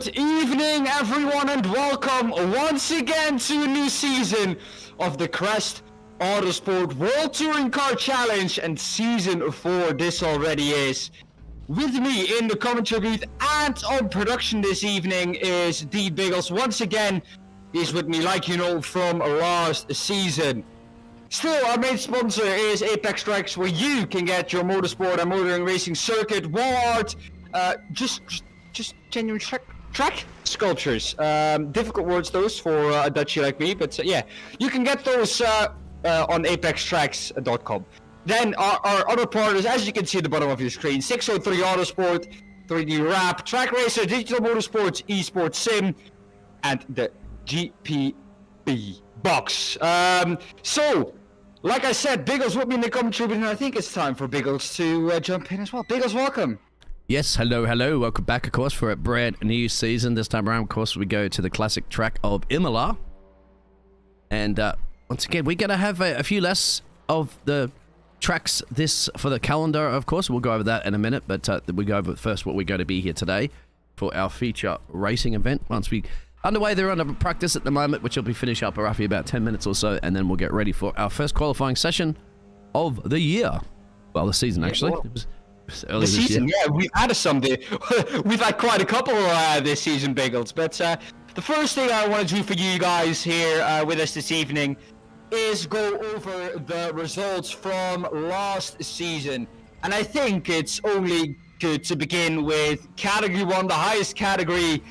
Good evening, everyone, and welcome once again to a new season of the Crest Autosport World Touring Car Challenge, and Season 4 this already is. With me in the commentary booth and on production this evening is Biggles. Once again, he's with me like you know from last season. Still, our main sponsor is Apex Tracks, where you can get your motorsport and motoring racing circuit wall art, just genuine track sculptures. Difficult words those for a Dutchie like me, but yeah, you can get those on apextracks.com. Then our other partners, as you can see at the bottom of your screen, 603 Autosport, 3D Wrap, Track Racer, Digital Motorsports, Esports Sim, and the JPB box. So, like I said, Biggles with me in the commentary, and I think it's time for Biggles to jump in as well. Biggles, welcome. Yes, hello. Welcome back, of course, for a brand new season. This time around, of course, we go to the classic track of Imola. And once again, we're going to have a few less of the tracks this for the calendar, of course. We'll go over that in a minute, but we go over first what we're going to be here today for our feature racing event. Once we underway, they're under practice at the moment, which will be finished up roughly about 10 minutes or so, and then we'll get ready for our first qualifying session of the year. Well, the season, actually. Well, it was early the season, year. yeah, we've had some. We've had quite a couple this season, Biggles. But the first thing I want to do for you guys here with us this evening is go over the results from last season. And I think it's only good to begin with Category 1, the highest category.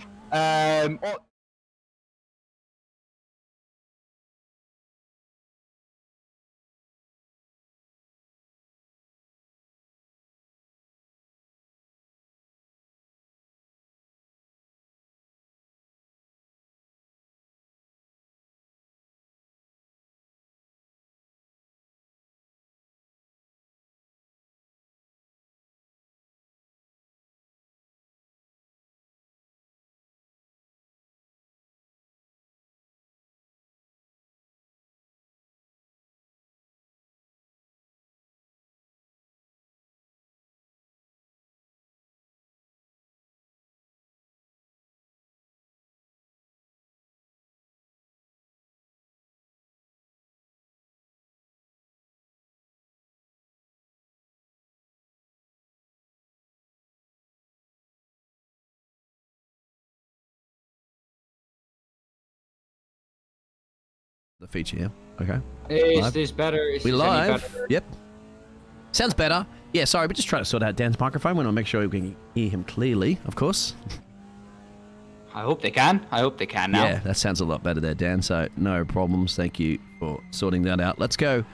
The feature, yeah. Okay. Is Live. this better? Is We this any live. better? Yep. Sounds better. Yeah, sorry, we're just trying to sort out Dan's microphone. We want to make sure we can hear him clearly, of course. I hope they can. I hope they can now. Yeah, that sounds a lot better there, Dan. So no problems. Thank you for sorting that out. Let's go.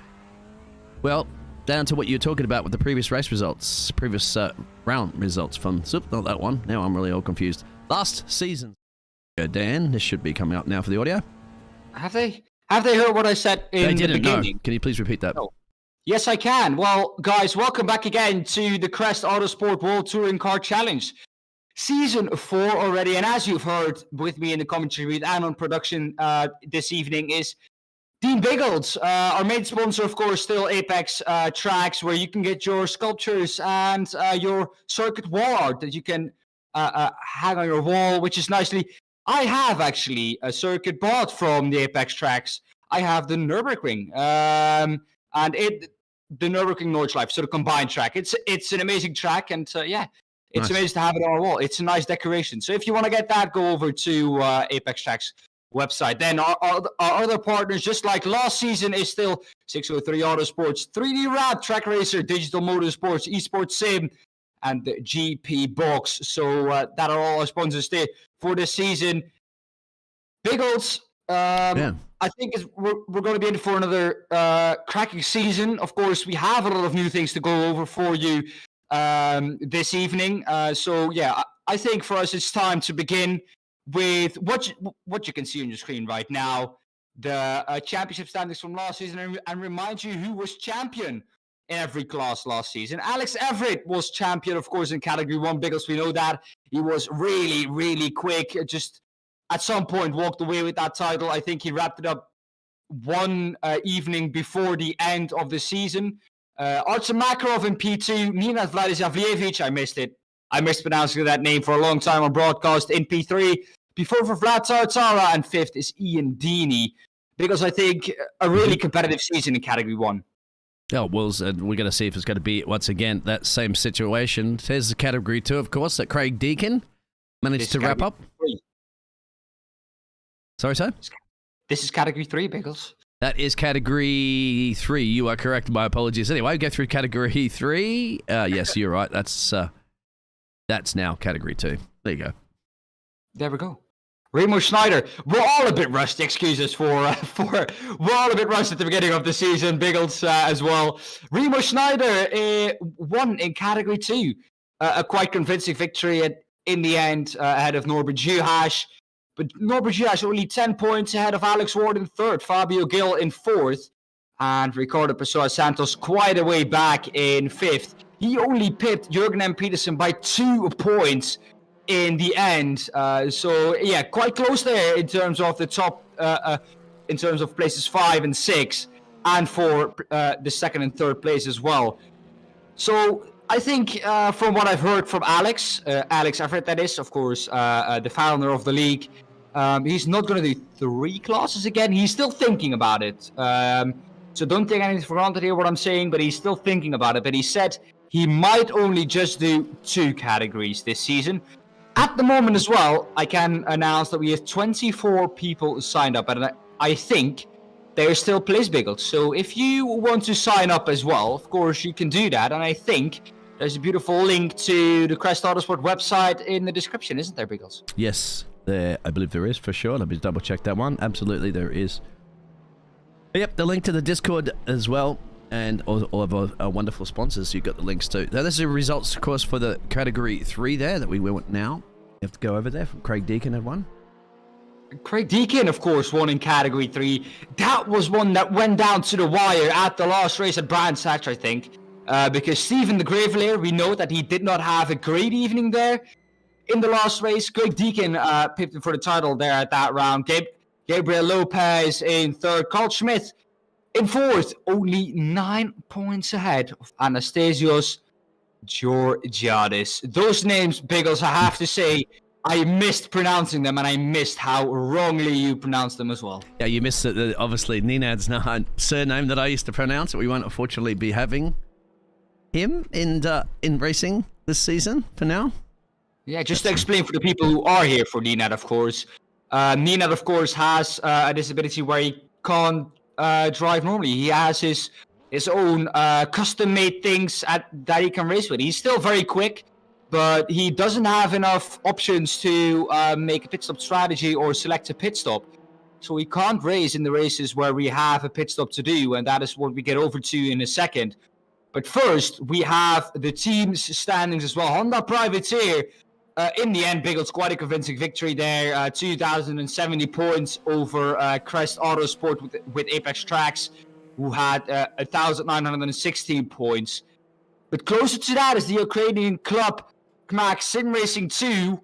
Well, down to what you were talking about with the previous race results, previous round results from, not that one. Now I'm really all confused. Last season. Dan, this should be coming up now for the audio. Have they heard what I said in the beginning? No. Can you please repeat that? No. Yes, I can. Well, guys, welcome back again to the Crest Autosport World Touring Car Challenge. Season 4 already, and as you've heard with me in the commentary booth and on production this evening is Dean Biggles. Our main sponsor, of course, still Apex Tracks, where you can get your sculptures and your circuit wall art that you can hang on your wall, which is nicely... I have actually a circuit bought from the Apex Tracks. I have the Nürburgring, and the Nürburgring Nordschleife, so the combined track. It's an amazing track, and yeah, it's amazing to have it on our wall. It's a nice decoration. So if you want to get that, go over to Apex Tracks website. Then our other partners, just like last season, is still 603 Autosports, 3D Wrap, Track Racer, Digital Motorsports, Esports Sim, and the GP box. So that are all our sponsors there for this season. Biggles, I think we're going to be in for another cracking season. Of course, we have a lot of new things to go over for you this evening. So yeah, I think for us it's time to begin with what you can see on your screen right now, the championship standings from last season, and remind you who was champion in every class last season. Alex Everitt was champion, of course, in Category 1, because we know that. He was really, really quick. Just at some point walked away with that title. I think he wrapped it up one evening before the end of the season. Artem Makarov in P2, Nina Vladislavljevic, I missed it. I mispronouncing that name for a long time on broadcast in P3. P4 for Vlad Tartara, and 5th is Ian Deeney. Because I think a really competitive season in Category 1. Oh, Wills, and we're going to see if it's going to be, once again, that same situation. There's the Category 2, of course, that Craig Deacon managed to wrap up. 3. Sorry, sir? This is Category 3, Biggles. That is Category 3. You are correct. My apologies. Anyway, go through Category 3. Yes, you're right. That's now Category 2. There you go. There we go. Remo Schneider. We're all a bit rusty. Excuse us for we're all a bit rusty at the beginning of the season. Biggles as well. Remo Schneider won in Category 2. A quite convincing victory in the end ahead of Norbert Juhasz. But Norbert Juhasz only 10 points ahead of Alex Ward in 3rd, Fabio Gil in 4th, and Ricardo Pessoa Santos quite a way back in 5th. He only pipped Jürgen M. Peterson by 2 points in the end. So, yeah, quite close there in terms of the top, in terms of places 5 and 6, and for the 2nd and 3rd place as well. So, I think from what I've heard from Alex Everitt, that is, of course, the founder of the league, he's not going to do 3 classes again. He's still thinking about it. So don't take anything for granted here what I'm saying, but he's still thinking about it. But he said he might only just do 2 categories this season. At the moment as well, I can announce that we have 24 people signed up, and I think there is still place, Biggles. So if you want to sign up as well, of course you can do that. And I think there's a beautiful link to the Crest Autosport website in the description, isn't there, Biggles? Yes, I believe there is, for sure. Let me double check that one. Absolutely, there is. Yep, the link to the Discord as well, and all of our wonderful sponsors. You've got the links to. Now, this is the results, of course, for the Category 3 there that we went now. You have to go over there. Craig Deacon had won. Craig Deacon, of course, won in Category 3. That was one that went down to the wire at the last race at Brands Hatch, I think. Because Stephen the Gravelier, we know that he did not have a great evening there in the last race. Craig Deacon pipped him for the title there at that round. Gabriel Lopez in 3rd. Carl Schmidt in 4th. Only 9 points ahead of Anastasios Georgiadis. Those names, Biggles, I have to say, I missed pronouncing them, and I missed how wrongly you pronounced them as well. Yeah, you missed it. Obviously, Ninad's surname that I used to pronounce. We won't unfortunately be having him in racing this season for now. Yeah, just to explain for the people who are here for Ninad, of course. Ninad, of course, has a disability where he can't drive normally. He has his own custom-made things that he can race with. He's still very quick, but he doesn't have enough options to make a pit stop strategy or select a pit stop. So he can't race in the races where we have a pit stop to do, and that is what we get over to in a second. But first, we have the team's standings as well. Honda Privateer, in the end, Biggles, quite a convincing victory there. 2,070 points over Crest Autosport with Apex Tracks, who had 1,916 points. But closer to that is the Ukrainian club, Kmak Sim Racing 2.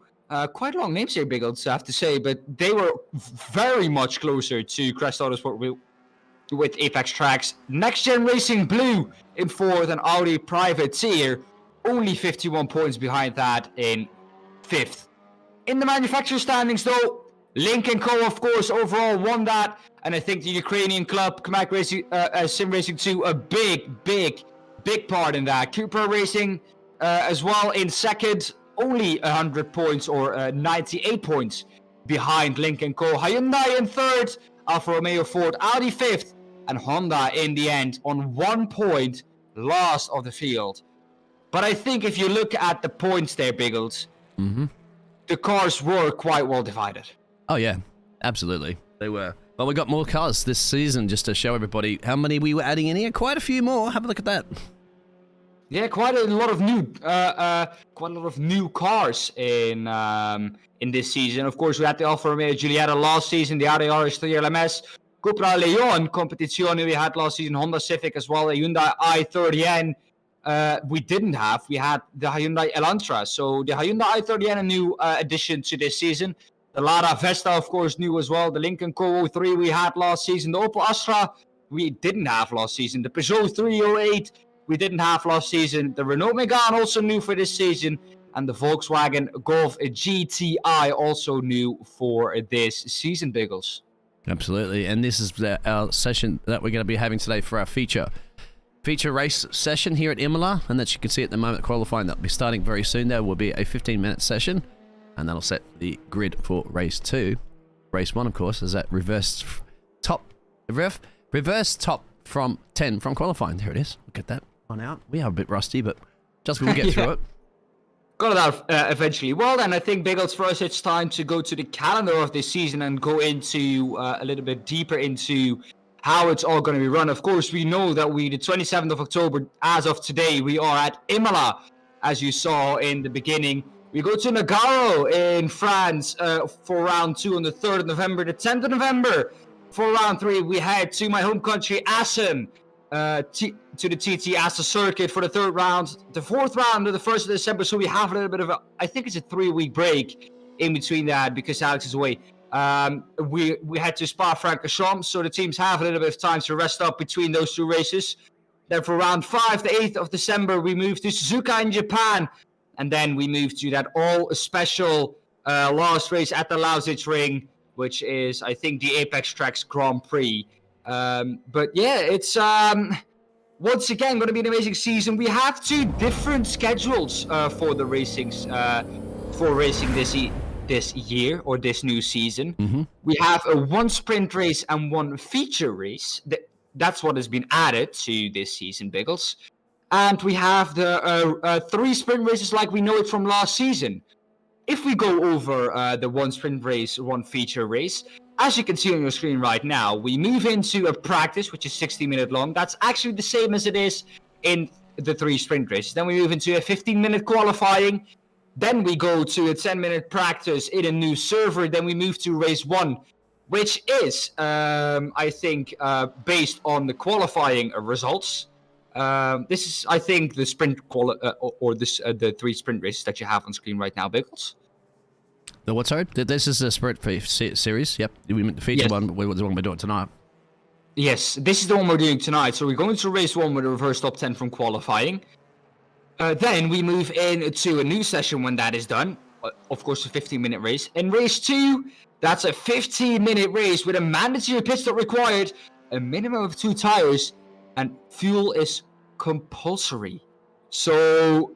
Quite long names here, Biggles, I have to say, but they were very much closer to Crest Autosport with Apex Tracks. Next Gen Racing Blue in 4th, and Audi Privateer only 51 points behind that in 5th. In the manufacturer standings, though, Link & Co, of course, overall won that, and I think the Ukrainian club, Kmak Racing, Sim Racing 2, a big part in that. Cooper Racing as well in 2nd, only 100 points or 98 points behind Link & Co. Hyundai in 3rd, Alfa Romeo 4th, Audi 5th, and Honda in the end on 1 point, last of the field. But I think if you look at the points there, Biggles, the cars were quite well divided. Oh yeah, absolutely. They were. Well, we got more cars this season, just to show everybody how many we were adding in here. Quite a few more. Have a look at that. Yeah, quite a lot of new cars in this season. Of course, we had the Alfa Romeo Giulietta last season, the Audi RS3 LMS, Cupra Leon Competizione we had last season, Honda Civic as well, the Hyundai i30N. We had the Hyundai Elantra. So the Hyundai i30N, a new addition to this season. The Lada Vesta, of course, new as well. The Lincoln Co 03 we had last season. The Opel Astra we didn't have last season. The Peugeot 308 we didn't have last season. The Renault Megane also new for this season. and the Volkswagen Golf GTI, also new for this season, Biggles. Absolutely, and this is our session that we're going to be having today for our feature race session here at Imola, and that you can see at the moment qualifying that'll be starting very soon. There will be a 15-minute session, and that'll set the grid for race 2. Race 1, of course, is that reverse top from 10 from qualifying. There it is. We'll get that one out. We are a bit rusty, but just we'll get through it. Got it out eventually. Well, then I think, Biggles, for us, it's time to go to the calendar of this season and go into a little bit deeper into how it's all going to be run. Of course, we know that the 27th of October, as of today, we are at Imola, as you saw in the beginning. We go to Nogaro in France for round 2 on the 3rd of November. The 10th of November for round 3, we head to my home country, Assen, to the TT Assen circuit for the 3rd round. The 4th round of the 1st of December, so we have a little bit of I think it's a 3-week break in between that because Alex is away. We head to Spa-Francorchamps, so the teams have a little bit of time to rest up between those 2 races. Then for round 5, the 8th of December, we move to Suzuka in Japan. And then we move to that all-special last race at the Lausitz Ring, which is, I think, the Apex Tracks Grand Prix. But yeah, it's once again going to be an amazing season. We have 2 different schedules for the racing this year or this new season. Mm-hmm. We have a 1 sprint race and 1 feature race. That's what has been added to this season, Biggles. And we have the 3 sprint races like we know it from last season. If we go over the 1 sprint race, 1 feature race, as you can see on your screen right now, we move into a practice, which is 60-minute long. That's actually the same as it is in the 3 sprint races. Then we move into a 15-minute qualifying. Then we go to a 10-minute practice in a new server. Then we move to race 1, which is, I think, based on the qualifying results. This is, I think, the sprint the 3 sprint races that you have on screen right now, Biggles. The what, sorry? This is the sprint series. Yep. We meant the feature one, but the one we're doing tonight. Yes, this is the one we're doing tonight. So we're going to race 1 with a reverse top 10 from qualifying. Then we move into a new session when that is done. Of course, a 15-minute race. In race 2, that's a 15-minute race with a mandatory pit stop required, a minimum of 2 tires, and fuel is compulsory. So,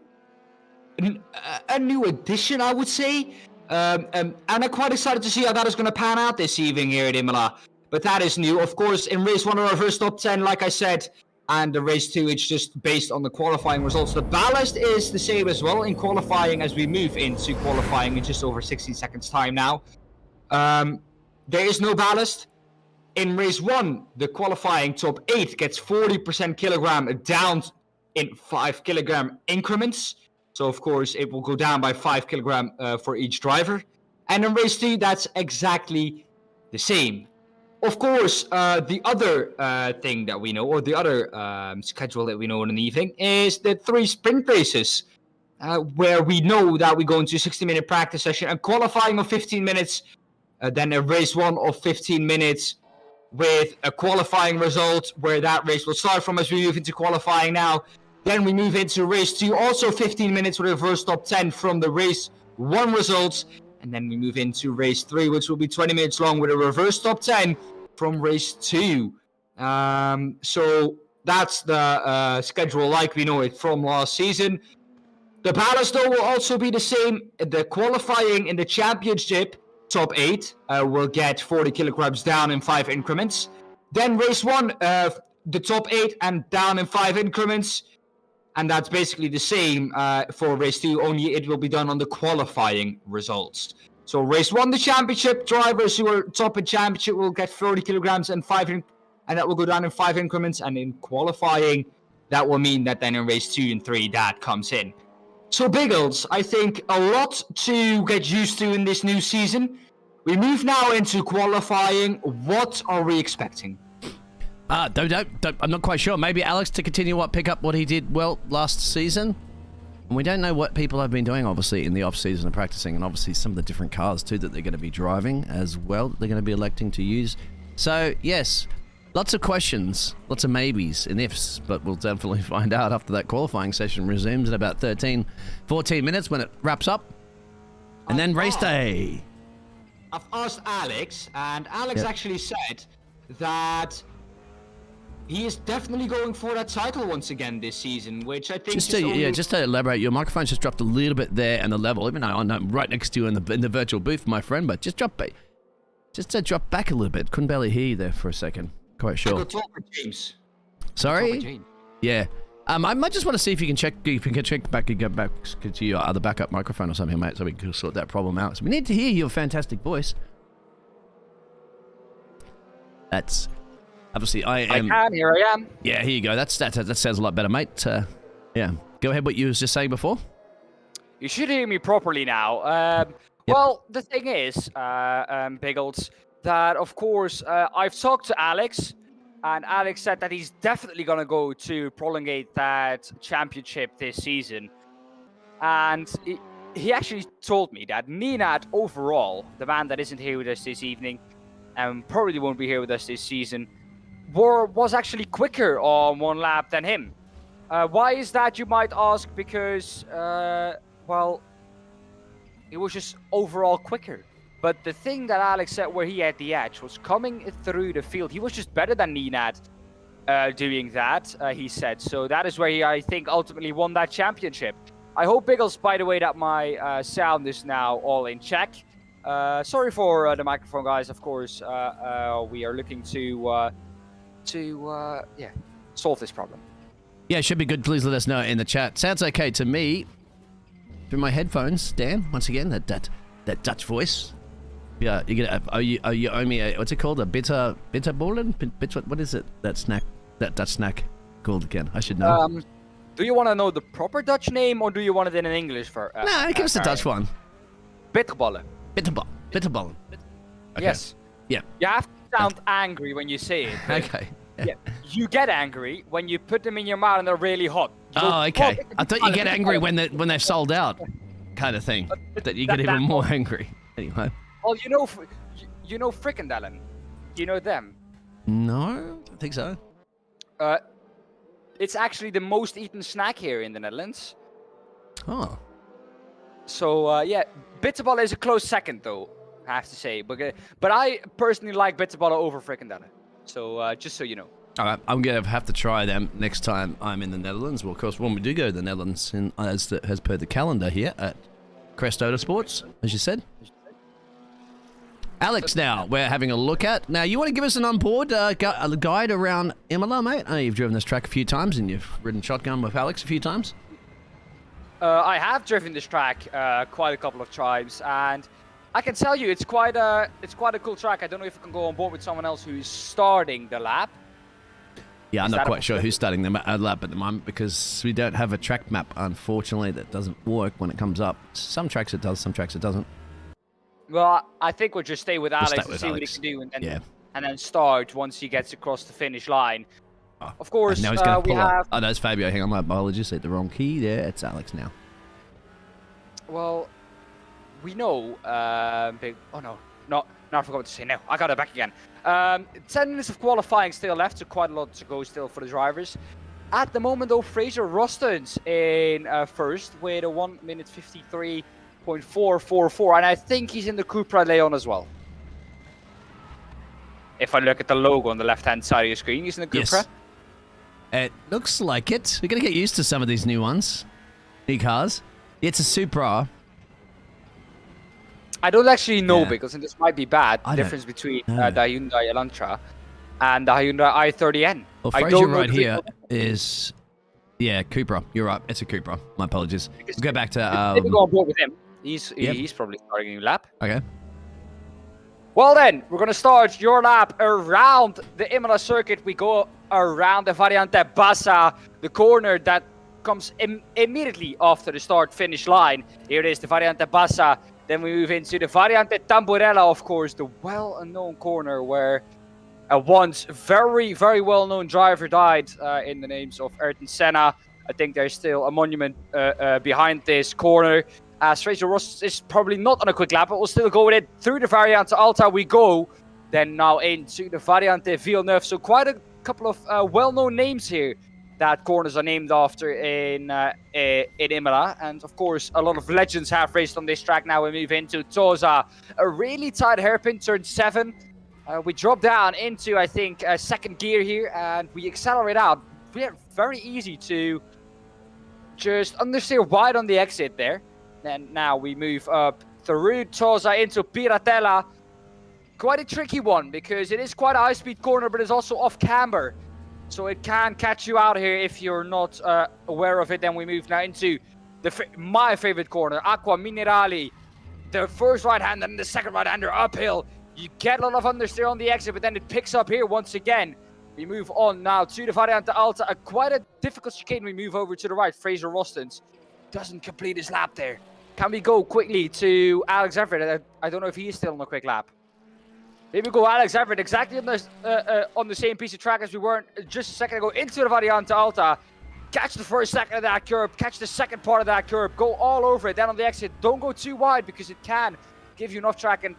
a new addition, I would say. And I'm quite excited to see how that is going to pan out this evening here at Imola. But that is new. Of course, in race 1, a reverse top 10, like I said. And the race 2, it's just based on the qualifying results. The ballast is the same as well in qualifying as we move into qualifying in just over 16 seconds time now. There is no ballast. In race 1, the qualifying top 8 gets 40% kilogram down in 5 kilogram increments. So, of course, it will go down by 5 kilogram for each driver. And in race 2, that's exactly the same. Of course, the other thing that we know, or the other schedule that we know in the evening, is the 3 sprint races, where we know that we go into a 60-minute practice session and qualifying of 15 minutes, then a race 1 of 15 minutes, with a qualifying result where that race will start from as we move into qualifying now. Then we move into race 2, also 15 minutes with a reverse top 10 from the race 1 results. And then we move into race 3, which will be 20 minutes long with a reverse top 10 from race 2. So that's the schedule like we know it from last season. The ballast, though, will also be the same. The qualifying in the championship top 8 will get 40 kilograms down in 5 increments. Then race 1, the top 8 and down in 5 increments. And that's basically the same for race 2, only it will be done on the qualifying results. So race 1, the championship drivers who are top in championship will get 30 kilograms and and that will go down in 5 increments. And in qualifying, that will mean that then in race 2 and 3, that comes in. So, Biggles, I think a lot to get used to in this new season. We move now into qualifying. What are we expecting? Don't, I'm not quite sure. Maybe Alex to continue pick up what he did well last season. And we don't know what people have been doing, obviously, in the off-season and practicing, and obviously some of the different cars, too, that they're going to be driving as well, that they're going to be electing to use. So, yes, Lots of questions, lots of maybes and ifs, but we'll definitely find out after that qualifying session resumes in about 14 minutes when it wraps up. And then race day. I've asked Alex, and Alex actually said that he is definitely going for that title once again this season, which I think just to elaborate, your microphone's just dropped a little bit there and the level, even though I'm right next to you in the virtual booth, my friend, but just drop back a little bit. Couldn't barely hear you there for a second. Quite sure. James. Sorry? Yeah. I might just want to see if you can check back and get back to your other backup microphone or something, mate, so we can sort that problem out. So we need to hear your fantastic voice. That's obviously I can. Here I am. Yeah, here you go. That sounds a lot better, mate. Yeah. Go ahead. What you was just saying before. You should hear me properly now. Well, the thing is, Biggles, that of course I've talked to Alex, and Alex said that he's definitely gonna go to prolongate that championship this season, and he actually told me that Ninad overall, the man that isn't here with us this evening, and probably won't be here with us this season, was actually quicker on one lap than him. Why is that, you might ask? Because, well, it was just overall quicker. But the thing that Alex said where he had the edge was coming through the field. He was just better than Ninad doing that, he said. So that is where he, I think, ultimately won that championship. I hope, Biggles, by the way, that my sound is now all in check. Sorry for the microphone, guys. Of course, we are looking to solve this problem. Yeah, it should be good. Please let us know in the chat. Sounds okay to me. Through my headphones, Dan. Once again, that Dutch voice. Yeah, you get. You owe me a, what's it called? A bitterballen? What is it? That Dutch snack called again? I should know. Do you want to know the proper Dutch name, or do you want it in English for? No, give us the Dutch one. Bitterballen. Bitterballen. Okay. Yes. Yeah. You have to sound angry when you say it. Okay. Yeah. You get angry when you put them in your mouth and they're really hot. Oh, okay. I thought you get angry when they've sold out, kind of thing. That you get even more angry. Anyway. Well, you know frikandellen. Do you know them? No, I don't think so. It's actually the most eaten snack here in the Netherlands. Oh. So yeah, bitterballen is a close second, though, I have to say. But I personally like bitterballen over frikandellen. So just so you know. All right, I'm gonna have to try them next time I'm in the Netherlands. Well, of course, when we do go to the Netherlands, as per the calendar here at Crest Autosport, as you said. Alex, now we're having a look at. Now, you want to give us an onboard guide around Imola, mate? I know you've driven this track a few times, and you've ridden shotgun with Alex a few times. I have driven this track quite a couple of times, and I can tell you it's quite a cool track. I don't know if I can go on board with someone else who's starting the lap. Yeah, I'm not quite sure who's starting the lap at the moment because we don't have a track map, unfortunately, that doesn't work when it comes up. Some tracks it does, some tracks it doesn't. Well, I think we'll just stay with Alex and see what he can do, and then start once he gets across the finish line. Oh, of course, now he's going to pull up. Oh, no, it's Fabio. Hang on, my apologies. Hit the wrong key there. It's Alex now. Well, we know... oh, no, I forgot what to say now. I got it back again. 10 minutes of qualifying still left, so quite a lot to go still for the drivers. At the moment, though, Fraser Roston's in first with a 1 minute 53.444, and I think he's in the Cupra Leon as well. If I look at the logo on the left-hand side of your screen, he's in the Cupra. Yes. It looks like it. We're going to get used to some of these new ones. New cars. It's a Supra. I don't actually know, because this might be bad. The I difference between the Hyundai Elantra and the Hyundai i30N. Well, Fraser right here is... Yeah, Cupra. You're right. It's a Cupra. My apologies. We'll go back to... Maybe go on board with him. He's probably starting a new lap. Okay. Well then, we're going to start your lap around the Imola circuit. We go around the Variante Bassa, the corner that comes immediately after the start-finish line. Here it is, the Variante Bassa. Then we move into the Variante Tamburella, of course, the well-known corner where a once very, very well-known driver died in the names of Ayrton Senna. I think there's still a monument behind this corner. Fraser Ross is probably not on a quick lap, but we'll still go with it. Through the Variante Alta we go. then now into the Variante Villeneuve. So quite a couple of well-known names here that corners are named after in Imola. And of course, a lot of legends have raced on this track. Now we move into Tosa. A really tight hairpin, turn 7. We drop down into, I think, second gear here, and we accelerate out. Very easy to just understeer wide on the exit there. And now we move up through Tosa into Piratella. Quite a tricky one, because it is quite a high-speed corner, but it's also off camber. So it can catch you out here if you're not aware of it. Then we move now into my favorite corner, Acqua Minerali. The first right-hander and the second right-hander uphill. You get a lot of understeer on the exit, but then it picks up here once again. We move on now to the Variante Alta. Quite a difficult chicane. We move over to the right. Fraser Rostons doesn't complete his lap there. Can we go quickly to Alex Everitt? I don't know if he is still on a quick lap. Here we go, Alex Everitt, exactly on the same piece of track as we were just a second ago, into the Variante Alta. Catch the first second of that curb, catch the second part of that curb, go all over it. Then on the exit, don't go too wide, because it can give you enough track, and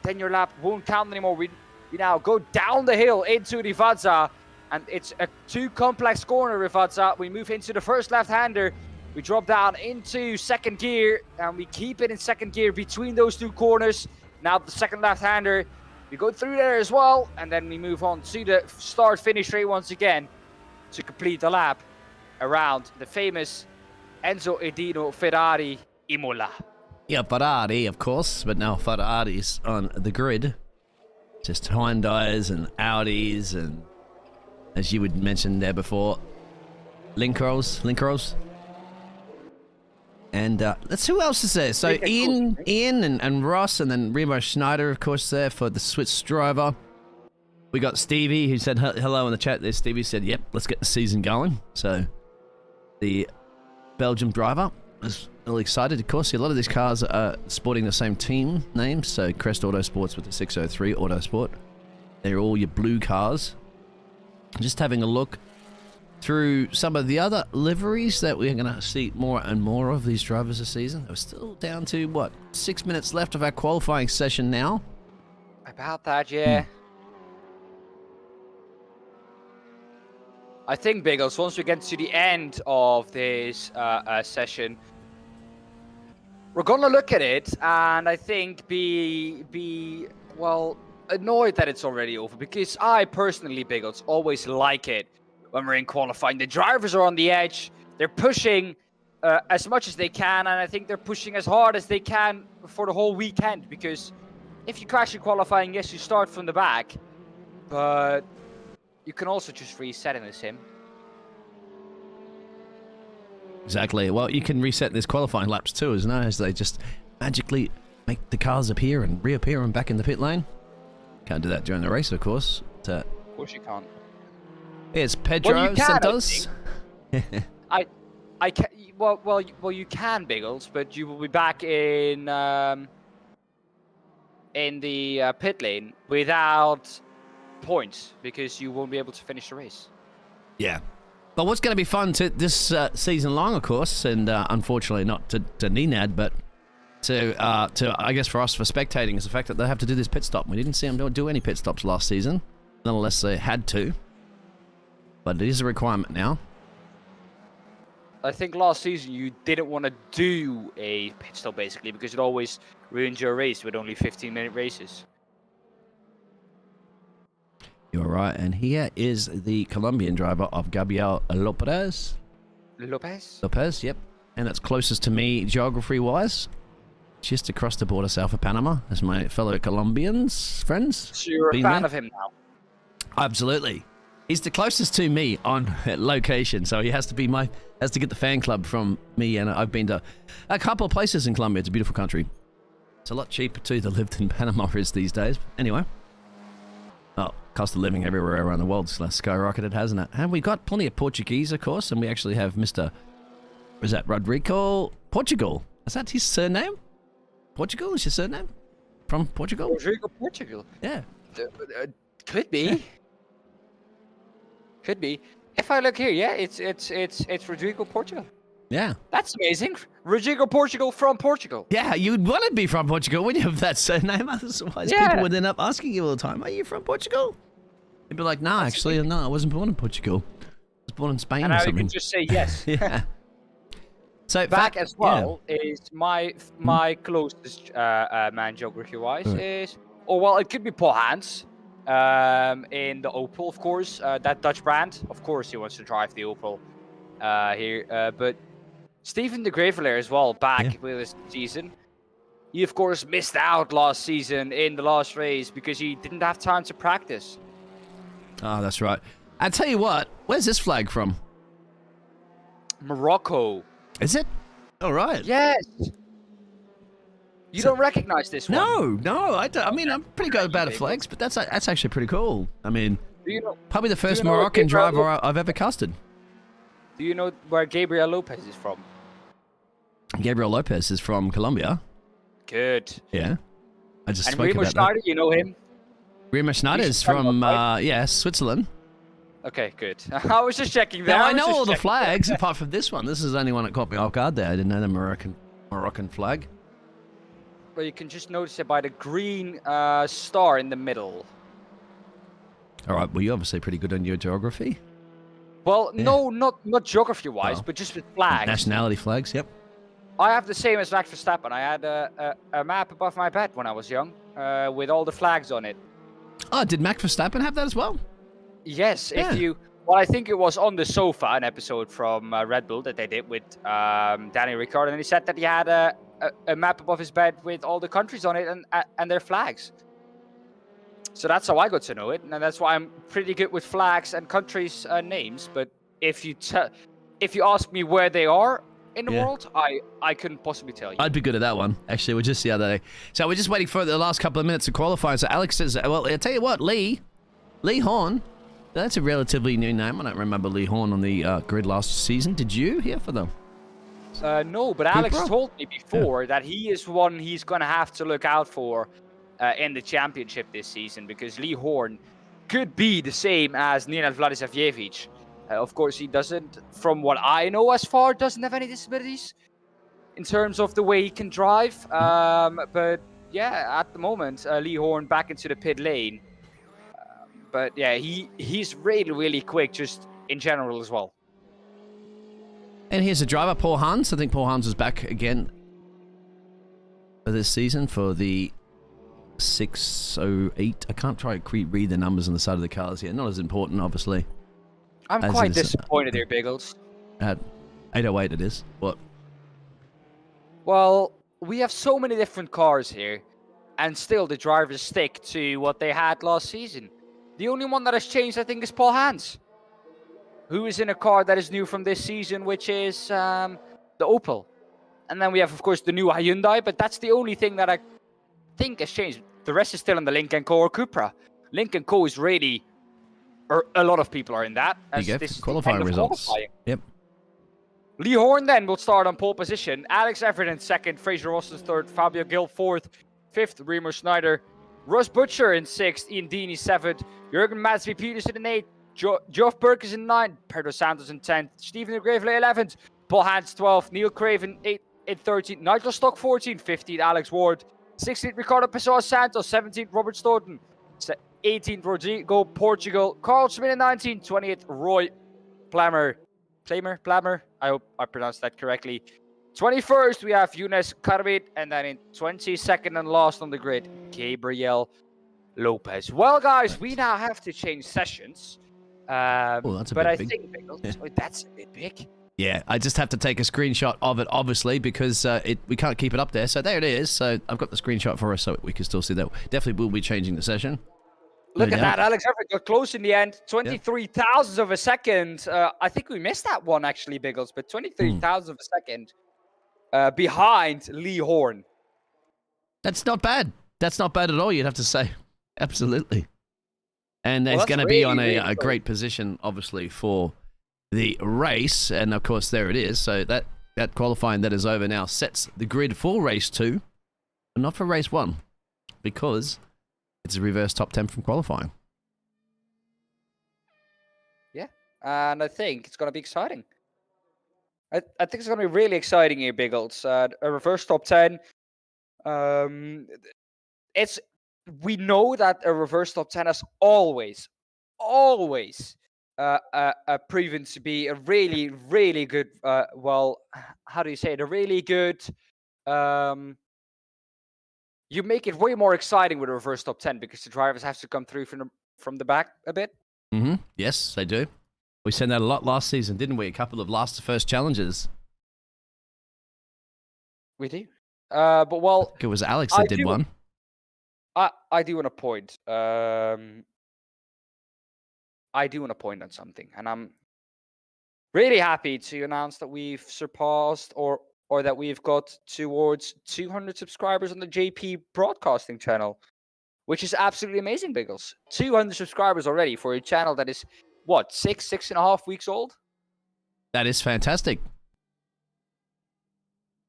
then your lap won't count anymore. We now go down the hill into Rivazza, and it's a too complex corner, Rivazza. We move into the first left-hander. We drop down into second gear, and we keep it in second gear between those two corners. Now the second left-hander. We go through there as well, and then we move on to the start-finish straight once again to complete the lap around the famous Enzo Edino Ferrari Imola. Yeah, Ferrari, of course, but now Ferrari's on the grid. Just Hyundais and Audis, and as you would mention there before, Lincros. And let's see who else is there. So Ian and Ross, and then Remo Schneider, of course, there for the Swiss driver. We got Stevie, who said hello in the chat there. Stevie said, yep, let's get the season going. So the Belgium driver is really excited. Of course, a lot of these cars are sporting the same team name. So Crest Autosports with the 603 Autosport. They're all your blue cars. Just having a look through some of the other liveries that we're going to see more and more of these drivers this season. We're still down to, 6 minutes left of our qualifying session now. About that, yeah. I think, Biggles, once we get to the end of this session, we're going to look at it and I think be annoyed that it's already over, because I personally, Biggles, always like it when we're in qualifying. The drivers are on the edge. They're pushing as much as they can, and I think they're pushing as hard as they can for the whole weekend, because if you crash in qualifying, yes, you start from the back, but you can also just reset in the sim. Exactly. Well, you can reset this qualifying laps too, isn't it? As they just magically make the cars appear and reappear and back in the pit lane. Can't do that during the race, of course. Of course you can't. Here's Pedro Santos. I can. Well, you can, Biggles, but you will be back in the pit lane without points, because you won't be able to finish the race. Yeah. But what's going to be fun this season long, of course, and unfortunately not to Nenad, but to I guess for us for spectating, is the fact that they have to do this pit stop. We didn't see them do any pit stops last season, unless they had to. But it is a requirement now. I think last season you didn't want to do a pit stop, basically, because it always ruined your race with only 15-minute races. You're right, and here is the Colombian driver of Gabriel Lopez. Lopez, yep. And that's closest to me geography-wise. Just across the border south of Panama, as my fellow Colombians friends. So you're a fan of him now? Absolutely. He's the closest to me on location, so he has to get the fan club from me, and I've been to a couple of places in Colombia. It's a beautiful country. It's a lot cheaper too to live than Panama is these days. Anyway. Oh, cost of living everywhere around the world has skyrocketed, hasn't it? And we got plenty of Portuguese, of course, and we actually have Mr. Is that Rodrigo Portugal? Is that his surname? Portugal is your surname? From Portugal? Rodrigo Portugal? Yeah. Could be. Could be. If I look here, yeah, it's Rodrigo Portugal. Yeah. That's amazing. Rodrigo Portugal from Portugal. Yeah, you'd want to be from Portugal, wouldn't you, if that surname? Otherwise, people would end up asking you all the time, are you from Portugal? You'd be like, no, actually, no, I wasn't born in Portugal. I was born in Spain and or now something. you can just say yes. Yeah. So Back as well is my closest man geography-wise is... Oh, well, it could be Paul Hans in the Opel, of course. That Dutch brand. Of course, he wants to drive the Opel here. But Steven de Grevelaar as well, back with his season. He, of course, missed out last season in the last race because he didn't have time to practice. Oh, that's right. I tell you what, where's this flag from? Morocco. Is it? All right. Yes. You don't recognize this one? No, I don't. I mean, I'm pretty good about flags, but that's actually pretty cool. I mean, probably the first Moroccan driver I've ever custed. Do you know where Gabriel Lopez is from? Gabriel Lopez is from Colombia. Good. Yeah. I just and spoke Remo about Schneider, you know him? Remo Schneider is from, Switzerland. Okay, good. I was just checking that. Now, I know all the flags, apart from this one. This is the only one that caught me off guard there. I didn't know the Moroccan flag. Well, you can just notice it by the green star in the middle. All right, well, you're obviously pretty good on your geography. Well, no, not geography-wise, but just with flags. Nationality flags, yep. I have the same as Max Verstappen. I had a map above my bed when I was young with all the flags on it. Oh, did Max Verstappen have that as well? Yes, well, I think it was on the sofa, an episode from Red Bull that they did with Danny Ricciardo, and he said that he had a map above his bed with all the countries on it and their flags. So that's how I got to know it, and that's why I'm pretty good with flags and countries' names. But if you ask me where they are in the world, I couldn't possibly tell you. I'd be good at that one. Actually, we're just the other day. So we're just waiting for the last couple of minutes of qualifying. So Alex says, well, I'll tell you what, Lee Horn. That's a relatively new name. I don't remember Lee Horn on the grid last season. Did you hear for them? No, but Alex told me before that he is one he's going to have to look out for in the championship this season, because Lee Horn could be the same as Nenad Vladisavljevic. Of course, he doesn't, from what I know as far, doesn't have any disabilities in terms of the way he can drive. But yeah, at the moment, Lee Horn back into the pit lane. But yeah, he's really, really quick just in general as well. And here's a driver, Paul Hans. I think Paul Hans is back again for this season for the 608. I can't read the numbers on the side of the cars here. Not as important, obviously. I'm quite disappointed here, Biggles. At 808 it is. What? Well, we have so many different cars here, and still the drivers stick to what they had last season. The only one that has changed, I think, is Paul Hans, who is in a car that is new from this season, which is the Opel. And then we have, of course, the new Hyundai, but that's the only thing that I think has changed. The rest is still in the Lynk & Co or Cupra. Lynk & Co is really, or a lot of people are in that. As you get qualifying results. Yep. Lee Horn then will start on pole position. Alex Everitt in second, Fraser Ross's third, Fabio Gil fourth, fifth, Remo Schneider, Russ Butcher in sixth, Ian Deeney seventh, Jurgen Madsby Peterson in eighth, Geoff Burkes in ninth, Pedro Santos in 10th, Steven de Grevelaar 11th, Paul Hans 12th, Neil Craven 8th, 13th, Nigel Stock 14th, 15th, Alex Ward, 16th, Ricardo Pessoa Santos, 17th, Robert Stoughton, 18th, Rodrigo Portugal, Carl Schmidt in 19th, 20th, Roy Plammer, I hope I pronounced that correctly. 21st, we have Younes Karbit, and then in 22nd and last on the grid, Gabriel Lopez. Well, guys, we now have to change sessions. That's a bit big. That's a bit big. Yeah, I just have to take a screenshot of it, obviously, because we can't keep it up there. So there it is. So I've got the screenshot for us so we can still see that. Definitely will be changing the session. Look at that. Alex Everitt got close in the end. 23 thousandths of a second. I think we missed that one, actually, Biggles, but 23 thousandths of a second behind Lee Horn. That's not bad. That's not bad at all, you'd have to say. Absolutely. And he's going to be on a great position, obviously, for the race. And, of course, there it is. So that qualifying that is over now sets the grid for race 2, but not for race 1, because it's a reverse top 10 from qualifying. Yeah, and I think it's going to be exciting. I think it's going to be really exciting here, Biggles. A reverse top 10. It's We know that a reverse top 10 has always proven to be a really, really good. How do you say it? A really good. Um, you make it way more exciting with a reverse top 10 because the drivers have to come through from the back a bit. Mm-hmm. Yes, they do. We sent that a lot last season, didn't we? A couple of last to first challenges. We do. But well, It was Alex that did one. I do want to point. I do want to point on something, and I'm really happy to announce that we've surpassed or that we've got towards 200 subscribers on the JP Broadcasting channel, which is absolutely amazing, Biggles. 200 subscribers already for a channel that is what, 6.5 weeks old? That is fantastic.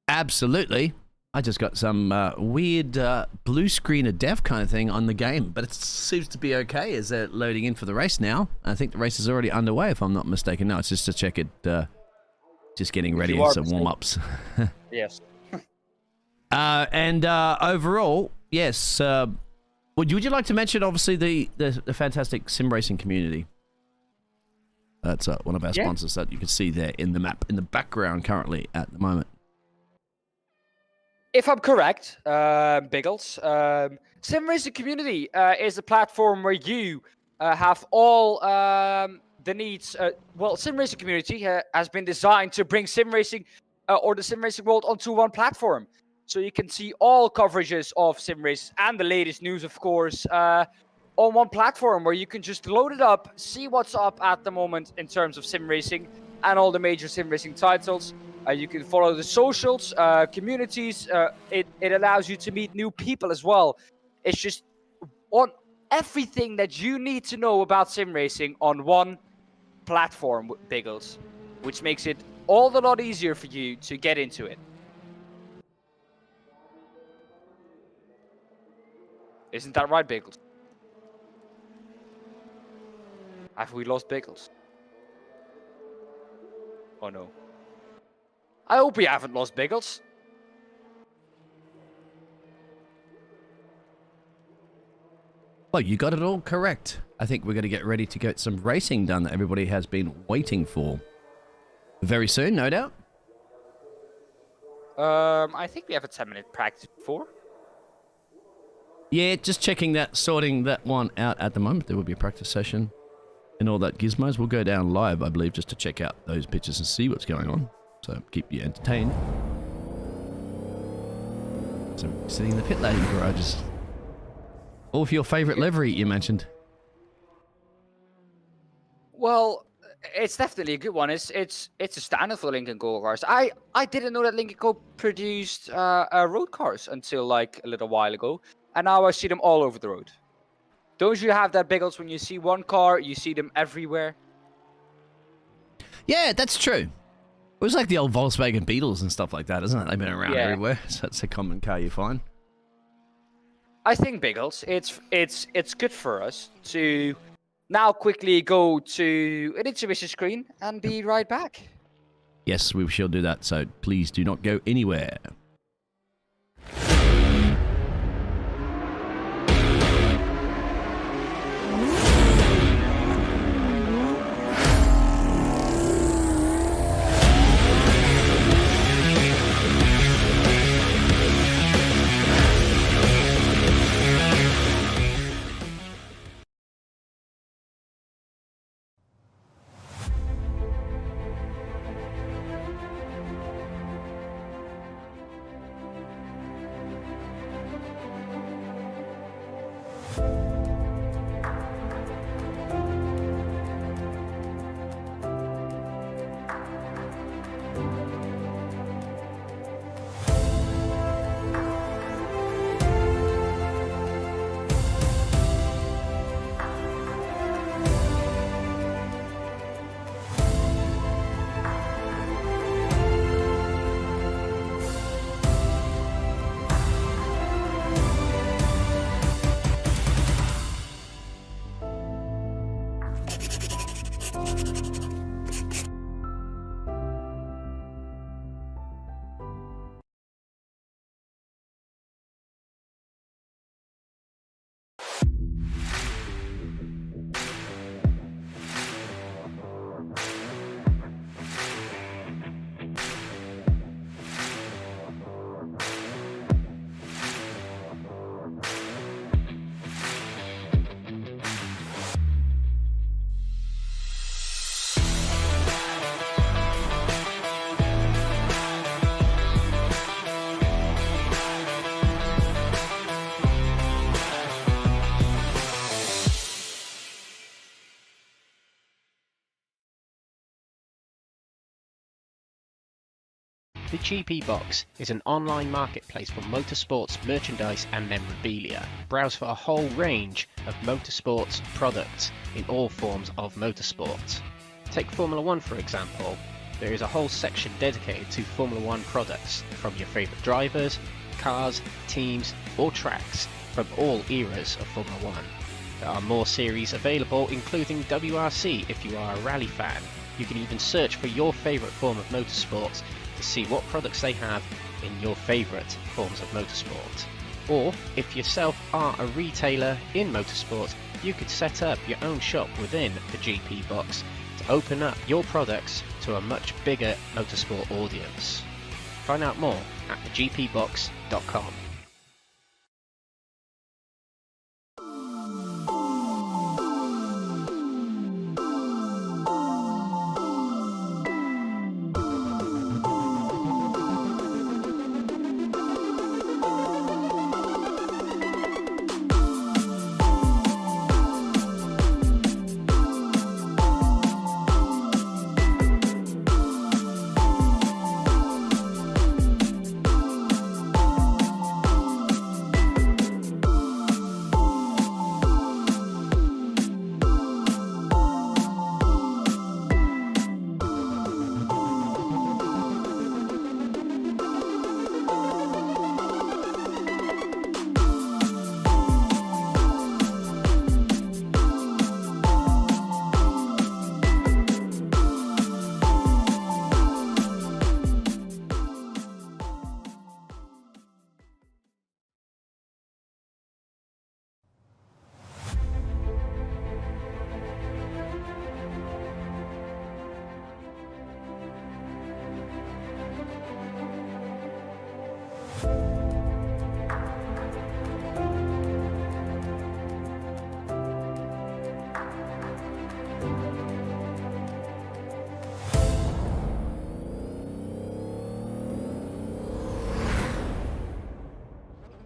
Absolutely. I just got some weird blue screen of death kind of thing on the game, but it seems to be okay as they're loading in for the race now. I think the race is already underway, if I'm not mistaken. No, it's just to check it, just getting ready and some warm-ups. Yes. And overall, yes. Would you like to mention, obviously, the fantastic sim racing community? That's one of our sponsors that you can see there in the map in the background currently at the moment. If I'm correct, Biggles, Sim Racing Community is a platform where you have all the needs. Sim Racing Community has been designed to bring sim racing or the sim racing world onto one platform. So you can see all coverages of sim races and the latest news, of course, on one platform where you can just load it up, see what's up at the moment in terms of sim racing and all the major sim racing titles. You can follow the socials, communities. It allows you to meet new people as well. It's just on everything that you need to know about sim racing on one platform, Biggles, which makes it all the lot easier for you to get into it. Isn't that right, Biggles? Have we lost Biggles? Oh no. I hope we haven't lost Biggles. Well, you got it all correct. I think we're going to get ready to get some racing done that everybody has been waiting for. Very soon, no doubt. I think we have a 10-minute practice before. Yeah, just checking that, sorting that one out at the moment. There will be a practice session and all that gizmos. We'll go down live, I believe, just to check out those pictures and see what's going on. So keep you entertained. So sitting in the pit lane garages. All for your favourite livery you mentioned. Well, it's definitely a good one. It's a standard for Lincoln Go cars. I didn't know that Lincoln Go produced road cars until like a little while ago, and now I see them all over the road. Don't you have that, Biggles? When you see one car, you see them everywhere. Yeah, that's true. It was like the old Volkswagen Beetles and stuff like that, isn't it? They've been around everywhere, so that's a common car you find. I think, Biggles, it's good for us to now quickly go to an intermission screen and be right back. Yes, we shall do that, so please do not go anywhere. The GP Box is an online marketplace for motorsports merchandise and memorabilia. Browse for a whole range of motorsports products in all forms of motorsport. Take Formula 1 for example. There is a whole section dedicated to Formula 1 products from your favourite drivers, cars, teams or tracks from all eras of Formula 1. There are more series available, including WRC if you are a rally fan. You can even search for your favourite form of motorsports to see what products they have in your favourite forms of motorsport. Or, if yourself are a retailer in motorsport, you could set up your own shop within the GP Box to open up your products to a much bigger motorsport audience. Find out more at thegpbox.com.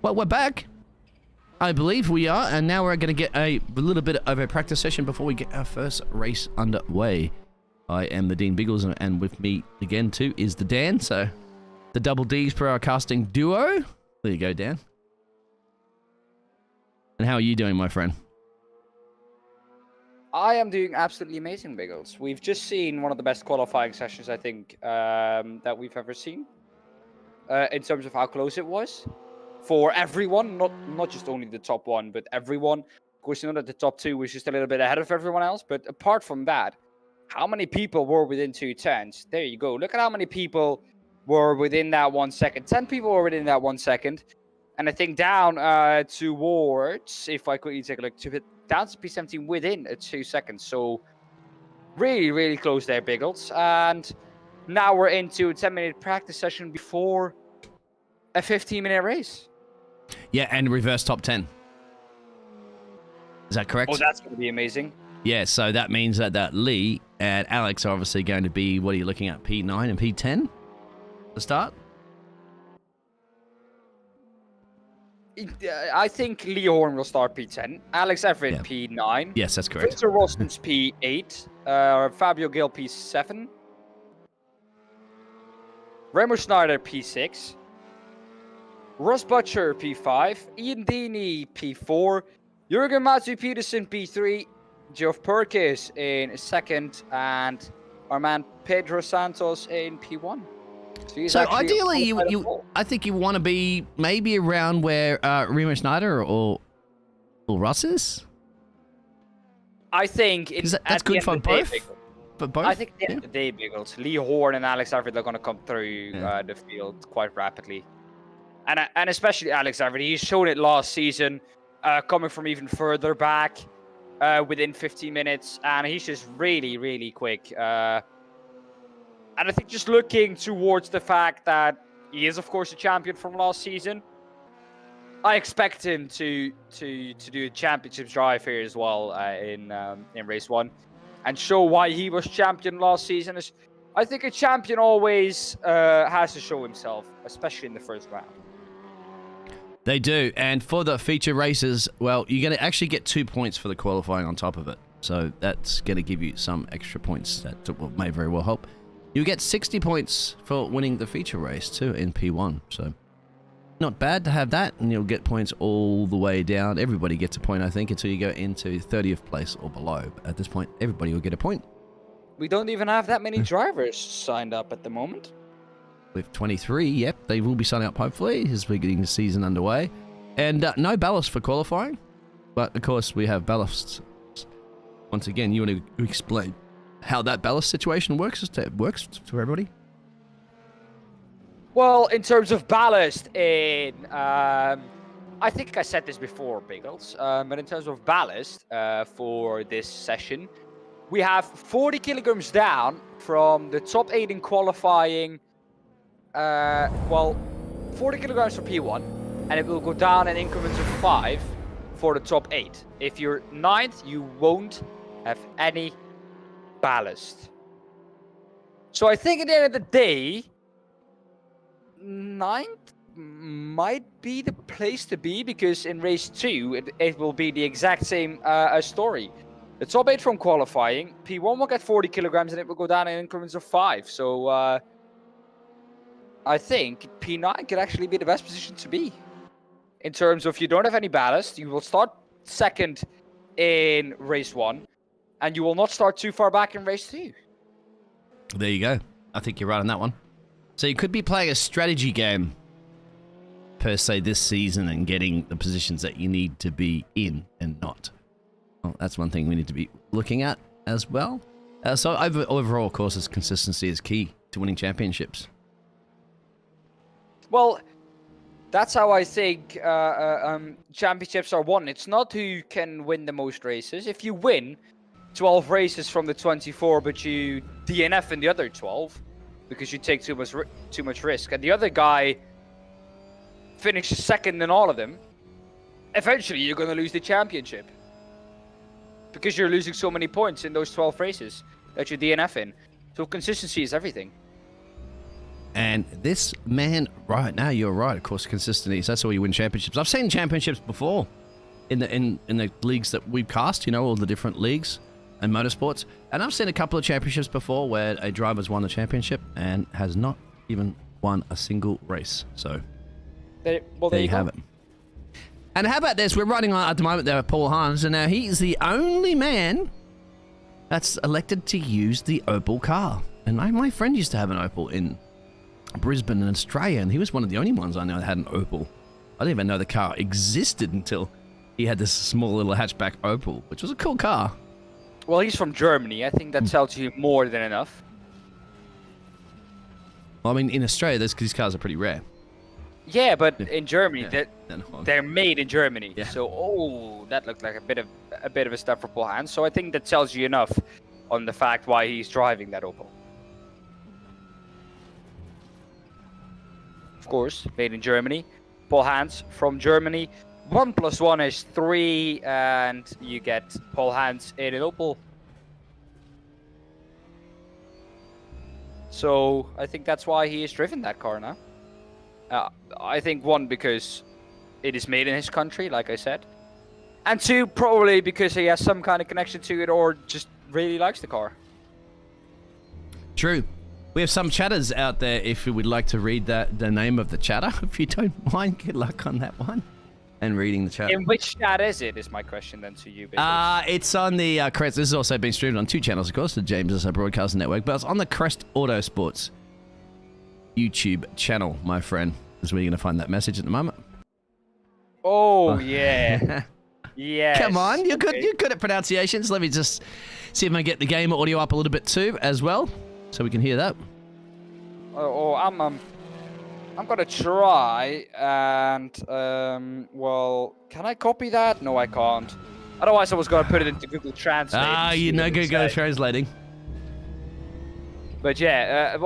Well, we're back. I believe we are, and now we're going to get a little bit of a practice session before we get our first race underway. I am the Dean Biggles, and with me again too is the Dan. So, the double D's for our casting duo. There you go, Dan. And how are you doing, my friend? I am doing absolutely amazing, Biggles. We've just seen one of the best qualifying sessions, I think, that we've ever seen. In terms of how close it was. For everyone, not just only the top one, but everyone. Of course, you know that the top two was just a little bit ahead of everyone else. But apart from that, how many people were within 2 tenths? There you go. Look at how many people were within that 1 second. 10 people were within that 1 second. And I think down towards, if I quickly take a look, down to P17 within 2 seconds. So really, really close there, Biggles. And now we're into a 10-minute practice session before a 15-minute race. Yeah, and reverse top 10. Is that correct? Oh, that's going to be amazing. Yeah, so that means that Lee and Alex are obviously going to be, what are you looking at, P9 and P10 to start? I think Lee Horn will start P10. Alex Everitt, P9. Yes, that's correct. Victor Roston's P8. Fabio Gil, P7. Remo Schneider, P6. Ross Butcher, P5. Ian Deeney, P4. Jurgen Matthew Peterson, P3. Geoff Perkins in second. And our man Pedro Santos in P1. So ideally, I think you want to be maybe around where Remo Schneider or Ross is. I think that's good for both. For both, I think at the end of the day, Biggles, Lee Horn and Alex Everitt are going to come through the field quite rapidly, and especially Alex Everitt. He's shown it last season, coming from even further back, within 15 minutes, and he's just really, really quick. And I think just looking towards the fact that he is, of course, a champion from last season, I expect him to do a championships drive here as well in race 1, and show why he was champion last season. I think a champion always has to show himself, especially in the first round. They do, and for the feature races, well, you're going to actually get 2 points for the qualifying on top of it. So that's going to give you some extra points that may very well help. You get 60 points for winning the feature race too in P1. So not bad to have that, and you'll get points all the way down. Everybody gets a point, I think, until you go into 30th place or below. At this point, everybody will get a point. We don't even have that many drivers signed up at the moment. With 23, yep, they will be signing up hopefully as we're getting the season underway. And no ballast for qualifying, but of course we have ballasts. Once again, you want to explain how that ballast situation works for everybody? Well, in terms of ballast, I think I said this before, Biggles, but in terms of ballast for this session, we have 40 kilograms down from the top 8 in qualifying. 40 kilograms for P1, and it will go down in increments of 5 for the top 8. If you're 9th, you won't have any ballast. So I think at the end of the day, 9th might be the place to be, because in race 2, it will be the exact same story. The top 8 from qualifying, P1 will get 40 kilograms and it will go down in increments of 5. So I think P9 could actually be the best position to be. In terms of you don't have any ballast, you will start 2nd in race 1, and you will not start too far back in race 2. There you go. I think you're right on that one. So you could be playing a strategy game, per se, this season and getting the positions that you need to be in and not. Well, that's one thing we need to be looking at as well. So overall, of course, consistency is key to winning championships. Well, that's how I think championships are won. It's not who can win the most races. If you win 12 races from the 24, but you DNF in the other 12 because you take too much risk, and the other guy finishes 2nd in all of them, eventually you're going to lose the championship because you're losing so many points in those 12 races that you DNF in. So consistency is everything. And this man right now, you're right, of course, consistency. So that's how you win championships. I've seen championships before in the leagues that we've cast, all the different leagues and motorsports. And I've seen a couple of championships before where a driver's won the championship and has not even won a single race. So there you have it. And how about this? We're riding on at the moment there with Paul Hans, and now he's the only man that's elected to use the Opel car. And my friend used to have an Opel in Brisbane in Australia, and he was one of the only ones I know that had an Opel. I didn't even know the car existed until he had this small little hatchback Opel, which was a cool car. Well, he's from Germany. I think that tells you more than enough. Well, I mean, in Australia, these cars are pretty rare. Yeah, but in Germany, they're made in Germany. Yeah. So, that looked like a bit of a step for Paul Hans. So I think that tells you enough on the fact why he's driving that Opel. Of course, made in Germany. Paul Hans from Germany. 1 + 1 is 3, and you get Paul Hans in an Opel. So I think that's why he has driven that car now. I think 1, because it is made in his country, like I said. And 2, probably because he has some kind of connection to it or just really likes the car. True. We have some chatters out there. If you would like to read the name of the chatter, if you don't mind, good luck on that one. And reading the chat. In which chat is it, is my question then to you, Biggles. It's on the Crest. This is also being streamed on 2 channels, of course, the JPBroadcasting network, but it's on the Crest Autosport YouTube channel, my friend. Is where you're going to find that message at the moment. Oh, yeah. Yes. Come on, you're good. You're good at pronunciations. Let me just see if I can get the game audio up a little bit too, as well, so we can hear that. I'm gonna try, and well, can I copy that? No, I can't. Otherwise, I was gonna put it into Google Translate. Google translating. But yeah,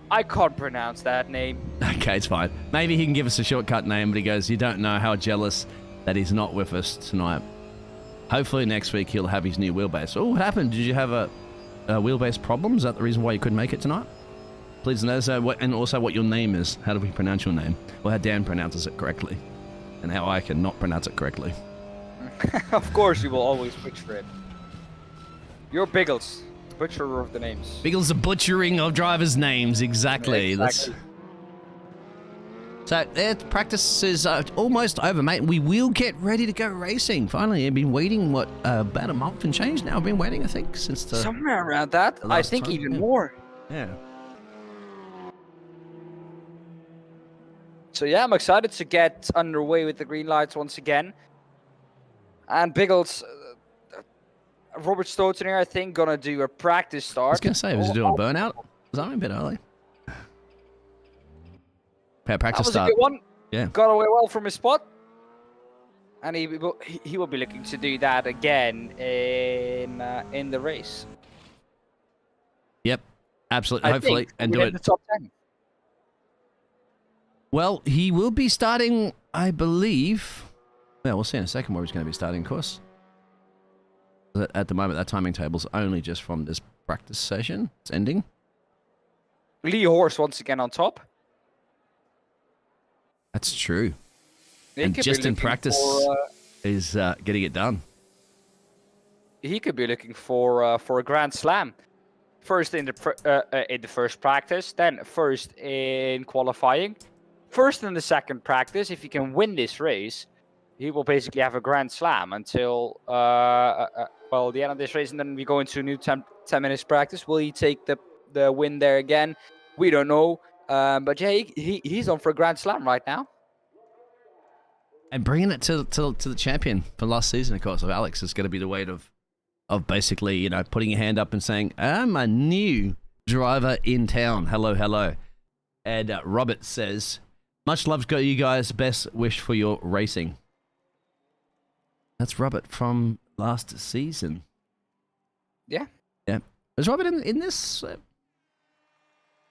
I can't pronounce that name. Okay, it's fine. Maybe he can give us a shortcut name, but he goes, "You don't know how jealous that he's not with us tonight." Hopefully next week he'll have his new wheelbase. Oh, what happened? Did you have a wheelbase problem? Is that the reason why you couldn't make it tonight? Please let us know and also what your name is. How do we pronounce your name? Or how Dan pronounces it correctly. And how I can not pronounce it correctly. Of course, you will always switch for it. You're Biggles. butcherer of the names. Biggles, the butchering of drivers' names. Exactly. Exactly. So practice is almost over, mate. We will get ready to go racing. Finally, I've been waiting, about a month and change now. I've been waiting, I think, since the... Somewhere around that. I think time, even yeah. more. Yeah. So yeah, I'm excited to get underway with the green lights once again. And Biggles, Robert Stoughton here, I think, gonna do a practice start. I was going to say, was he doing a burnout? Was I a bit early? Practice That was start. a good one. Yeah. Got away well from his spot. And he will be looking to do that again in the race. Yep. Absolutely. I Hopefully. think And do within it. the top 10. Well, he will be starting, I believe. Well, we'll see in a second where he's going to be starting, of course. At the moment, that timing table's only just from this practice session. It's ending. Lee Horse once again on top. That's true. He And could be just in looking practice for, is getting it done. he could be looking for a grand slam. First in the first practice, then first in qualifying, first in the second practice. If he can win this race, he will basically have a grand slam until the end of this race, and then we go into a new 10 minutes practice. Will he take the win there again? We don't know. But yeah, he's on for a grand slam right now. And bringing it to the champion for last season, of course, of Alex, is going to be the weight of basically, putting your hand up and saying, I'm a new driver in town. Hello, hello. And Robert says, much love to you guys. Best wish for your racing. That's Robert from last season. Yeah. Yeah. Was Robert in this?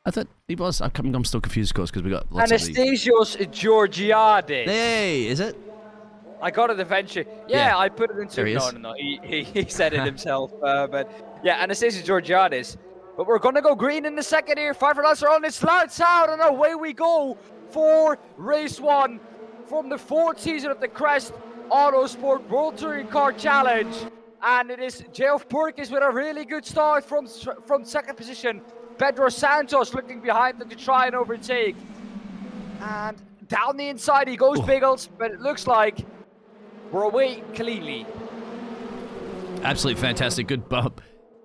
I thought he was. I'm still confused, of course, because we got lots of these. Anastasios Georgiadis. Hey, is it? I got it eventually. Yeah, I put it into... There he is. No. He said it himself. But yeah, Anastasios Georgiadis. But we're going to go green in the second here. 5 laps are on. It's lights out, and away we go for race 1 from the 4th season of the Crest Autosport World Touring Car Challenge. And it is Geoff Perkins with a really good start from second position. Pedro Santos looking behind them to try and overtake. And down the inside he goes, Biggles, but it looks like we're away cleanly. Absolutely fantastic. Good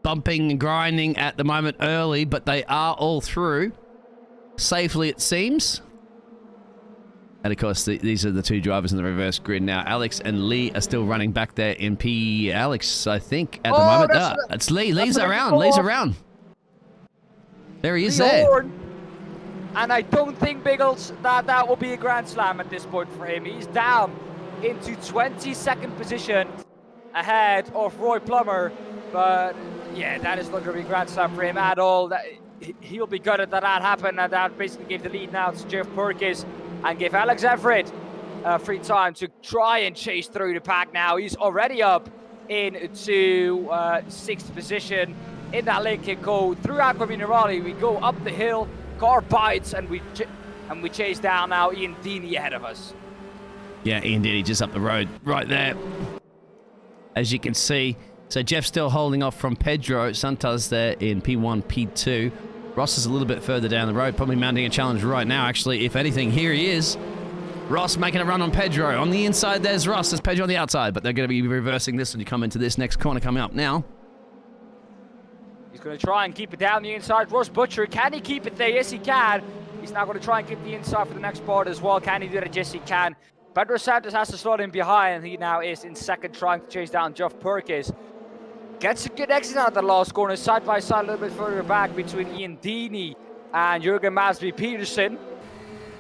bumping and grinding at the moment early, but they are all through. Safely, it seems. And of course, these are the two drivers in the reverse grid now. Alex and Lee are still running back there in P. Alex, I think, at the moment. It's Lee. Lee's around. Lee's around. There he is there. Horn. And I don't think, Biggles, that will be a grand slam at this point for him. He's down into 22nd position ahead of Roy Plummer. But yeah, that is not going to be a grand slam for him at all. He'll be gutted that happened, and that basically gave the lead now to Geoff Perkins and gave Alex Everitt free time to try and chase through the pack now. He's already up into 6th position in that Lincoln Co. Through Aqua Minerale, we go up the hill, car bites, and we chase down now Ian Deeney ahead of us. Yeah, Ian Deeney just up the road right there. As you can see. So Jeff's still holding off from Pedro Santos there in P1, P2. Ross is a little bit further down the road, probably mounting a challenge right now, actually. If anything, here he is. Ross making a run on Pedro. On the inside, there's Ross. There's Pedro on the outside, but they're going to be reversing this when you come into this next corner coming up now. He's going to try and keep it down the inside. Ross Butcher, can he keep it there? Yes, he can. He's now going to try and keep the inside for the next part as well. Can he do that? Yes, he can. Pedro Santos has to slot in behind, and he now is in second, trying to chase down Geoff Perkins. Gets a good exit out of the last corner, side by side, a little bit further back between Ian Deeney and Jurgen Masby Peterson.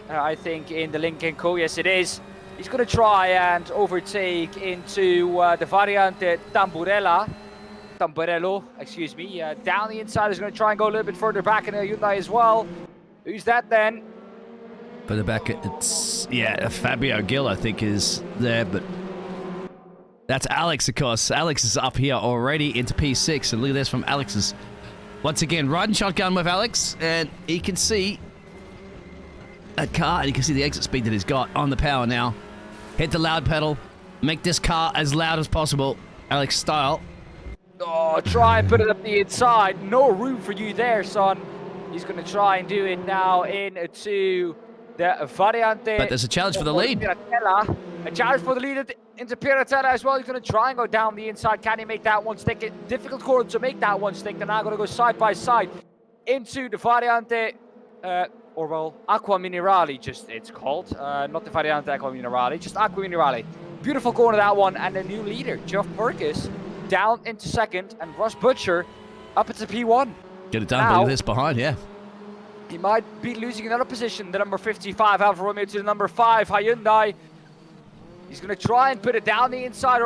I think in the Lincoln Co. Yes, it is. He's going to try and overtake into the Variante Tamburello, excuse me. Down the inside, he's going to try and go a little bit further back in the Hyundai as well. Who's that then? Further back, it's, Fabio Gill, I think, is there, but that's Alex, of course. Alex is up here already into P6, and look at this from Alex's. Once again, riding shotgun with Alex, and he can see a car, and you can see the exit speed that he's got on the power now. Hit the loud pedal, make this car as loud as possible, Alex style. Oh, Oh, try and put it up the inside. No room for you there, son. He's going to try and do it now into the Variante. But there's a challenge for the lead. Piratella. A challenge for the lead into Piratella as well. He's going to try and go down the inside. Can he make that one stick? Difficult corner to make that one stick. They're now going to go side by side into the Variante, or well, Acqua Minerale, just it's called. Not the Variante Acqua Minerale, just Acqua Minerale. Beautiful corner, that one. And the new leader, Geoff Perkins, down into second. And Ross Butcher up into P1. Get it done, but with this behind, yeah. He might be losing another position. The number 55, Alfa Romeo, to the number 5, Hyundai. He's going to try and put it down the inside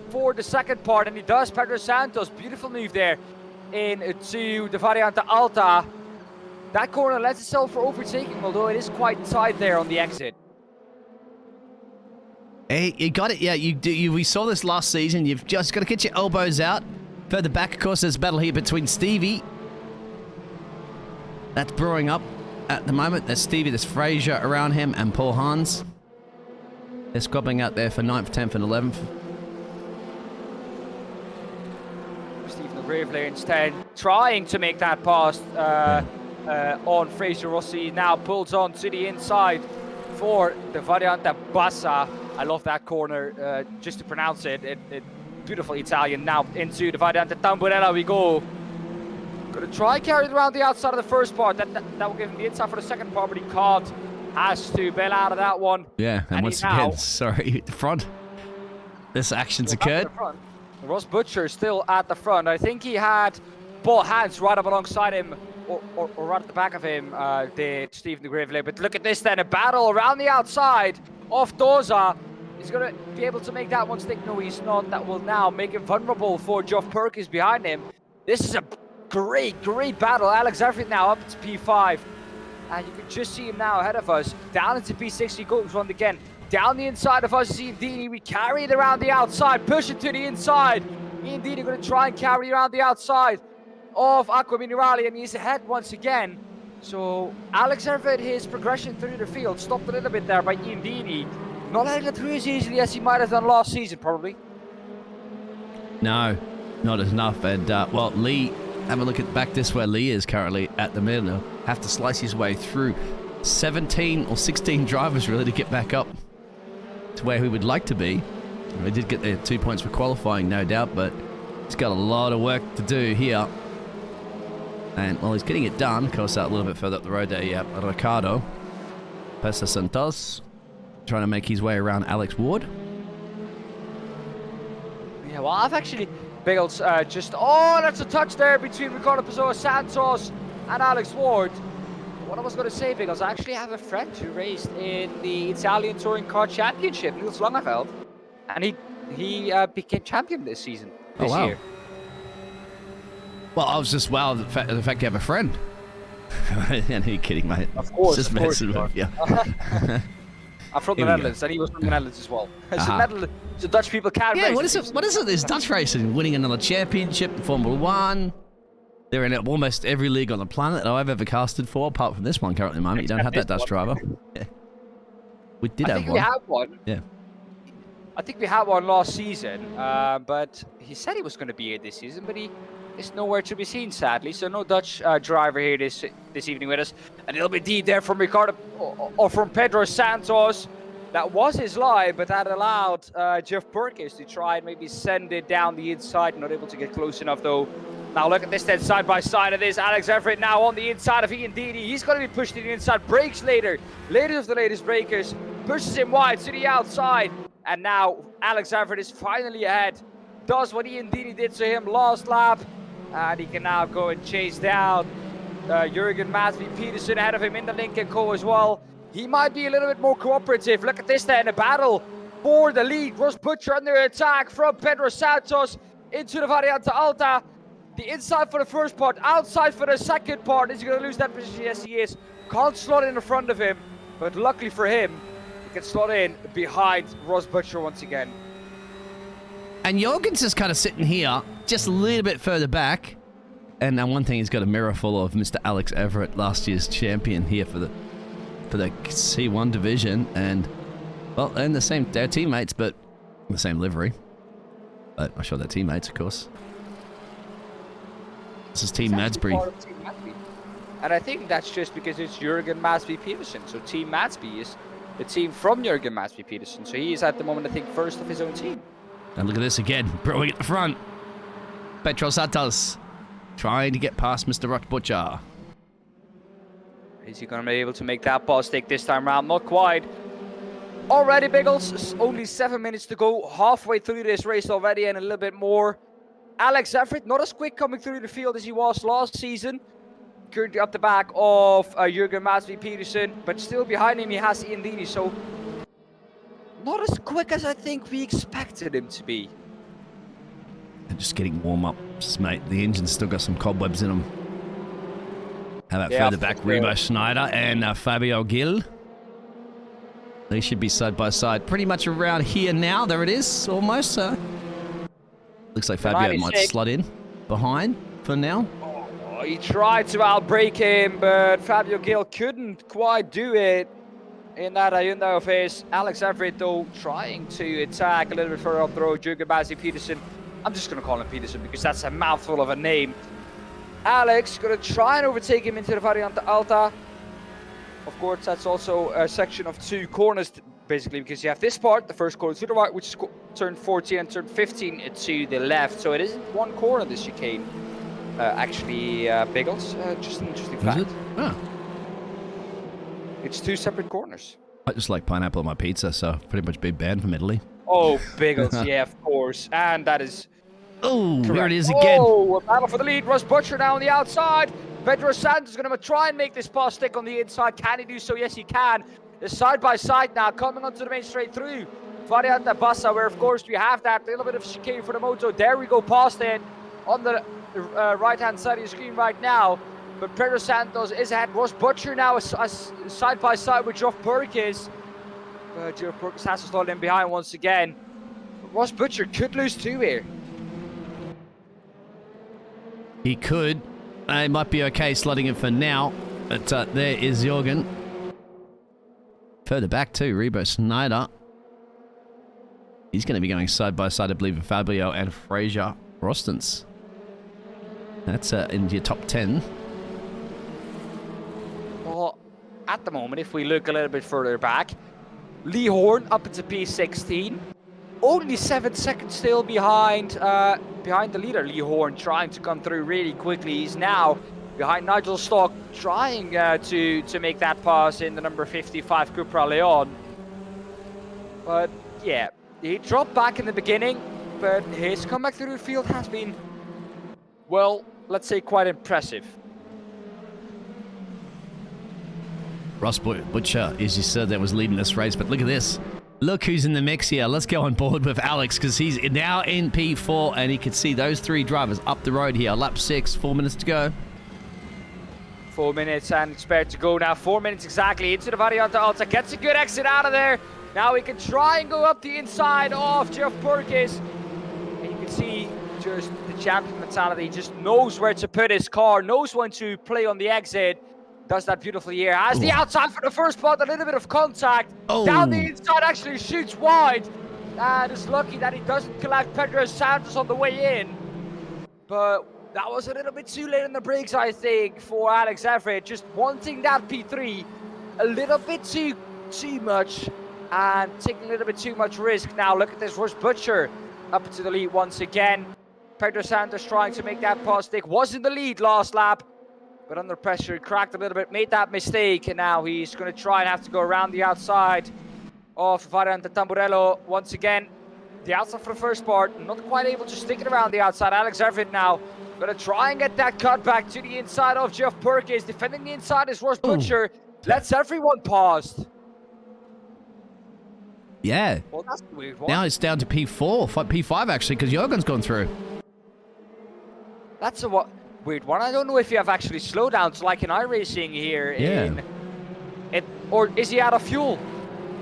for the second part, and he does. Pedro Santos, beautiful move there into the Variante Alta. That corner lends itself for overtaking, although it is quite tight there on the exit. Hey, you got it. Yeah, you do. We saw this last season. You've just got to get your elbows out. Further back, of course, there's a battle here between Stevie. That's brewing up at the moment. There's Stevie, there's Fraser around him, and Paul Hans. They're squabbling out there for 9th, 10th, and 11th. Stephen Gravely instead trying to make that pass on Fraser Rossi. Now pulls on to the inside for the Variante Bassa. I love that corner, just to pronounce it. Beautiful Italian. Now into the Variante Tamburella we go. Gonna try and carry it around the outside of the first part. That will give him the inside for the second part, but he can't. Has to bail out of that one. Yeah, and once again, sorry, the front. This action's occurred. Ross Butcher still at the front. I think he had Paul Hans right up alongside him, or right at the back of him, did Stephen de Gravely. But look at this then, a battle around the outside of Doza. He's going to be able to make that one stick. No, he's not. That will now make him vulnerable for Geoff Perkins behind him. This is a great battle. Alex Everitt now up to P5. And you can just see him now ahead of us. Down into P6, he goes once again. Down the inside of us is Ian Deeney. We carry it around the outside, push it to the inside. Ian Deeney going to try and carry around the outside of Acqua Minerale, and he's ahead once again. So Alex Everitt, his progression through the field stopped a little bit there by Ian Deeney. Not letting it through as easily as he might have done last season, probably. No, not enough. And, well, Lee, have a look at back this where Lee is currently at the middle. Have to slice his way through 17 or 16 drivers really to get back up to where we would like to be. We did get the 2 points for qualifying, no doubt, but he's got a lot of work to do here. And, well, he's getting it done. Of course, out a little bit further up the road there, yeah. Ricardo Pesa Santos trying to make his way around Alex Ward. Yeah, well, I've actually... Biggles just... Oh, that's a touch there between Ricardo Pessoa Santos and Alex Ward. What I was going to say, Biggles, I actually have a friend who raced in the Italian Touring Car Championship, Niels Langeveld, and he became champion this season, this year. Well, I was just wow the fact you have a friend. And are you kidding, mate? Of course, just messing with you. I'm from the Netherlands, and he was from the Netherlands as well. So Dutch people can race. Yeah, what is it? There's Dutch racing, winning another championship in Formula 1. They're in almost every league on the planet that I've ever casted for, apart from this one currently at the moment. You don't have that Dutch driver. Yeah. We did have one. We had one. Yeah. I think we had one last season, but he said he was going to be here this season, but he is nowhere to be seen, sadly. So no Dutch driver here this evening with us. A little bit deep there from Ricardo, or from Pedro Santos. That was his line, but that allowed Geoff Perkins to try and maybe send it down the inside. Not able to get close enough, though. Now look at this then, side by side of this. Alex Everitt now on the inside of Ian Deeney. He's going to be pushed to the inside. Breaks later. Latest of the latest breakers. Pushes him wide to the outside. And now Alex Everitt is finally ahead. Does what Ian Deeney did to him last lap. And he can now go and chase down Jurgen Matvey Peterson ahead of him in the Lincoln Co as well. He might be a little bit more cooperative. Look at this then, a battle for the lead. Ross Butcher under attack from Pedro Santos into the Variante Alta. The inside for the first part, outside for the second part. Is he going to lose that position? Yes, he is. Can't slot in front of him, but luckily for him, he can slot in behind Ross Butcher once again. And Jorgen's just kind of sitting here, just a little bit further back. And now one thing, he's got a mirror full of Mr. Alex Everitt, last year's champion here for the C1 division. And, well, they're they're teammates, but the same livery. But I'm sure they're teammates, of course. This is Team He's actually Madsbury. part of Team Madsby. And I think that's just because it's Jürgen Madsby Peterson. So Team Madsby is the team from Jürgen Madsby Peterson. So he is at the moment, I think, first of his own team. And look at this again. Brewing at the front. Petros Santos trying to get past Mr. Rock Butcher. Is he going to be able to make that ball stick this time around? Not quite. Already, Biggles. Only 7 minutes to go. Halfway through this race already and a little bit more. Alex Everitt, not as quick coming through the field as he was last season. Currently up the back of Jürgen Madsby Peterson, but still behind him he has Ian Deeney, so not as quick as I think we expected him to be. Just getting warm-ups, mate. The engine's still got some cobwebs in them. How about further back, Rebo Schneider and Fabio Gil? They should be side by side pretty much around here now. There it is, almost. Looks like Fabio might slot in behind for now. Oh, he tried to outbrake him, but Fabio Gil couldn't quite do it in that Hyundai of his. Alex Everitt, though, trying to attack a little bit further up the road. Jürgen Madsby Peterson. I'm just going to call him Peterson because that's a mouthful of a name. Alex going to try and overtake him into the Variante Alta. Of course, that's also a section of 2 corners, basically, because you have this part, the first corner to the right, which is turn 14, and turn 15 to the left. So it isn't one corner, this chicane. Actually, Biggles, just an interesting fact. Is it? Oh. It's 2 separate corners. I just like pineapple on my pizza, so pretty much been banned from Italy. Oh, Biggles, yeah, of course. And that is Oh, correct. there it is again. Oh, a battle for the lead. Russ Butcher now on the outside. Pedro Santos is going to try and make this pass stick on the inside. Can he do so? Yes, he can. They're side by side now, coming onto the main straight through Variante Bassa, where, of course, we have that little bit of chicane for the moto. There we go, past it on the right-hand side of the screen right now. But Pedro Santos is ahead. Ross Butcher now is side by side with Geoff Perkins. Geoff Perkins has to slot in behind once again. But Ross Butcher could lose 2 here. He could. It might be okay slotting in for now. But there is Jorgen. Further back too, Rebo Schneider. He's going to be going side by side, I believe, with Fabio and Fraser Rostens. That's in your top 10. Well, at the moment, if we look a little bit further back, Lee Horn up into P16. Only 7 seconds still behind the leader. Lee Horn trying to come through really quickly. He's now behind Nigel Stock, trying to make that pass in the number 55 Cupra Leon. But yeah, he dropped back in the beginning, but his comeback through the field has been, well, let's say quite impressive. Ross Butcher, as you said, that was leading this race, but look at this. Look who's in the mix here. Let's go on board with Alex, because he's now in P4, and he can see those 3 drivers up the road here. Lap 6, 4 minutes to go. 4 minutes and spared to go now. 4 minutes exactly into the Variante Alta. Gets a good exit out of there. Now he can try and go up the inside of Geoff Perkins. And you can see just the champion mentality. He just knows where to put his car, knows when to play on the exit. Does that beautifully here. Has the outside for the first spot, a little bit of contact. Down the inside, actually shoots wide. And is lucky that he doesn't collect Pedro Santos on the way in. But that was a little bit too late in the brakes, I think, for Alex Everitt. Just wanting that P3 a little bit too much and taking a little bit too much risk. Now look at this, Ross Butcher up to the lead once again. Pedro Santos trying to make that pass stick. Was in the lead last lap, but under pressure, cracked a little bit, made that mistake, and now he's going to try and have to go around the outside of Variante Tamburello once again. The outside for the first part, not quite able to stick it around the outside. Alex Everitt now going to try and get that cut back to the inside of Geoff Perkins. Defending the inside is Ross Butcher. Lets everyone past. Yeah. Well, that's a weird one. Now it's down to P4, P5 actually, because Jorgen's gone through. That's a weird one. I don't know if you have actually slowdowns like in iRacing here. Yeah. Or is he out of fuel?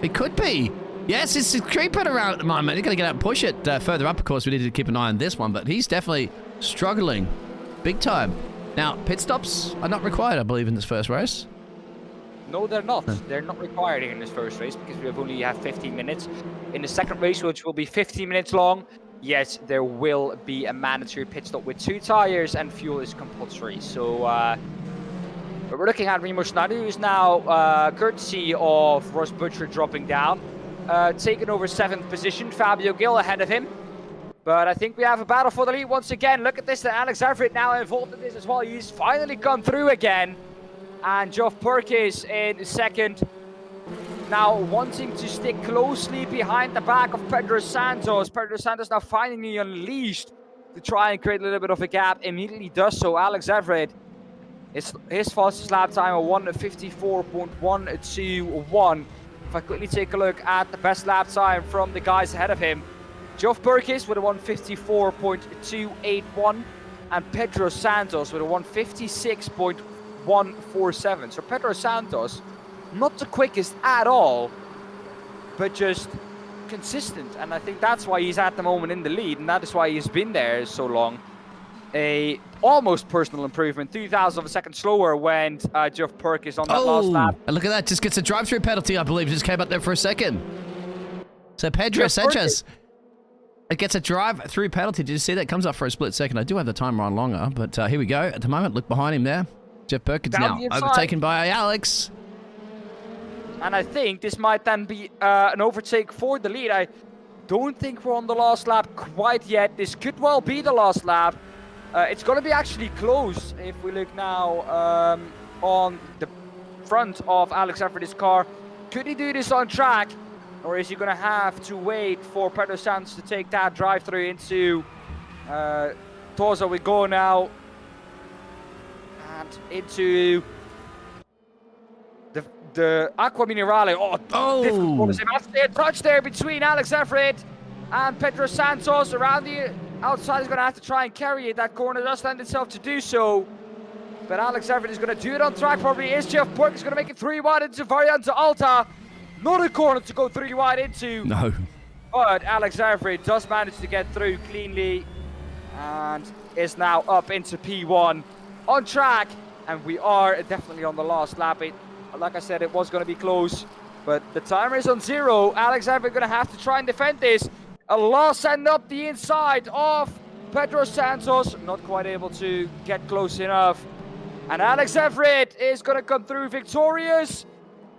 It could be. Yes, it's creeping around at the moment. He's got to get out and push it further up. Of course, we need to keep an eye on this one, but he's definitely struggling big time. Now, pit stops are not required, I believe, in this first race. No, they're not. They're not required here in this first race because we only have 15 minutes. In the second race, which will be 15 minutes long, yes, there will be a mandatory pit stop with 2 tires and fuel is compulsory. So we're looking at Remo Schneider, who's now, courtesy of Ross Butcher dropping down, taking over 7th position. Fabio Gil ahead of him. But I think we have a battle for the lead once again. Look at this, Alex Everitt now involved in this as well. He's finally come through again. And Geoff Perkins in 2nd. Now wanting to stick closely behind the back of Pedro Santos. Pedro Santos now finally unleashed to try and create a little bit of a gap. Immediately does so. Alex Everitt, his fastest lap time of 1:54.121. If I quickly take a look at the best lap time from the guys ahead of him, Geoff Perkins with a 1:54.281 and Pedro Santos with a 1:56.147. So Pedro Santos, not the quickest at all, but just consistent. And I think that's why he's at the moment in the lead, and that is why he's been there so long. A almost personal improvement, 0.002 of a second slower when Geoff Perkins on that last lap. And look at that, just gets a drive-through penalty, I believe. Just came up there for a second. So Pedro Sanchez... It gets a drive-through penalty. Did you see that? Comes up for a split second. I do have the timer on longer, but here we go. At the moment, look behind him there. Geoff Perkins now overtaken by Alex. And I think this might then be an overtake for the lead. I don't think we're on the last lap quite yet. This could well be the last lap. It's going to be actually close if we look now on the front of Alex Everitt's car. Could he do this on track? Or is he going to have to wait for Pedro Santos to take that drive-through into Tosa? We go now. And into the Aqua Minerale. Oh, difficult for him. After a touch there between Alex Everitt and Pedro Santos. Around the outside, he's going to have to try and carry it. That corner does lend itself to do so. But Alex Everitt is going to do it on track. Probably is. Geoff Perkins is going to make it 3 wide into Variante Alta. Not a corner to go 3 wide into. No. But Alex Everitt does manage to get through cleanly and is now up into P1 on track. And we are definitely on the last lap. Like I said, it was going to be close, but the timer is on 0. Alex Everitt going to have to try and defend this. A loss and up the inside of Pedro Santos. Not quite able to get close enough. And Alex Everitt is going to come through victorious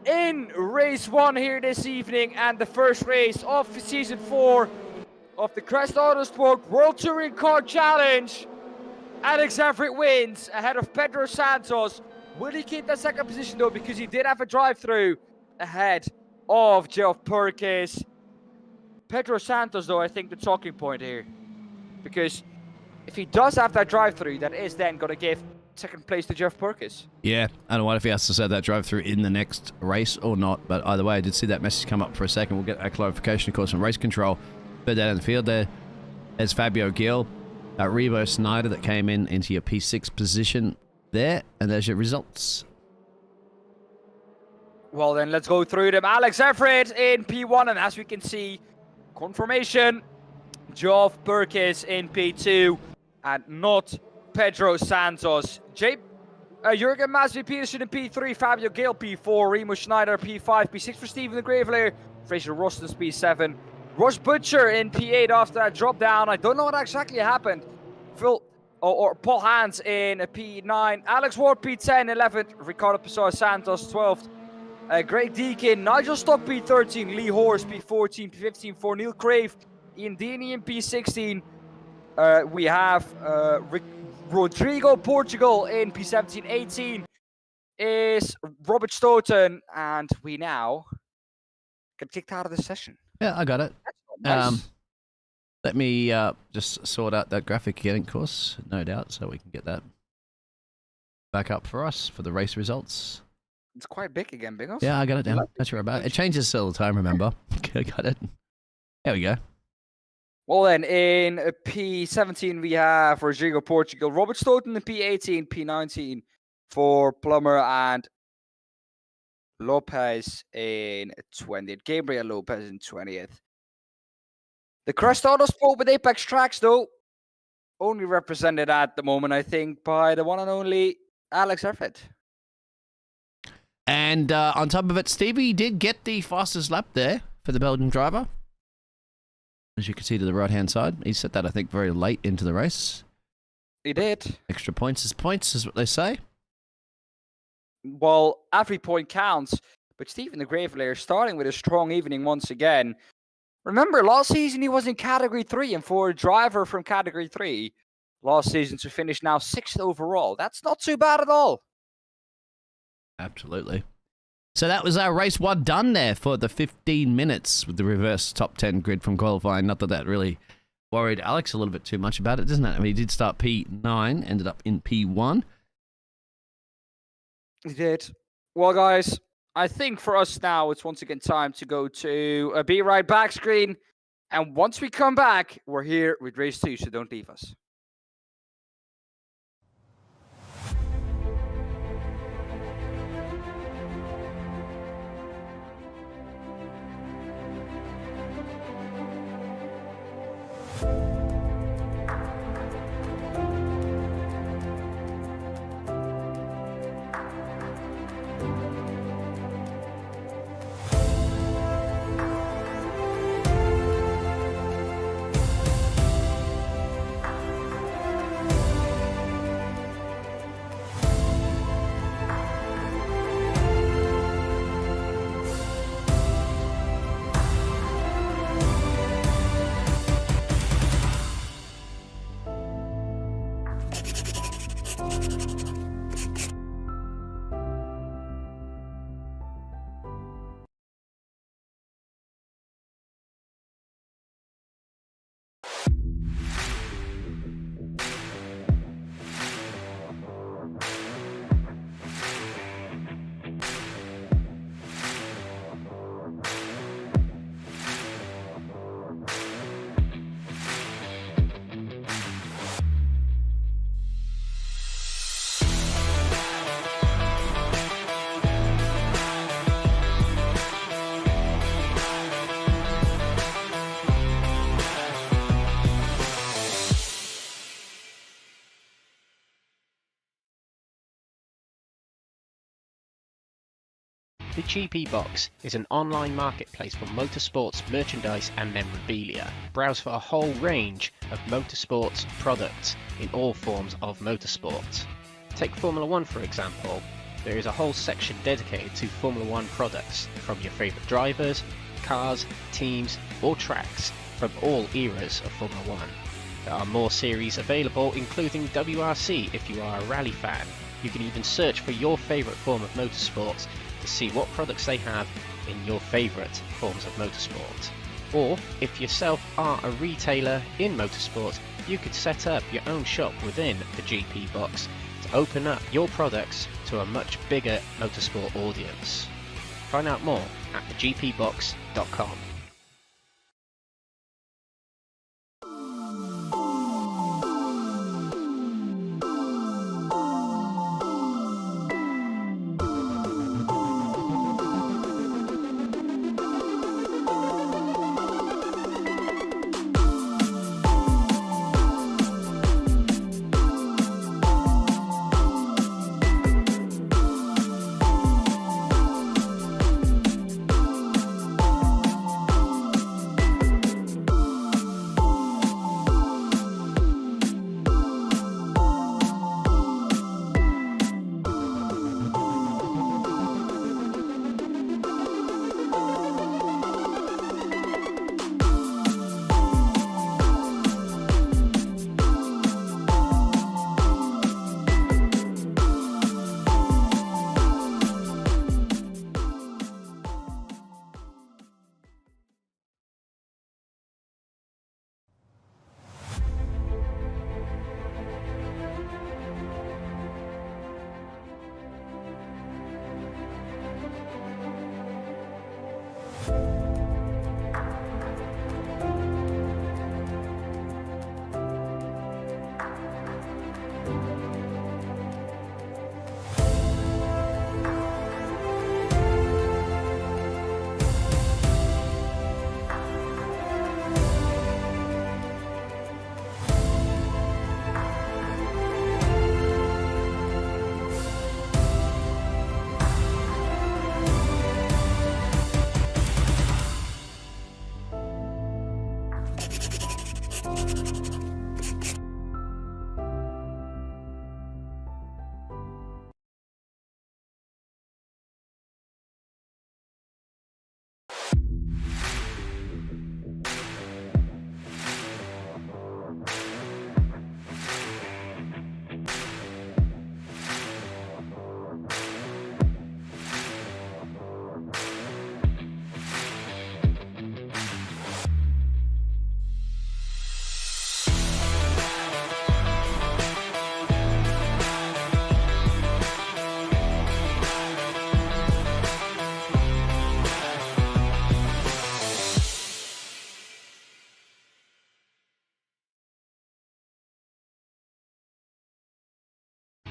in race 1 here this evening, and the first race of season 4 of the Crest Autosport World Touring Car Challenge. Alex Everitt wins ahead of Pedro Santos. Will he keep that 2nd position though, because he did have a drive-through ahead of Geoff Perkins. Pedro Santos though, I think the talking point here, because if he does have that drive-through, that is then going to give 2nd place to Geoff Perkins. Yeah, I don't know if he has to set that drive-through in the next race or not, but either way, I did see that message come up for a second. We'll get a clarification, of course, from race control. Further down in the field there's Fabio Gil, Remo Schneider that came into your P6 position there, and there's your results. Well then, let's go through them. Alex Everitt in P1, and as we can see, confirmation, Geoff Perkins in P2, and not Pedro Santos. Jurgen Masvi Peterson in P3, Fabio Gil P4, Remo Schneider P5, P6 for Steven de Graveler, Fraser Rostens P7, Ross Butcher in P8 after that drop down. I don't know what exactly happened. Paul Hans in P9, Alex Ward P10, 11th, Ricardo Pessoa Santos 12th, Greg Deakin, Nigel Stock P13, Lee Horst P14, P15 for Neil Crave, Ian Deeney in P16. We have Rodrigo Portugal in P17, 18 is Robert Stoughton, and we now get kicked out of the session. Yeah, I got it. Nice. Let me just sort out that graphic again, of course, no doubt, so we can get that back up for us for the race results. It's quite big again, Biggles. Yeah, I got it down. That's right about it. It changes all the time, remember? I got it. There we go. Well then, in P17 we have Rodrigo Portugal, Robert Stoughton in P18, P19 for Plummer, and Lopez in 20th. Gabriel Lopez in 20th. The Crest Autosport with Apex Tracks, though, only represented at the moment, I think, by the one and only Alex Everitt. And on top of it, Stevie did get the fastest lap there for the Belgian driver. as you can see to the right-hand side. He set that, I think, very late into the race. He did. Extra points is what they say. Well, every point counts. But Stephen the Gravelayer starting with a strong evening once again. Remember, last season he was in Category 3, and for a driver from Category 3, last season to finish now 6th overall. That's not too bad at all. Absolutely. So that was our race 1 done there for the 15 minutes with the reverse top 10 grid from qualifying. Not that really worried Alex a little bit too much about it, doesn't it? I mean, he did start P9, ended up in P1. He did. Well, guys, I think for us now, it's once again time to go to a Be Right Back screen. And once we come back, we're here with race 2, so don't leave us. The GP Box is an online marketplace for motorsports merchandise and memorabilia. Browse for a whole range of motorsports products in all forms of motorsport. Take Formula 1 for example. There is a whole section dedicated to Formula 1 products from your favourite drivers, cars, teams or tracks from all eras of Formula 1. There are more series available, including WRC if you are a rally fan. You can even search for your favourite form of motorsport to see what products they have in your favourite forms of motorsport. Or, if yourself are a retailer in motorsport, you could set up your own shop within the GP Box to open up your products to a much bigger motorsport audience. Find out more at thegpbox.com.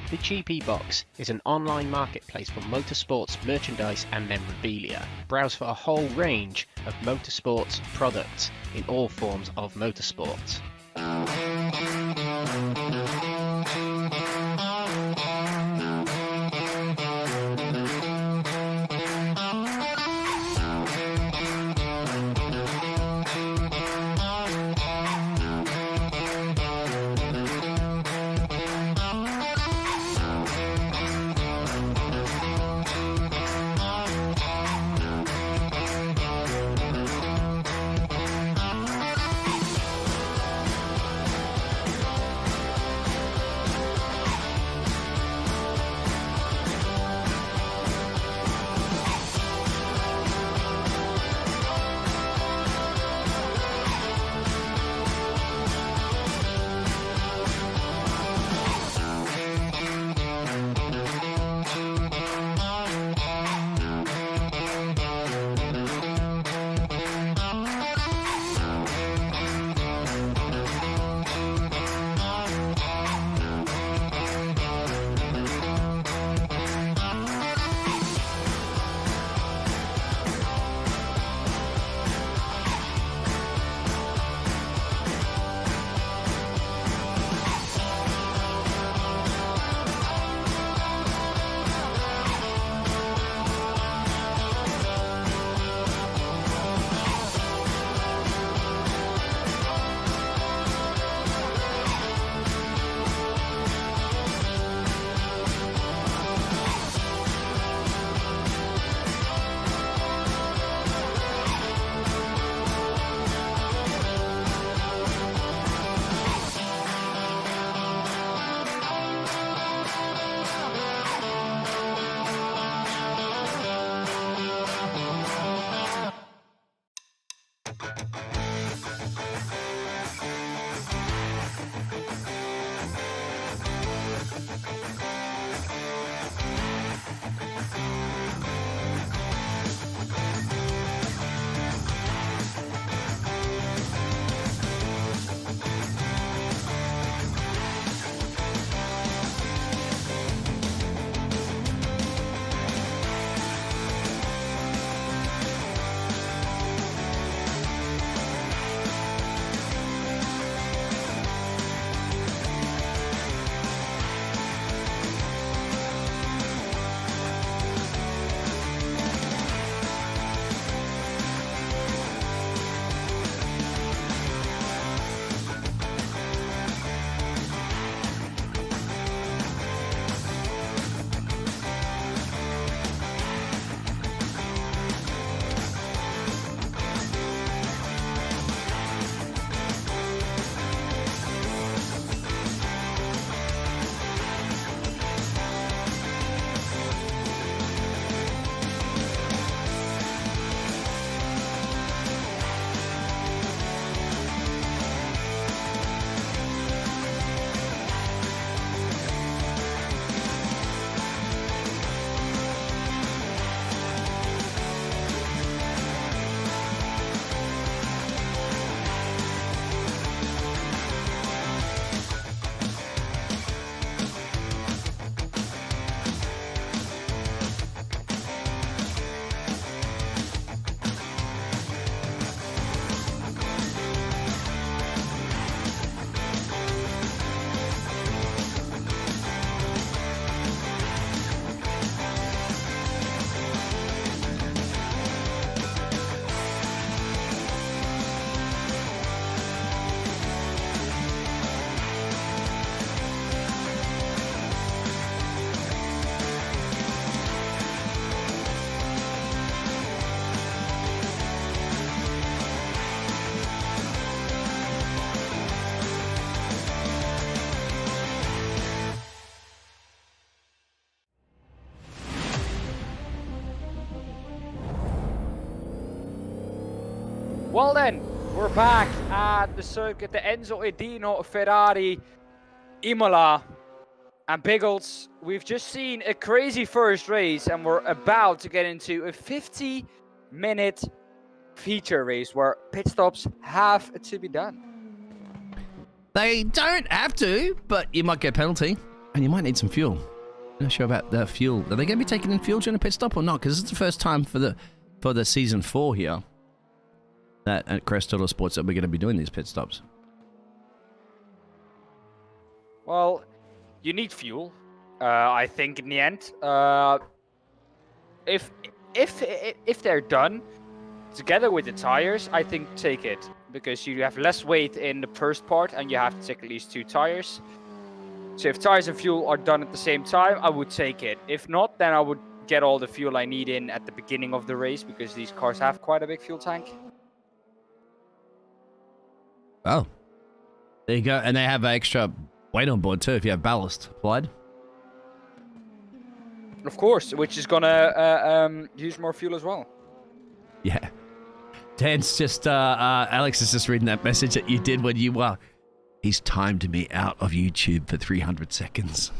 The GP Box is an online marketplace for motorsports merchandise and memorabilia. Browse for a whole range of motorsports products in all forms of motorsport. Well then, we're back at the circuit, the Enzo Edino Ferrari Imola. And Biggles, we've just seen a crazy first race and we're about to get into a 50-minute feature race where pit stops have to be done. They don't have to, but you might get a penalty. And you might need some fuel. I'm not sure about the fuel. Are they going to be taking in fuel during a pit stop or not? Because it's the first time for the season 4 here that at Crest Autosport that we're going to be doing these pit stops. Well, you need fuel, I think, in the end. If they're done, together with the tires, I think take it. Because you have less weight in the first part, and you have to take at least 2 tires. So if tires and fuel are done at the same time, I would take it. If not, then I would get all the fuel I need in at the beginning of the race, because these cars have quite a big fuel tank. Oh. There you go. And they have extra weight on board too if you have ballast applied. Of course, which is gonna use more fuel as well. Yeah. Dan's just, Alex is just reading that message that you did when you, he's timed me out of YouTube for 300 seconds.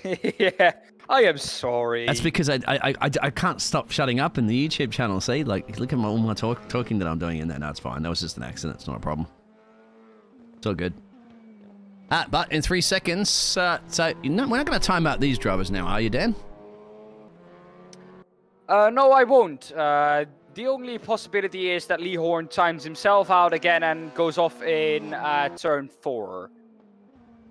Yeah, I am sorry. That's because I can't stop shutting up in the YouTube channel. See, like, look at all my talking that I'm doing in there. No, it's fine. That was just an accident. It's not a problem. It's all good. But in 3 seconds, so we're not going to time out these drivers now, are you, Dan? No, I won't. The only possibility is that Lee Horn times himself out again and goes off in turn 4.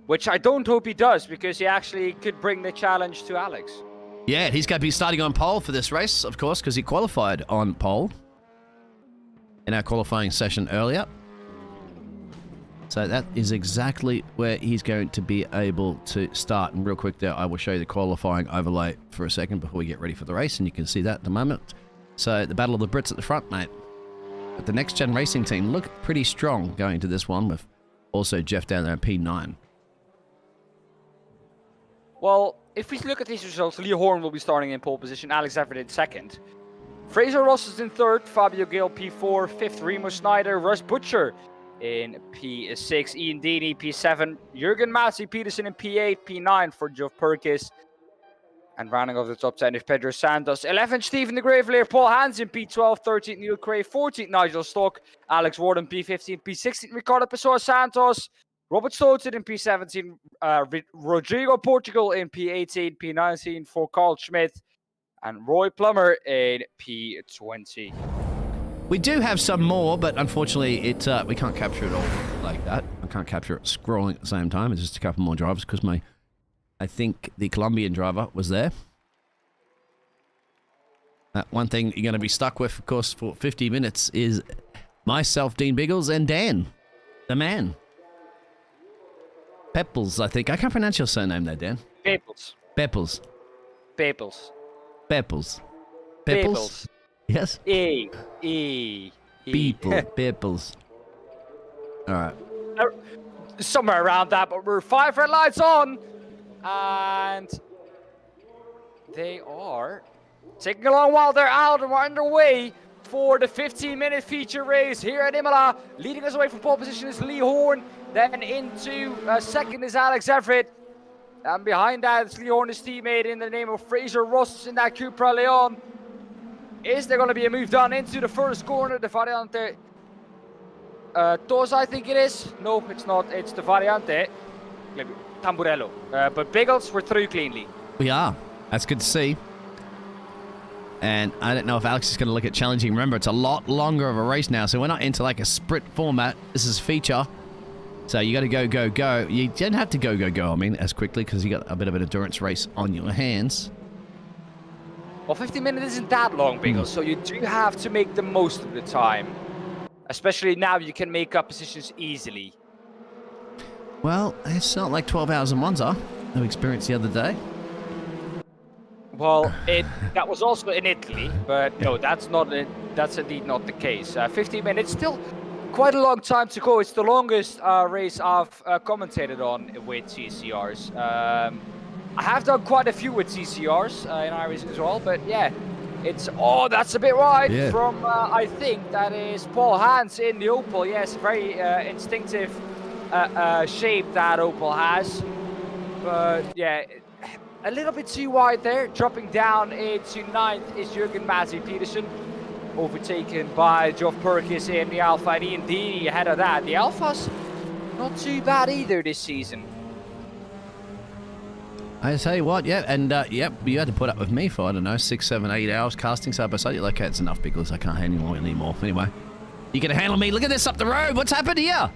Which I don't hope he does, because he actually could bring the challenge to Alex. Yeah, he's going to be starting on pole for this race, of course, because he qualified on pole in our qualifying session earlier. So that is exactly where he's going to be able to start. And real quick there, I will show you the qualifying overlay for a second before we get ready for the race, and you can see that at the moment. So the Battle of the Brits at the front, mate. But the Next Gen Racing team look pretty strong going to this one, with also Jeff down there at P9. Well, if we look at these results, Lee Horn will be starting in pole position, Alex Everitt in 2nd. Fraser Ross is in 3rd, Fabio Gale P4, 5th Remo Snyder, Russ Butcher in P6, Ian Deeney P7, Jürgen Matsi Peterson in P8, P9 for Geoff Perkis. And rounding off the top 10 is Pedro Santos, 11th Stephen de Gravelier, Paul Hansen P12, 13th Neil Cray, 14th Nigel Stock, Alex Warden P15, P16 Ricardo Pessoa Santos, Robert Stoten in P17, Rodrigo Portugal in P18, P19 for Carl Schmidt, and Roy Plummer in P20. We do have some more, but unfortunately we can't capture it all like that. I can't capture it scrolling at the same time. It's just a couple more drivers because I think the Colombian driver was there. One thing you're going to be stuck with, of course, for 50 minutes is myself, Dean Biggles, and Dan, the man. Pepels, I think. I can't pronounce your surname there, Dan. Pepels. Pepels. Pepels. Pepels. Pepels. Yes? People. Pepels. All right. Somewhere around that, but we're 5 red lights on. And they are taking a long while. They're out and we're underway for the 15-minute feature race here at Imola. Leading us away from pole position is Lee Horn. Then into 2nd is Alex Everitt. And behind that is Lee Horn, his teammate in the name of Fraser Ross in that Cupra Leon. Is there going to be a move done into the first corner? The Variante Tos, I think it is. No, it's not. It's the Variante Tamburello. But Biggles, we're through cleanly. We are. That's good to see. And I don't know if Alex is going to look at challenging. Remember, it's a lot longer of a race now, so we're not into like a sprint format. This is a feature. So you got to go. You don't have to go, I mean, as quickly, because you got a bit of an endurance race on your hands. Well, 15 minutes isn't that long, Biggles, so you do have to make the most of the time. Especially now you can make up positions easily. Well, it's not like 12 hours in Monza that we experienced the other day. Well, that was also in Italy, but no, that's indeed not the case. 15 minutes, still quite a long time to go. It's the longest race I've commentated on with TCRs. I have done quite a few with TCRs in iRacing as well, but yeah, that's a bit wide from, I think that is Paul Hans in the Opel. Yes, very instinctive shape that Opel has, but yeah, a little bit too wide there. Dropping down into 9th is Jürgen Matsi Peterson, overtaken by Geoff Perkis in the Alpha, and Ian Deeney ahead of that. The Alpha's not too bad either this season. I tell you what, yeah, and yep, you had to put up with me for, I don't know, 6, 7, 8 hours casting side by side. You're like, okay, it's enough, Biggles. I can't handle it anymore. Anyway, you gonna handle me? Look at this up the road. What's happened here?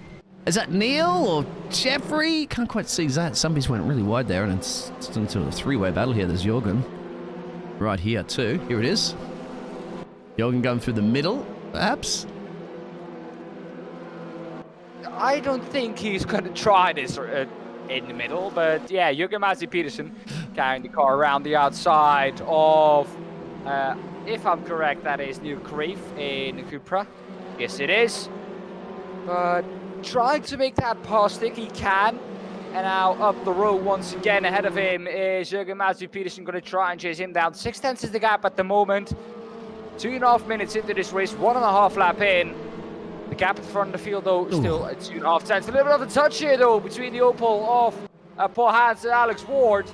Is that Neil or Jeffrey? Can't quite see that. Somebody's went really wide there, and it's into a three-way battle here. There's Jorgen right here too. Here it is. Jorgen going through the middle, perhaps. I don't think he's going to try this in the middle, but yeah, Jürgen Peterson carrying the car around the outside of, if I'm correct, that is Neil Crave in the Cupra. Yes, it is. But trying to make that pass stick, he can. And now up the road once again ahead of him is Jürgen Peterson going to try and chase him down. 6/10 is the gap at the moment. 2.5 minutes into this race, 1.5 lap in. The gap in front of the field, though, still at 2.5 tenths. A little bit of a touch here, though, between the Opel of Paul Hans and Alex Ward.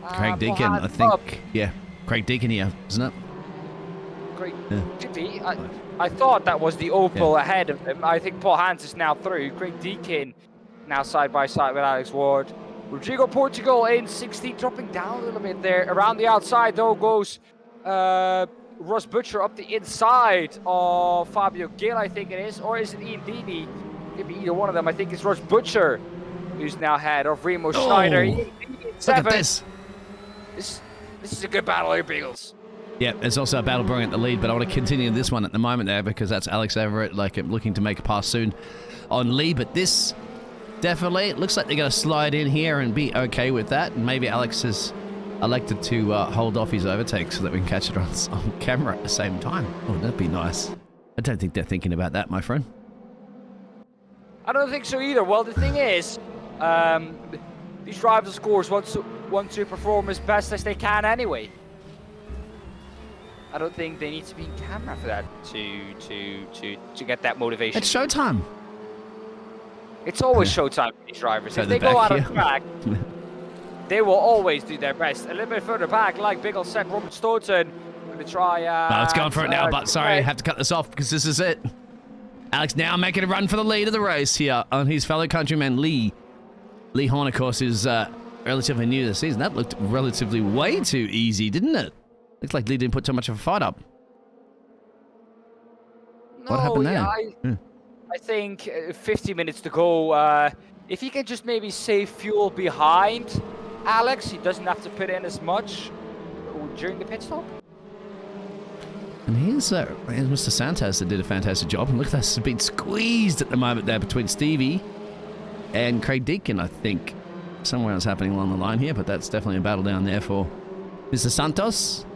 Craig Deacon, I think. Up. Yeah, Craig Deacon here, isn't it? Great. Yeah. Could be. I thought that was the Opel ahead of him. I think Paul Hans is now through. Craig Deacon now side by side with Alex Ward. Rodrigo Portugal in 16, dropping down a little bit there. Around the outside, though, goes Ross Butcher up the inside of Fabio Gill, I think it is. Or is it Ian Deeney? Could be either one of them. I think it's Ross Butcher who's now ahead of Remo Schneider. Look at this. This is a good battle here, Biggles. Yeah, there's also a battle brewing at the lead, but I want to continue this one at the moment there because that's Alex Everitt, looking to make a pass soon on Lee. But this definitely, it looks like they're going to slide in here and be okay with that. And maybe Alex has elected to hold off his overtake so that we can catch it on camera at the same time. Oh, that'd be nice. I don't think they're thinking about that, my friend. I don't think so either. Well, the thing is, these drivers, of course, want to perform as best as they can anyway. I don't think they need to be in camera for that to get that motivation. It's showtime. It's always showtime for these drivers. If they go out on track, they will always do their best. A little bit further back, like Biggles said, Robert Stoughton going to try. It's going for it now, but sorry, I have to cut this off because this is it. Alex now making a run for the lead of the race here on his fellow countryman Lee. Lee Horn, of course, is relatively new to the season. That looked relatively way too easy, didn't it? Looks like Lee didn't put too much of a fight up. No, what happened there? Yeah, I think 50 minutes to go. If he can just maybe save fuel behind Alex, he doesn't have to put in as much during the pit stop. And here's Mr. Santos that did a fantastic job. And look at that, it's been squeezed at the moment there between Stevie and Craig Deacon, I think. Somewhere else happening along the line here, but that's definitely a battle down there for Mr. Santos,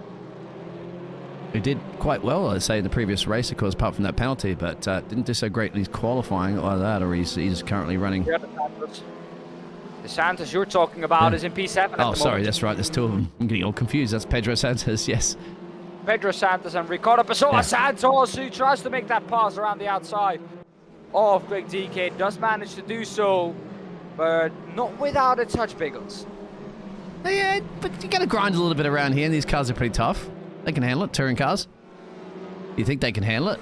who did quite well, I'd say, in the previous race, of course, apart from that penalty, but didn't do so great in his qualifying or that, or he's currently running. The Santos you're talking about is in P7 Oh, sorry, that's right, there's two of them. I'm getting all confused. That's Pedro Santos, yes. Pedro Santos and Ricardo Pessoa Santos, who tries to make that pass around the outside of Craig DK, does manage to do so, but not without a touch, Biggles. Yeah, but you got to grind a little bit around here, and these cars are pretty tough. They can handle it, touring cars. You think they can handle it?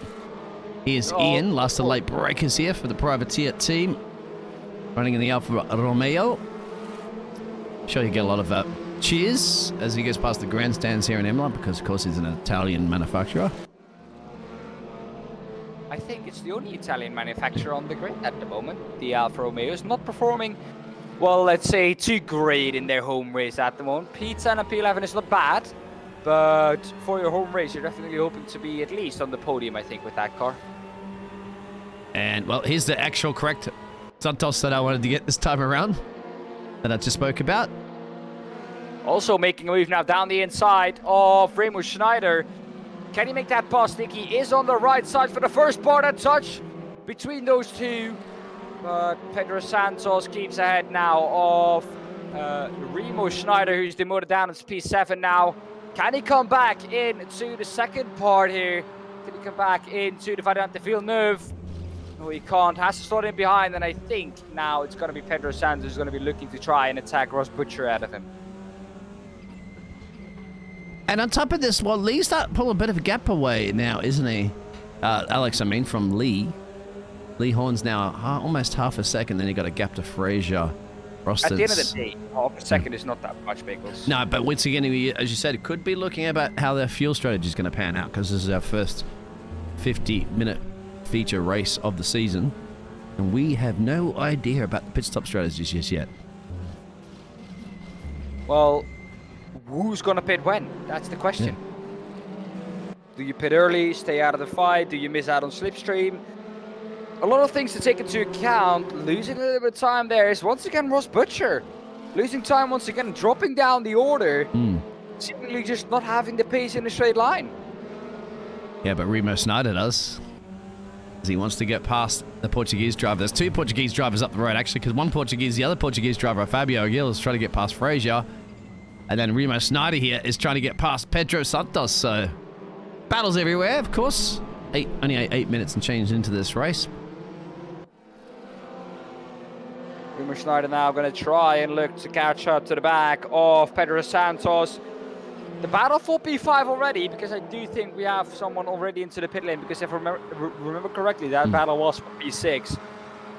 Here's Ian, last of the late breakers here for the privateer team. Running in the Alfa Romeo. Sure you get a lot of cheers as he goes past the grandstands here in Imola, because of course he's an Italian manufacturer. I think it's the only Italian manufacturer on the grid at the moment. The Alfa Romeo is not performing, well, let's say, too great in their home race at the moment. P10 and P11 is not bad, but for your home race, you're definitely hoping to be at least on the podium, I think, with that car. And, well, here's the actual correct Santos that I wanted to get this time around, that I just spoke about. Also making a move now down the inside of Remo Schneider. Can he make that pass? Nick, he is on the right side for the first part of touch between those two. But Pedro Santos keeps ahead now of Remo Schneider, who's demoted down to P7 now. Can he come back into the second part here? Can he come back into the Variante Villeneuve? No, he can't. Has to start in behind, and I think now it's going to be Pedro Santos who's going to be looking to try and attack Ross Butcher out of him. And on top of this, well, Lee's starting to pull a bit of a gap away now, isn't he? Alex, I mean, from Lee. Lee Horn's now almost half a second, then he got a gap to Frazier Rosted's... At the end of the day, half a second is not that much, Biggles. No, but once again, as you said, it could be looking about how their fuel strategy is going to pan out, because this is our first 50-minute feature race of the season, and we have no idea about the pit stop strategies just yet. Well, who's going to pit when? That's the question. Yeah. Do you pit early, stay out of the fight? Do you miss out on slipstream? A lot of things to take into account. Losing a little bit of time there is once again Ross Butcher. Losing time once again, dropping down the order. Seemingly just not having the pace in a straight line. Yeah, but Remo Snyder does. He wants to get past the Portuguese driver. There's two Portuguese drivers up the road, actually, because one Portuguese, the other Portuguese driver, Fabio Gil, is trying to get past Frazier. And then Remo Snyder here is trying to get past Pedro Santos. So, battles everywhere, of course. Only 8 minutes and change into this race. Remo Snyder now going to try and look to catch up to the back of Pedro Santos. The battle for P5 already, because I do think we have someone already into the pit lane, because if I remember correctly, that battle was for P6.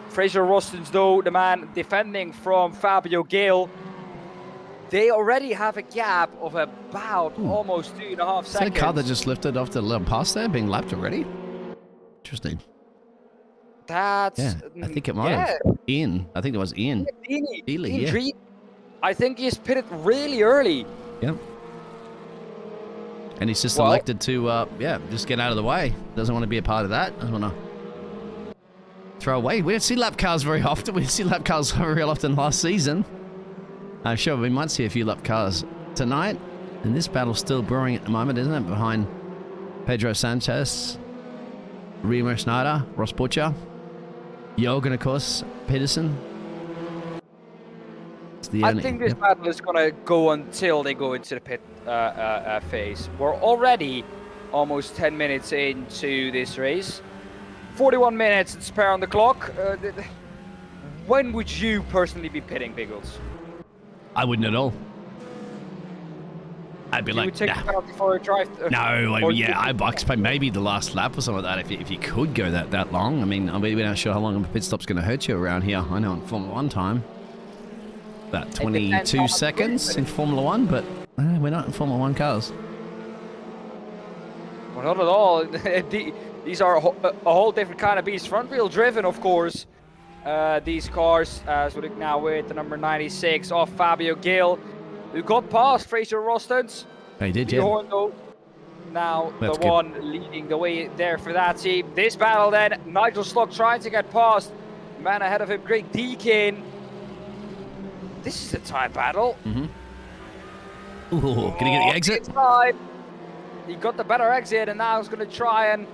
Fraser Rostons, though, the man defending from Fabio Gale, they already have a gap of about almost 2.5 seconds. Is that a car that just lifted off the little pass there, being lapped already? Interesting. That's... Yeah, I think it might have. Ian. I think it was Ian. Ely, yeah. I think he's pitted really early. Yep. And he's just elected to, just get out of the way. Doesn't want to be a part of that. Doesn't want to throw away. We don't see lap cars very often. We see lap cars very often last season. I'm sure we might see a few lap cars tonight. And this battle's still brewing at the moment, isn't it? Behind Pedro Sanchez, Remo Snyder, Ross Butcher, Jorgen, of course, Peterson. I think this battle is going to go until they go into the pit phase. We're already almost 10 minutes into this race. 41 minutes and spare on the clock. When would you personally be pitting, Biggles? I wouldn't at all. I'd be you would take a penalty for a drive? I expect maybe the last lap or something like that, if you could go that long. I mean, we're not sure how long a pit stop's going to hurt you around here. I know in Formula 1 time. About 22 seconds in Formula 1, but we're not in Formula 1 cars. Well, not at all. These are a whole different kind of beast. Front-wheel driven, of course. These cars, as we look now with the number 96 of Fabio Gale, who got past Fraser Rostons. He did, yeah. Though, now the one leading the way there for that team. This battle then, Nigel Stock trying to get past. Man ahead of him, Greg Deakin. This is a tight battle. Ooh, can he get the exit? He got the better exit, and now he's going to try and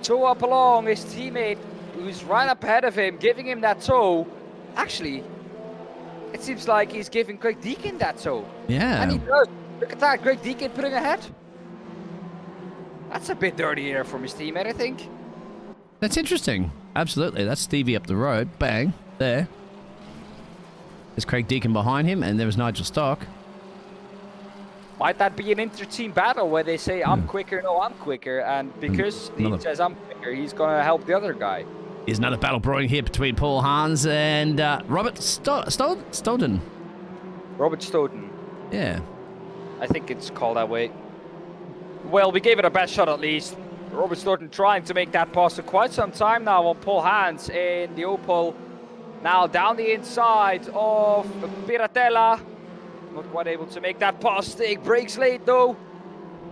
tow up along his teammate, who's right up ahead of him, giving him that tow. Actually, it seems like he's giving Greg Deakin that tow. Yeah. And he does. Look at that, Greg Deakin putting ahead. That's a bit dirty here from his teammate, I think. That's interesting. Absolutely. That's Stevie up the road. Bang. There. There's Craig Deakin behind him, and there was Nigel Stock. Might that be an inter-team battle where they say, I'm quicker, no, I'm quicker, and because he says I'm quicker, he's going to help the other guy. There's another battle brewing here between Paul Hans and Robert Stoughton. Robert Stoughton. Yeah. I think it's called that way. Well, we gave it a best shot at least. Robert Stoughton trying to make that pass for quite some time now on Paul Hans in the Opel. Now down the inside of Piratella. Not quite able to make that pass stick. Breaks late though.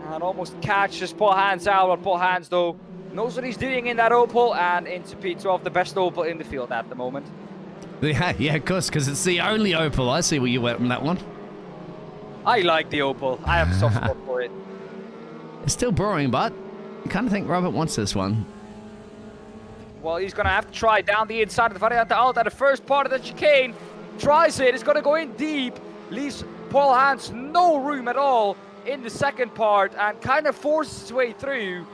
And almost catches Paul Hans out. But Paul Hans though knows what he's doing in that Opel. And into P12, the best Opel in the field at the moment. Yeah, of course, because it's the only Opel. I see where you went from that one. I like the Opel. I have a soft spot for it. It's still brewing, but I kind of think Robert wants this one. Well, he's going to have to try down the inside of the Variante Alta. The first part of the chicane. Tries it. It's going to go in deep. Leaves Paul Hans no room at all in the second part. And kind of forces his way through.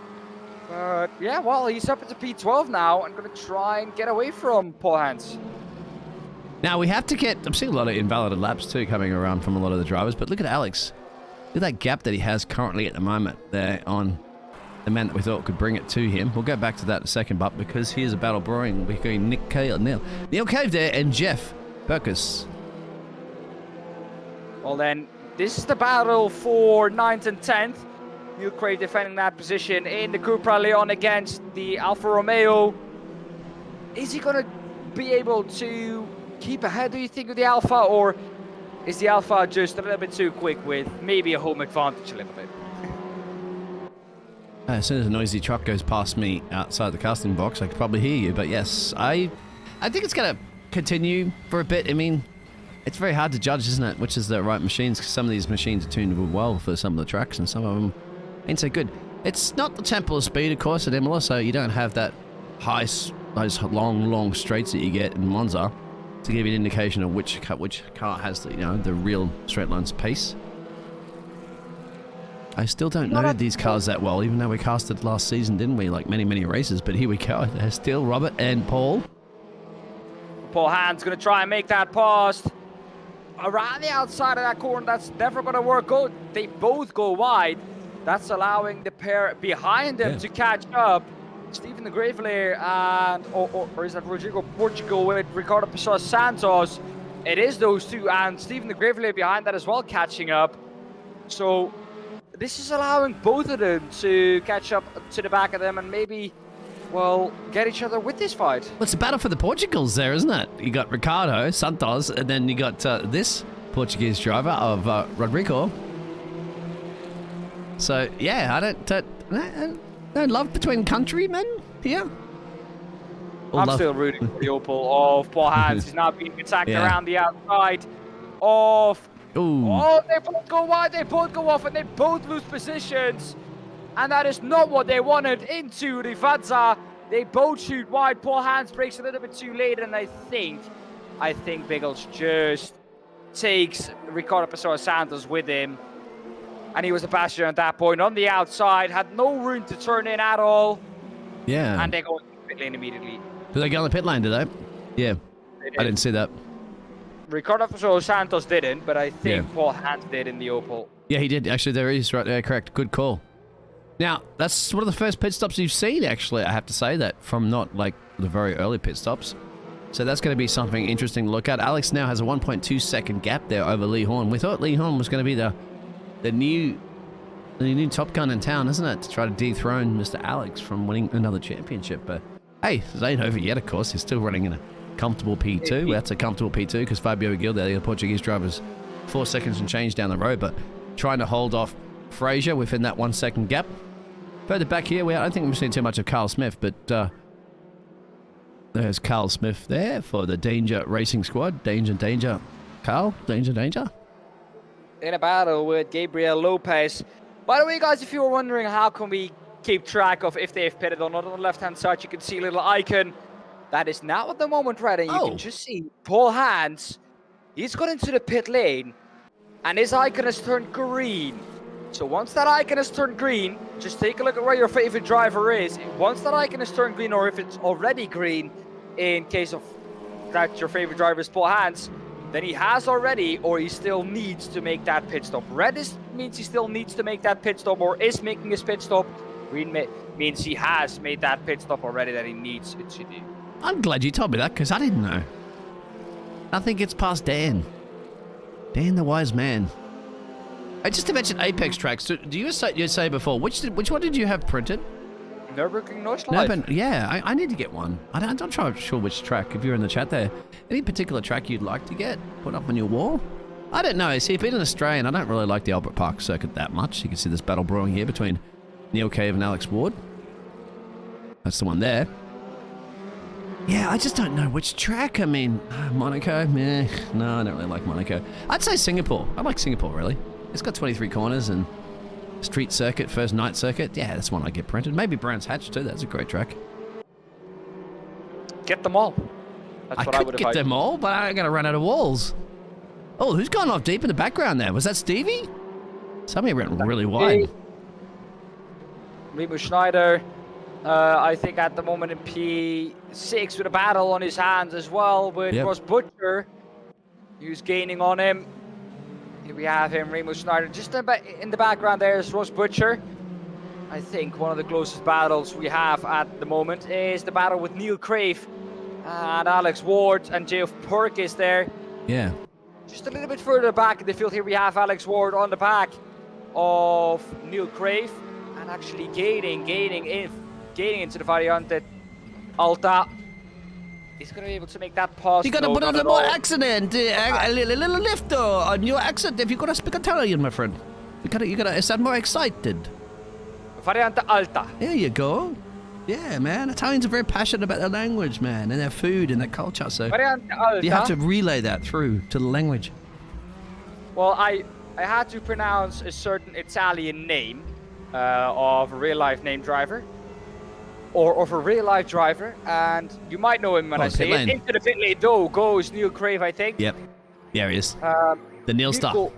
But yeah, well, he's up into P12 now. And going to try and get away from Paul Hans. Now, we have to get... I'm seeing a lot of invalidated laps, too, coming around from a lot of the drivers. But look at Alex. Look at that gap that he has currently at the moment there on the man that we thought could bring it to him. We'll go back to that in a second, but because here's a battle brewing between Neil Cave there and Jeff Burkus. Well then, this is the battle for 9th and 10th. Neil Crave defending that position in the Cupra Leon against the Alfa Romeo. Is he going to be able to keep ahead, do you think, of the Alfa, or is the Alfa just a little bit too quick with maybe a home advantage a little bit? As soon as a noisy truck goes past me outside the casting box, I could probably hear you. But yes, I think it's going to continue for a bit. I mean, it's very hard to judge, isn't it, which is the right machines, because some of these machines are tuned well for some of the tracks, and some of them ain't so good. It's not the temple of speed, of course, at Imola, so you don't have that those long straights that you get in Monza to give you an indication of which car has the, the real straight lines pace. I still don't know these cars that well, even though we casted last season, didn't we? Like many races, but here we go. There's still Robert and Paul. Paul Hand's going to try and make that pass around the outside of that corner. That's never going to work out. They both go wide. That's allowing the pair behind them to catch up. Stephen de Grevelier and, or is that Rodrigo Portugal with Ricardo Pessoa Santos? It is those two, and Stephen de Grevelier behind that as well, catching up. So this is allowing both of them to catch up to the back of them and maybe, well, get each other with this fight. Well, it's a battle for the Portugals there, isn't it? You got Ricardo Santos, and then you got this Portuguese driver of Rodrigo. So yeah, I don't love between countrymen here. I'm still rooting for the Opel of Paul Hans. He's now being attacked around the outside of. Ooh. Oh, they both go wide, they both go off, and they both lose positions. And that is not what they wanted into Rivazza. They both shoot wide. Paul Hans breaks a little bit too late, and I think Biggles just takes Ricardo Pessoa Santos with him. And he was a passenger at that point on the outside, had no room to turn in at all. Yeah. And they go into the pit lane immediately. Did they go on the pit lane, did they? Yeah. I didn't see that. Ricardo Pessoa Santos didn't, but I think Paul Hans did in the Opel. Yeah, he did. Actually, there he is right there. Correct. Good call. Now, that's one of the first pit stops you've seen, actually, I have to say that, from not like the very early pit stops. So that's going to be something interesting to look at. Alex now has a 1.2 second gap there over Lee Horn. We thought Lee Horn was going to be the new Top Gun in town, isn't it? To try to dethrone Mr. Alex from winning another championship. But hey, it ain't over yet, of course. He's still running in a comfortable P2. That's a comfortable P2 because Fabio Gil, the Portuguese driver's 4 seconds and change down the road, but trying to hold off Fraser within that 1 second gap. Further back here, I don't think we've seen too much of Carl Smith, but there's Carl Smith there for the Danger Racing Squad. Danger. Carl, Danger. In a battle with Gabriel Lopez. By the way, guys, if you were wondering how can we keep track of if they've pitted or not, on the left-hand side, you can see a little icon. That is now at the moment red, and you can just see Paul Hans. He's got into the pit lane, and his icon has turned green. So once that icon has turned green, just take a look at where your favorite driver is. Once that icon has turned green, or if it's already green, in case of that your favorite driver is Paul Hans, then he has already, or he still needs to make that pit stop. Red means he still needs to make that pit stop, or is making his pit stop. Green means he has made that pit stop already that he needs it to do. I'm glad you told me that, because I didn't know. I think it's past Dan. Dan the wise man. Just to mention Apex tracks, do you say before, which one did you have printed? Nürburgring Nordschleife. Yeah, I need to get one. I'm not sure which track. If you're in the chat there, any particular track you'd like to get put up on your wall? I don't know. See, being an Australian, I don't really like the Albert Park circuit that much. You can see this battle brewing here between Neil Cave and Alex Ward. That's the one there. Yeah, I just don't know which track. I mean, Monaco? Meh. No, I don't really like Monaco. I'd say Singapore. I like Singapore, really. It's got 23 corners and street circuit, first night circuit. Yeah, that's one I get printed. Maybe Brands Hatch too. That's a great track. Get them all. That's what I would could get them all, but I'm going to run out of walls. Oh, who's gone off deep in the background there? Was that Stevie? Somebody went really wide. Remo Schneider, I think at the moment in P6 with a battle on his hands as well with Ross Butcher. Who's gaining on him. Here we have him, Remo Schneider. Just in the background there is Ross Butcher. I think one of the closest battles we have at the moment is the battle with Neil Crave and Alex Ward, and Geoff Perkins there. Yeah. just a little bit further back in the field here, we have Alex Ward on the back of Neil Crave, and actually gaining into the Variante Alta. He's going to be able to make that pass. You got to put a little more accent, a little lift on your accent if you're going to speak Italian, my friend. You gotta sound more excited. Variante Alta. There you go. Yeah, man. Italians are very passionate about their language, man, and their food and their culture. So Variante Alta. you have to relay that through to the language. Well, I had to pronounce a certain Italian name of a real-life name driver. Or of a real-life driver, and you might know him when I say it. Into the pit lane, though, goes Neil Crave, I think. Yep. There he is. The Neil star.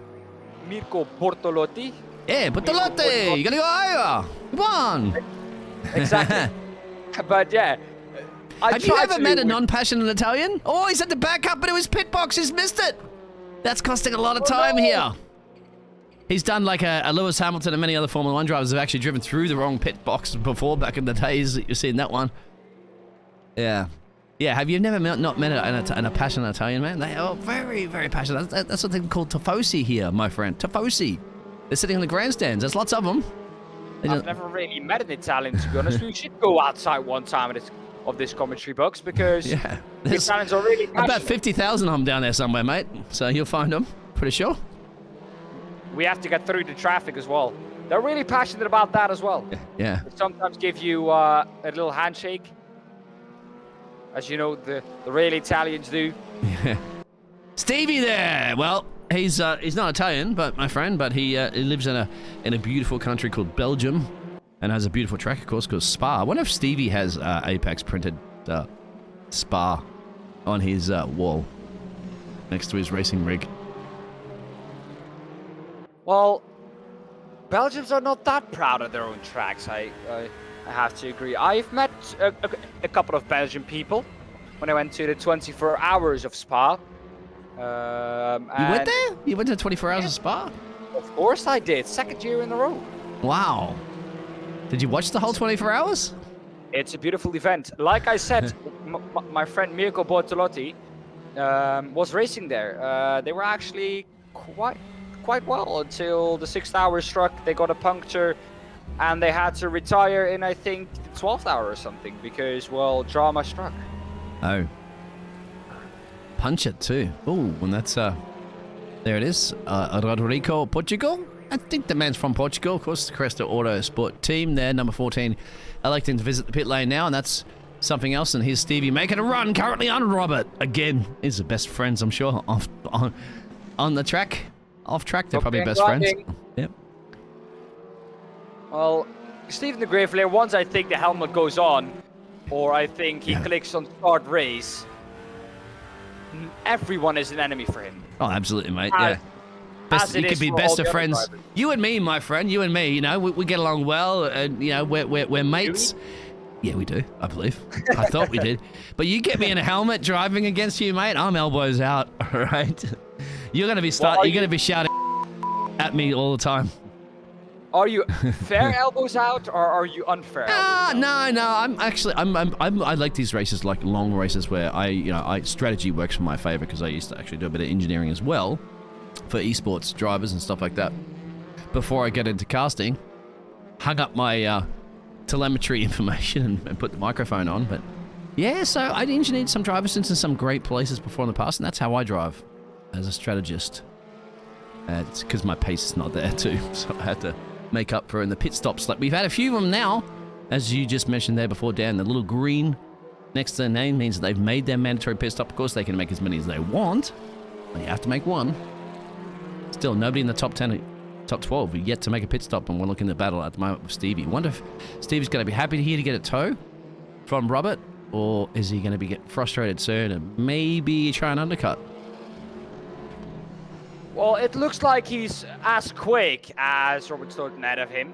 Mirko Bortolotti. Hey, Bortolotti! You gotta go higher! Come on! Exactly. But yeah. Have you ever met a non-passionate Italian? Oh, he's at the back up into his pit box. He's missed it. That's costing a lot of time here. He's done like a Lewis Hamilton and many other Formula 1 drivers have actually driven through the wrong pit box before, back in the days that you've seen that one. Yeah. Yeah, have you never met a passionate Italian, man? They are very, very passionate. That's something called tifosi here, my friend. Tifosi. They're sitting in the grandstands. There's lots of them. I've never really met an Italian, to be honest. We should go outside one time of this commentary box, because the Italians are really passionate. About 50,000 of them down there somewhere, mate. So you'll find them, pretty sure. We have to get through the traffic as well. They're really passionate about that as well. Yeah. They sometimes give you a little handshake, as you know the real Italians do. Yeah. Stevie there. Well, he's not Italian, but my friend, but he lives in a beautiful country called Belgium, and has a beautiful track, of course, called Spa. I wonder if Stevie has Apex printed Spa on his wall next to his racing rig. Well, Belgians are not that proud of their own tracks, I have to agree. I've met a couple of Belgian people when I went to the 24 hours of Spa. You went there? You went to 24 hours of Spa? Of course I did. Second year in a row. Wow. Did you watch the whole 24 hours? It's a beautiful event. Like I said, my friend Mirko Bortolotti was racing there. They were actually quite well until the 6th hour struck. They got a puncture and they had to retire in, I think, the 12th hour or something, because, well, drama struck. Oh. Punch it too. Oh, and that's there it is. Rodrigo, Portugal. I think the man's from Portugal. Of course, the Crest Autosport team there, number 14, electing to visit the pit lane now, and that's something else. And here's Stevie making a run, currently on Robert again. He's the best friends, I'm sure, on the track. Off track, they're probably best friends. Yep. Well, Stephen the Gravelayer, once I think the helmet goes on, or I think he clicks on start race, everyone is an enemy for him. Oh, absolutely, mate. Yeah. You could be best of friends. You and me, my friend. You and me. You know, we get along well, and you know, we're mates. Yeah, we do. I believe. I thought we did. But you get me in a helmet driving against you, mate. I'm elbows out. All right. You're gonna be you're gonna be shouting at me all the time. Are you fair elbows out, or are you unfair? No. I like these races, like long races, where strategy works for my favor, because I used to actually do a bit of engineering as well for esports drivers and stuff like that. Before I get into casting, hung up my telemetry information and put the microphone on. But yeah, so I engineered some drivers into some great places before in the past, and that's how I drive as a strategist. It's because my pace is not there too, so I had to make up for in the pit stops. Like we've had a few of them now, as you just mentioned there before, Dan. The little green next to their name means that they've made their mandatory pit stop. Of course, they can make as many as they want, but you have to make one. Still, nobody in the top 10, top 12 are yet to make a pit stop, and we're looking at battle at the moment with Stevie. I wonder if Stevie's going to be happy here to get a tow from Robert, or is he going to be getting frustrated soon and maybe try an undercut? Well, it looks like he's as quick as Robert Stoughton ahead of him.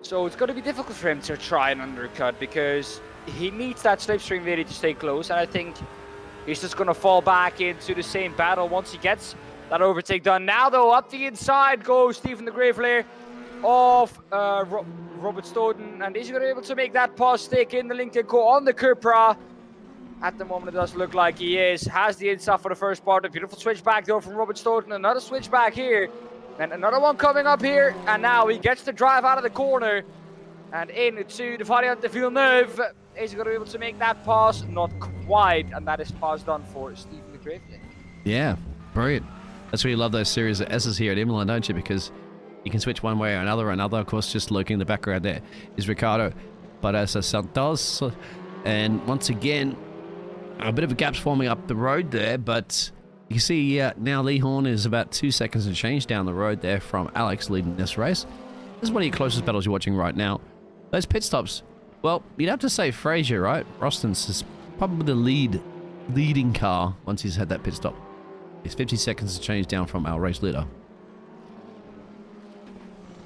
So it's going to be difficult for him to try an undercut, because he needs that slipstream really to stay close. And I think he's just going to fall back into the same battle once he gets that overtake done. Now, though, up the inside goes Stephen the Gravelayer of Robert Stoughton. And is he going to be able to make that pass stick in the Lincoln Co on the Cupra? At the moment, it does look like he is. Has the inside for the first part. A beautiful switch back though from Robert Stoughton. Another switch back here. And another one coming up here. And now he gets to drive out of the corner. And into the Variant de Villeneuve. Is he going to be able to make that pass? Not quite. And that is pass done for Stephen the Griffin. Yeah, brilliant. That's why you love those series of S's here at Imola, don't you? Because you can switch one way or another. Another, of course, just looking in the background there is Ricardo Barasa Santos. And once again, a bit of a gap's forming up the road there, but you see now Lee Horn is about 2 seconds and change down the road there from Alex leading this race. This is one of your closest battles you're watching right now. Those pit stops, well, you'd have to say Fraser, right? Rostons is probably the leading car once he's had that pit stop. He's 50 seconds to change down from our race leader.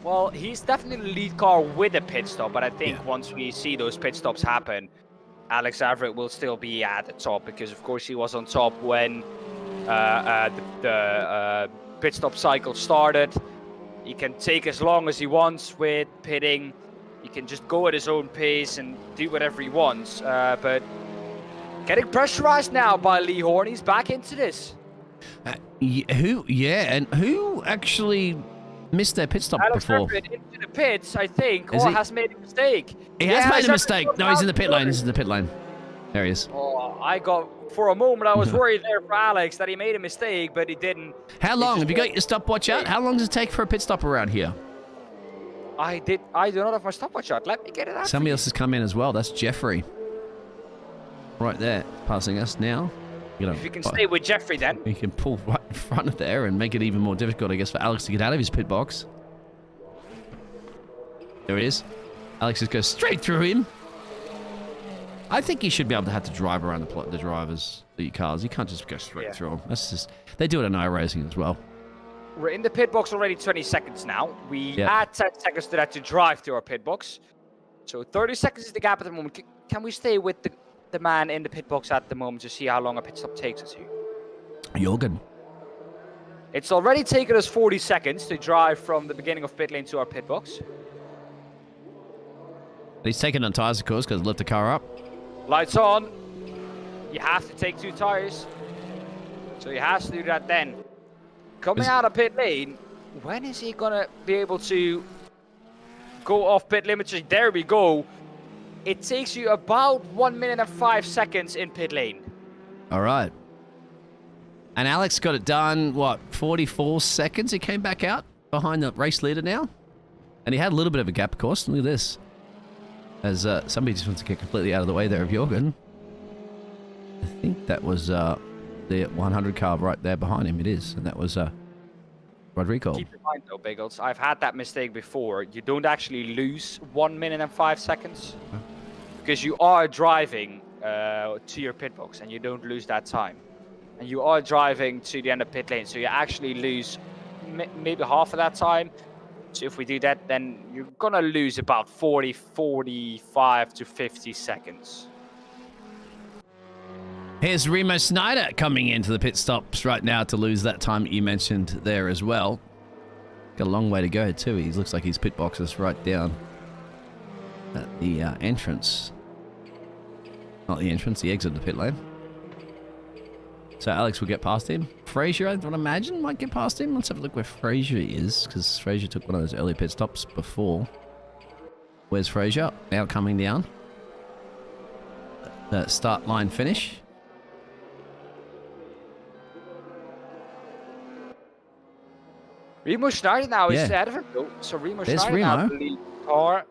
Well, he's definitely the lead car with a pit stop, but I think once we see those pit stops happen, Alex Everitt will still be at the top because, of course, he was on top when the pit stop cycle started. He can take as long as he wants with pitting. He can just go at his own pace and do whatever he wants. But getting pressurized now by Lee Horn. He's back into this. Who actually missed their pit stop Alex before? Everitt into the pits, I think, Is or he? has made a mistake. He has made a mistake. No, he's in the pit lane. He's in the pit lane. There he is. Oh, for a moment, I was worried there for Alex that he made a mistake, but he didn't. How long? Have you got your stopwatch out? How long does it take for a pit stop around here? I do not have my stopwatch out. Let me get it out. Somebody else has come in as well. That's Jeffrey. Right there, passing us now. If you can stay with Jeffrey, then. He can pull right in front of there and make it even more difficult, I guess, for Alex to get out of his pit box. There it is. Alex just goes straight through him. I think he should be able to have to drive around the drivers, the cars. You can't just go straight through them. That's just, they do it in iRacing as well. We're in the pit box already 20 seconds now. We add 10 seconds to that to drive to our pit box. So 30 seconds is the gap at the moment. Can we stay with the man in the pit box at the moment to see how long a pit stop takes us here? Jorgen. It's already taken us 40 seconds to drive from the beginning of pit lane to our pit box. He's taking on tires, of course, because lift the car up. Lights on. You have to take 2 tires. So he has to do that then. Coming out of pit lane, when is he going to be able to go off pit limits? There we go. It takes you about 1 minute and 5 seconds in pit lane. All right. And Alex got it done, what, 44 seconds? He came back out behind the race leader now. And he had a little bit of a gap, of course. Look at this. As somebody just wants to get completely out of the way there of Jorgen. I think that was the 100 car right there behind him. It is. And that was Rodrigo. Keep in mind, though, Biggles, I've had that mistake before. You don't actually lose 1 minute and 5 seconds. Because you are driving to your pit box and you don't lose that time. And you are driving to the end of pit lane. So you actually lose maybe half of that time. So if we do that, then you're going to lose about 40, 45 to 50 seconds. Here's Remo Snyder coming into the pit stops right now to lose that time you mentioned there as well. Got a long way to go too. He looks like his pit box is right down at the entrance. Not the entrance, the exit of the pit lane. So Alex will get past him. Fraser, I would imagine, might get past him. Let's have a look where Fraser is, because Fraser took one of those early pit stops before. Where's Fraser? Now coming down. The start line finish. Remo Schneider now is ahead of him, though. So Remo Schneider now the lead car.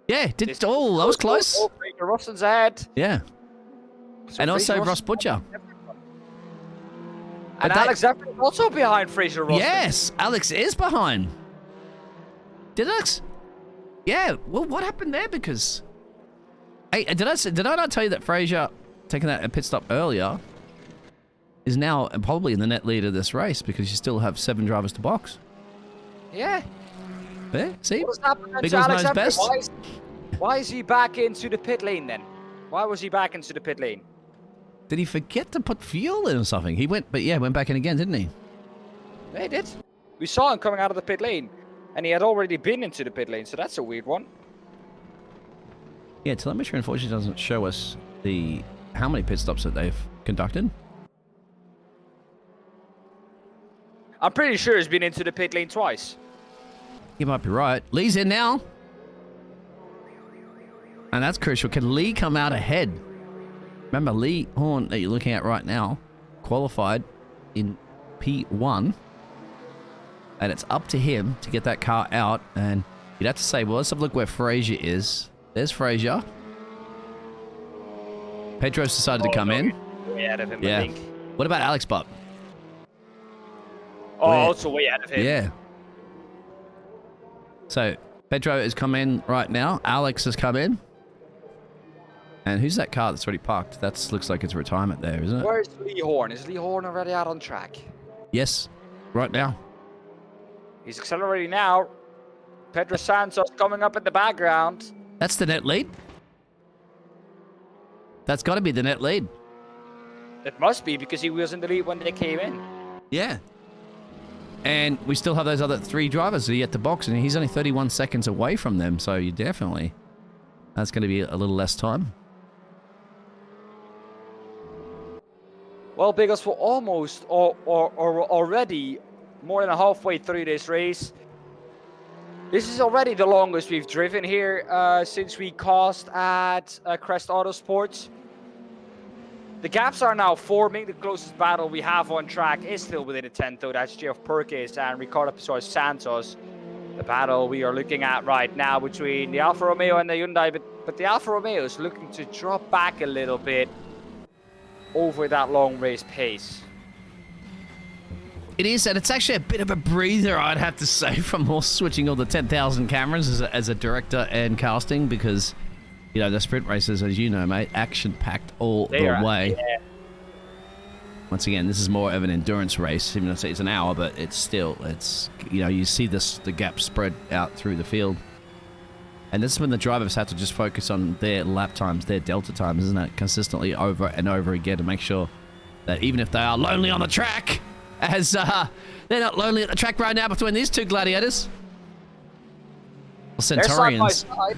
Yeah, that was close. Fraser Roston's ahead. Yeah. So and Fraser also Ross Roston- Butcher. And Alex Everitt is also behind Fraser Roston. Yes, Alex is behind. Did Alex? Yeah. Well, what happened there? Because, hey, did I not tell you that Fraser taking that pit stop earlier is now probably in the net lead of this race because you still have 7 drivers to box. Yeah. Yeah. See, What's happening to Biggles Alex knows Everitt? best. Why is he back into the pit lane then? Why was he back into the pit lane? Did he forget to put fuel in or something? He went, but yeah, went back in again, didn't he? Yeah, he did. We saw him coming out of the pit lane, and he had already been into the pit lane, so that's a weird one. Yeah, telemetry unfortunately doesn't show us how many pit stops that they've conducted. I'm pretty sure he's been into the pit lane twice. You might be right. Lee's in now. And that's crucial. Can Lee come out ahead? Remember, Lee Horn that you're looking at right now qualified in P1. And it's up to him to get that car out. And you'd have to say, well, let's have a look where Frazier is. There's Frazier. Pedro's decided to come in. Way out of him, Yeah. I think. What about Alex Butt? Oh, also way out of him. Yeah. So, Pedro has come in right now. Alex has come in. And who's that car that's already parked? That looks like it's retirement there, isn't it? Where's Lee Horn? Is Lee Horn already out on track? Yes, right now. He's accelerating now. Pedro Santos coming up in the background. That's the net lead. That's got to be the net lead. It must be because he was in the lead when they came in. Yeah. And we still have those other 3 drivers that are yet to box, and he's only 31 seconds away from them, so you definitely... That's going to be a little less time. Well, Biggles, we're almost or already more than halfway through this race. This is already the longest we've driven here since we cast at Crest Autosport. The gaps are now forming. The closest battle we have on track is still within a 10th, though. That's Geoff Perkins and Ricardo Pessoa Santos. The battle we are looking at right now between the Alfa Romeo and the Hyundai, but the Alfa Romeo is looking to drop back a little bit over that long race pace. It is, and it's actually a bit of a breather, I'd have to say, from all switching all the 10,000 cameras as a director and casting, because, you know, the sprint races, as you know, mate, action-packed all the way. Yeah. Once again, this is more of an endurance race, even though it's an hour, but it's, you know, you see the gap spread out through the field. And this is when the drivers have to just focus on their lap times, their delta times, isn't it? Consistently over and over again to make sure that even if they are lonely on the track, as they're not lonely at the track right now between these 2 gladiators. Or Centaurians. They're side by side.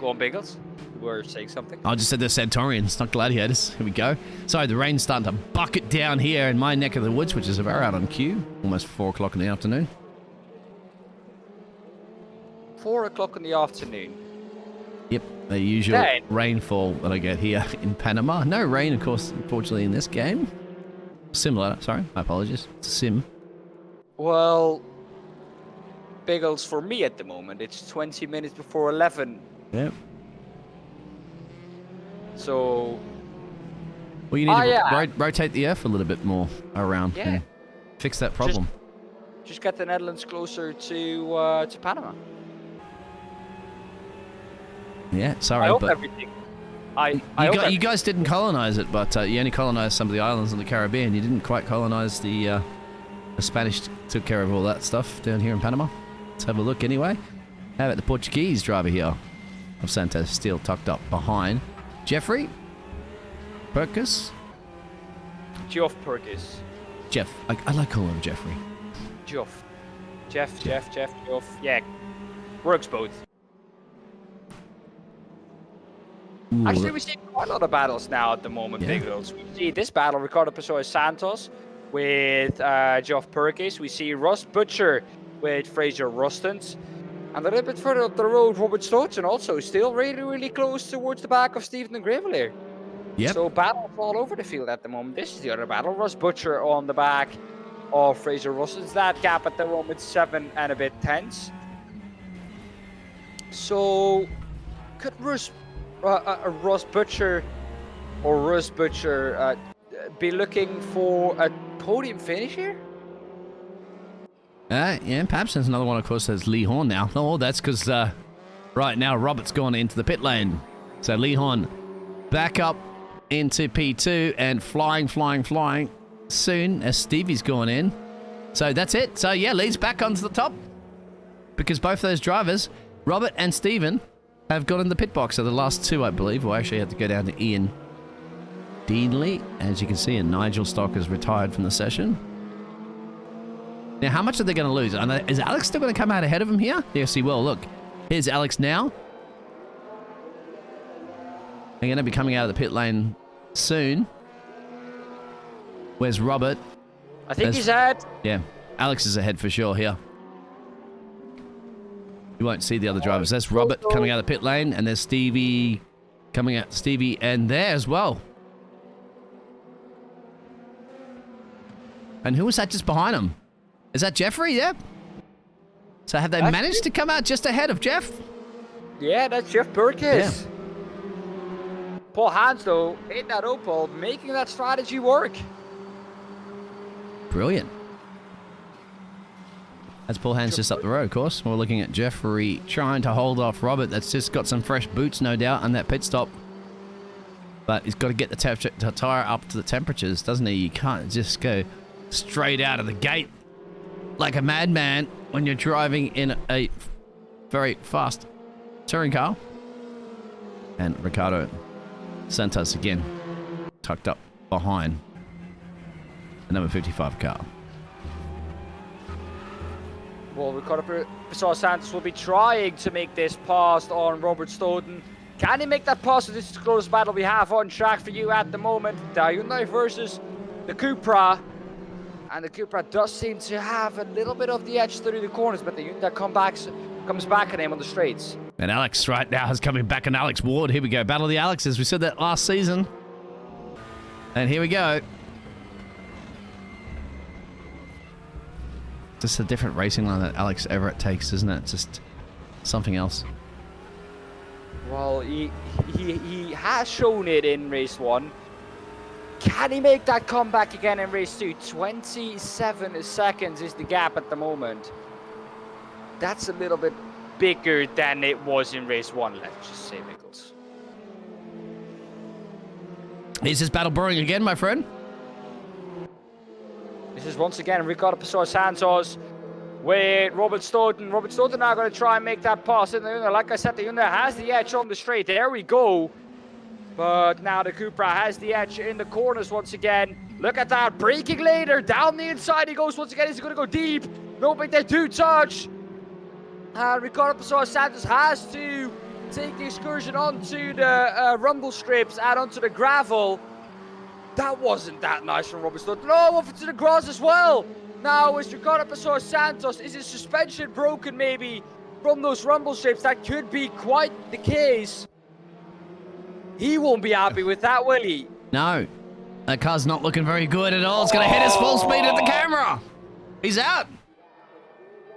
Go on, Biggles. You were saying something? I just said they're Centaurians, not gladiators. Here we go. Sorry, the rain's starting to bucket down here in my neck of the woods, which is about out on cue. Almost 4 o'clock in the afternoon. 4 o'clock in the afternoon. Yep, the usual rainfall that I get here in Panama. No rain, of course, unfortunately, in this game. Similar, sorry, my apologies. It's a sim. Well, Biggles, for me at the moment, it's 20 minutes before 11. Yep. So... Well, you need to rotate the Earth a little bit more around and fix that problem. Just get the Netherlands closer to Panama. Yeah, sorry, I hope but everything. you guys didn't colonize it, but you only colonized some of the islands in the Caribbean. You didn't quite colonize the Spanish. Took care of all that stuff down here in Panama. Let's have a look anyway. How about the Portuguese driver here of Santos still tucked up behind Jeffrey Perkins? Geoff Perkins. Jeff. I like calling him Jeffrey. Geoff. Jeff. Yeah, works both. Ooh, Actually, we see quite a lot of battles now at the moment, Yeah. Biggles. We see this battle, Ricardo Pessoa Santos with Geoff Perkins. We see Ross Butcher with Fraser Rustant. And a little bit further up the road, Robert Stoughton also still really, really close towards the back of Stephen Grevelier. Yep. So battles all over the field at the moment. This is the other battle. Ross Butcher on the back of Fraser Rustant. That gap at the moment 7 and a bit tenths. So could Ross Butcher be looking for a podium finish here? Yeah, perhaps there's another one, of course, there's Lee Horn now. Oh, that's because right now Robert's gone into the pit lane. So Lee Horn back up into P2 and flying soon as Stevie's gone in. So that's it. So yeah, Lee's back onto the top because both those drivers, Robert and Stephen, have got in the pit box. So the last 2, I believe, will actually have to go down to Ian Deanley, as you can see, and Nigel Stock has retired from the session. Now, how much are they going to lose? Is Alex still going to come out ahead of him here? Yes, he will. Look, here's Alex now. They're going to be coming out of the pit lane soon. Where's Robert? I think he's ahead. Yeah, Alex is ahead for sure here. You won't see the other drivers. There's Robert coming out of the pit lane, and there's Stevie coming out. Stevie and there as well. And who was that just behind him? Is that Jeffrey? Yeah. So have they managed to come out just ahead of Jeff? Yeah, that's Jeff Burkis. Yeah. Paul Hans, though, in that Opel, making that strategy work. Brilliant. That's Paul Hans just up the road, of course. We're looking at Jeffrey trying to hold off Robert. That's just got some fresh boots, no doubt, on that pit stop. But he's got to get the tyre up to the temperatures, doesn't he? You can't just go straight out of the gate like a madman when you're driving in a very fast touring car. And Ricardo Santos again tucked up behind the number 55 car. Well, Ricardo Santos will be trying to make this pass on Robert Stoughton. Can he make that pass? This is the closest battle we have on track for you at the moment. The Hyundai versus the Cupra. And the Cupra does seem to have a little bit of the edge through the corners, but the Hyundai comes back at him on the straights. And Alex right now is coming back on Alex Ward. Here we go. Battle of the Alexes. We said that last season. And here we go. Just a different racing line that Alex Everitt takes, isn't it? Just something else. Well, he has shown it in race 1. Can he make that comeback again in race 2? 27 seconds is the gap at the moment. That's a little bit bigger than it was in race 1, let's just say, Biggles. Is this battle brewing again, my friend? This is once again Ricardo Santos with Robert Stoughton. Robert Stoughton now going to try and make that pass. Like I said, the Hyundai has the edge on the straight. There we go. But now the Cupra has the edge in the corners once again. Look at that. Braking later. Down the inside he goes once again. He's going to go deep. No, but they do touch. And Ricardo Santos has to take the excursion onto the rumble strips and onto the gravel. That wasn't that nice from Robert Stoughton. No, off into the grass as well. Now, is Ricardo Santos, is his suspension broken maybe from those rumble strips? That could be quite the case. He won't be happy with that, will he? No. That car's not looking very good at all. It's going to hit his full speed at the camera. He's out.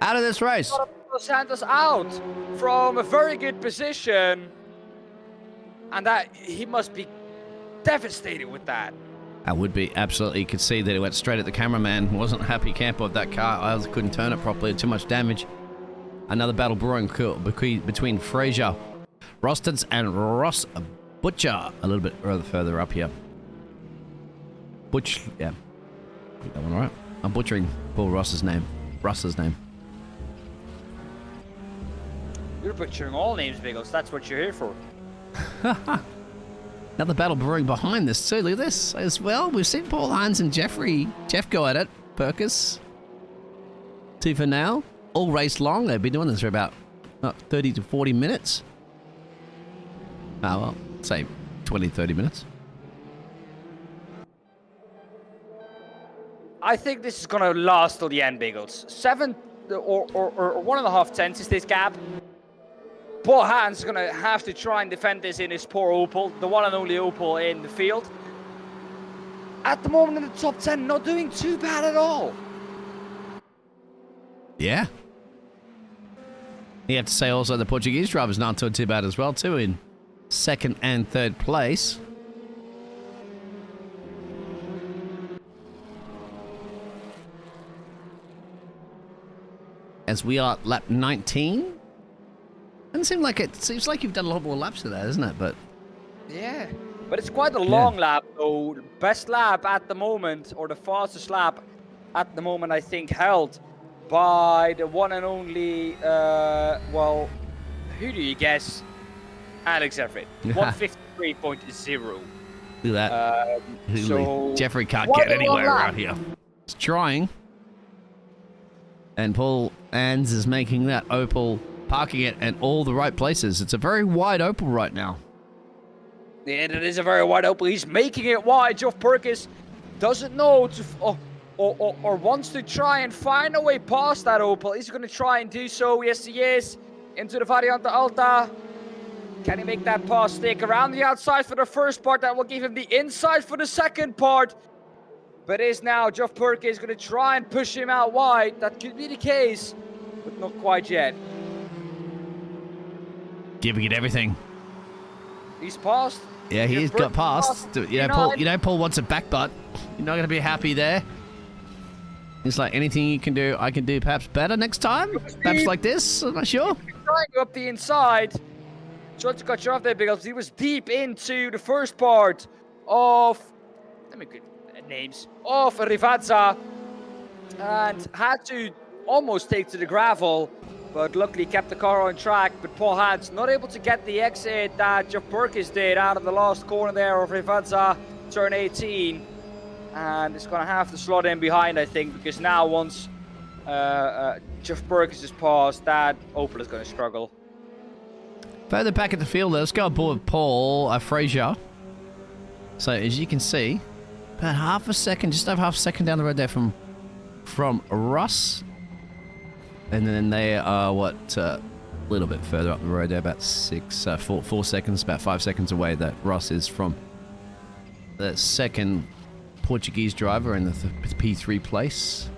Out of this race. Santos out from a very good position. And that he must be devastated with that. I would be, absolutely. You could see that it went straight at the cameraman. Wasn't a happy camper of that car. I couldn't turn it properly. Too much damage. Another battle brewing between Fraser Rostons and Ross Butcher. A little bit further up here. Yeah. Get that one right. I'm butchering Paul Ross's name. You're butchering all names, Biggles. That's what you're here for. Another battle brewing behind this too. Look at this as well. We've seen Paul Hines and Jeff go at it. Perkis. 2 for now. All race long. They've been doing this for about 30 to 40 minutes. Oh, well, say 20, 30 minutes. I think this is going to last till the end, Biggles. 7 or 1.5 tenths is this gap. Paul Hans is going to have to try and defend this in his poor Opel, the one and only Opel in the field. At the moment in the top 10, not doing too bad at all. Yeah. You have to say also the Portuguese driver's not doing too bad as well, too, in 2nd and 3rd place. As we are at lap 19. It seems like you've done a lot more laps to that, isn't it? But yeah, but it's quite a long lap, though. Best lap at the moment, or the fastest lap at the moment, I think, held by the one and only, well, who do you guess? Alex Everitt. 153.0. Look at that. So Jeffrey can't get anywhere around here. He's trying. And Paul Ans is making that Opel, parking it in all the right places. It's a very wide Opel right now. Yeah, that is a very wide Opel. He's making it wide. Geoff Perkins doesn't know to, or wants to try and find a way past that Opel. He's going to try and do so. Yes, he is. Into the Variante Alta. Can he make that pass stick around the outside for the first part? That will give him the inside for the second part. But is now Geoff Perkins going to try and push him out wide? That could be the case, but not quite yet. Giving it everything. He's passed. Yeah, he's got past. Paul wants it back, but you're not going to be happy there. It's like anything you can do, I can do perhaps better next time. Perhaps like this. I'm not sure. Trying to go up the inside. Tried to cut you off there, Biggles. He was deep into the first part of, let me get names, of Rivazza, and had to almost take to the gravel, but luckily kept the car on track. But Paul Hans not able to get the exit that Geoff Perkins did out of the last corner there of Rivazza, turn 18. And it's going to have to slot in behind, I think, because now once Geoff Perkins is passed, that Opel is going to struggle. Further back at the field, let's go aboard Paul Fraser. So as you can see, about half a second, just over half a second down the road there from Russ. And then they are, a little bit further up the road there, about 4 seconds, about 5 seconds away that Russ is from the second Portuguese driver in the P3 place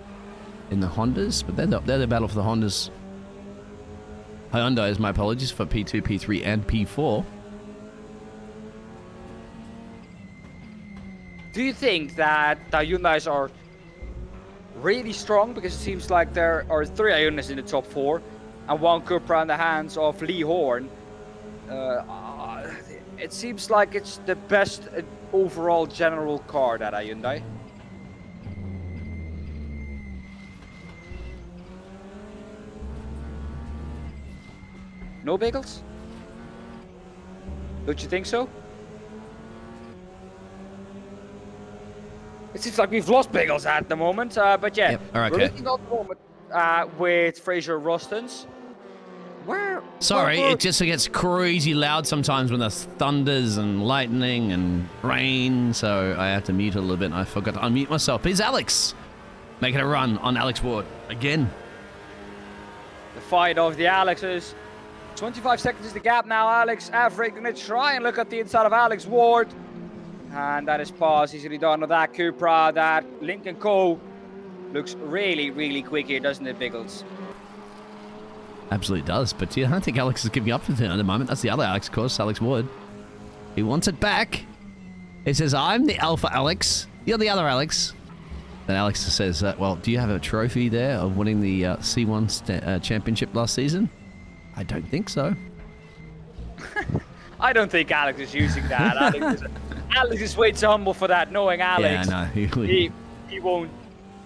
in the Hondas. But they're the battle for the Hondas. Hyundai, my apologies, for P2, P3, and P4. Do you think that the Hyundais are really strong? Because it seems like there are 3 Hyundais in the top 4 and 1 Cupra in the hands of Lee Horn. It seems like it's the best overall general car, that Hyundai. No, Biggles? Don't you think so? It seems like we've lost Biggles at the moment, but yeah, yep. All right, we're looking at the moment with Fraser Rostons. It just gets crazy loud sometimes when there's thunders and lightning and rain, so I have to mute it a little bit, and I forgot to unmute myself. Here's Alex making a run on Alex Ward again. The fight of the Alexes. 25 seconds is the gap now. Alex Everitt going to try and look at the inside of Alex Ward. And that is pass easily done with that Cupra. That Lincoln Co. looks really, really quick here, doesn't it, Biggles? Absolutely does, but yeah, I don't think Alex is giving up at the moment. That's the other Alex, of course, Alex Ward. He wants it back. He says, I'm the Alpha Alex. You're the other Alex. Then Alex says, well, do you have a trophy there of winning the C1 championship last season? I don't think so. I don't think Alex is using that. Alex is way too humble for that, knowing Alex. Yeah, no,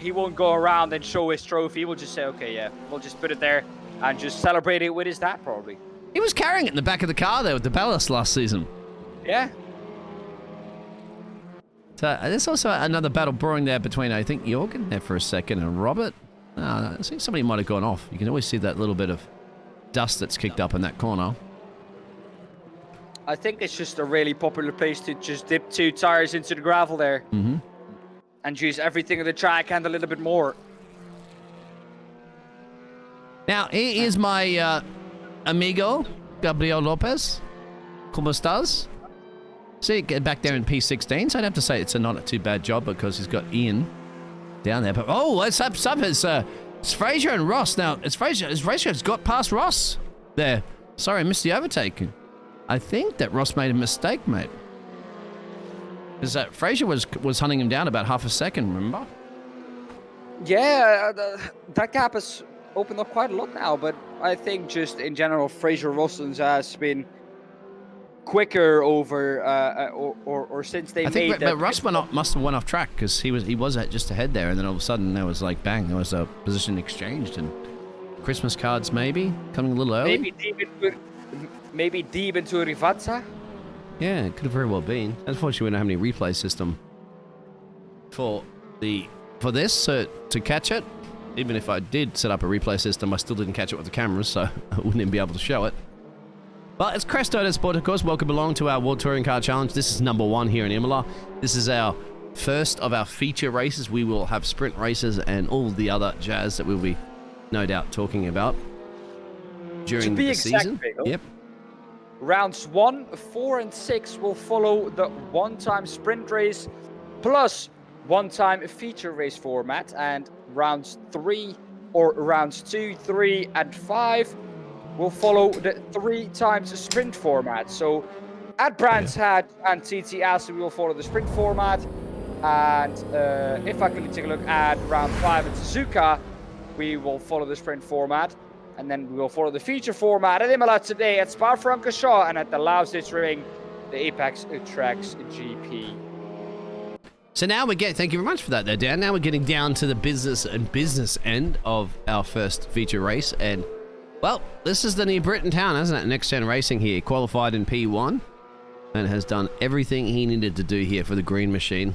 he won't go around and show his trophy. He will just say, okay, yeah, we'll just put it there and just celebrate it with his dad, probably. He was carrying it in the back of the car there with the ballast last season. Yeah. So there's also another battle brewing there between, I think, Jorgen there for a second and Robert. I think somebody might have gone off. You can always see that little bit of dust that's kicked up in that corner. I think it's just a really popular place to just dip 2 tires into the gravel there. Mm-hmm. And use everything on the track and a little bit more. Now, here is my amigo, Gabriel Lopez. ¿Cómo estás? See, get back there in P16, so I'd have to say it's not a too bad job because he's got Ian down there. But it's up. It's Fraser and Ross. Now, Fraser's got past Ross there. Sorry, I missed the overtake. I think that Ross made a mistake, mate. Because Fraser was hunting him down about half a second, remember? Yeah, that gap has opened up quite a lot now, but I think just in general, Fraser Rostons has been quicker over or since they made that. But Russ must have went off track because he was just ahead there, and then all of a sudden there was like bang, there was a position exchanged and Christmas cards maybe coming a little early. Maybe deep into Rivazza. Yeah, it could have very well been. Unfortunately, we don't have any replay system for this to catch it. Even if I did set up a replay system, I still didn't catch it with the cameras, so I wouldn't even be able to show it. Well, it's Crest Autosport, of course. Welcome along to our World Touring Car Challenge. This is number 1 here in Imola. This is our first of our feature races. We will have sprint races and all the other jazz that we'll be, no doubt, talking about during the season. Yep. Rounds 1, 4, and 6 will follow the one-time sprint race plus one-time feature race format, and rounds 2, 3, and 5 will follow the 3 times sprint format. So at Brands Hatch and TT Aston, we will follow the sprint format. And if I can take a look at round 5 at Suzuka, we will follow the sprint format. And then we will follow the feature format at Imola today, at Spa-Francorchamps, and at the Lausitz Ring, the Apex Tracks GP. So now we get, thank you very much for that there, Dan. Now we're getting down to the business end of our first feature race. And, well, this is the new Britain town, isn't it? Next Gen Racing here, qualified in P1 and has done everything he needed to do here for the green machine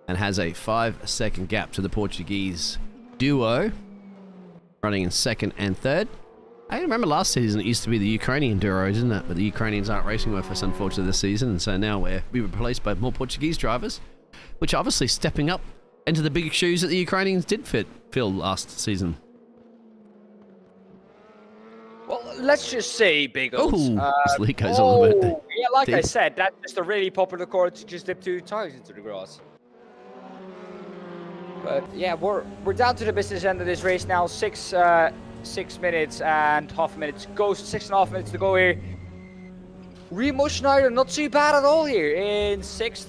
and has a 5-second gap to the Portuguese duo running in 2nd and 3rd. I remember last season it used to be the Ukrainian duo, didn't it? But the Ukrainians aren't racing with us, unfortunately, this season. And so now we were replaced by more Portuguese drivers, which are obviously stepping up into the big shoes that the Ukrainians did fill last season. Well, let's just say, Biggles. Ooh, sleek goes a little bit. Yeah, like I said, that's just a really popular car to just dip 2 tires into the grass. But yeah, we're down to the business end of this race now. 6 minutes and half a minute to go. 6.5 minutes to go here. Remo Schneider not too bad at all here in 6th.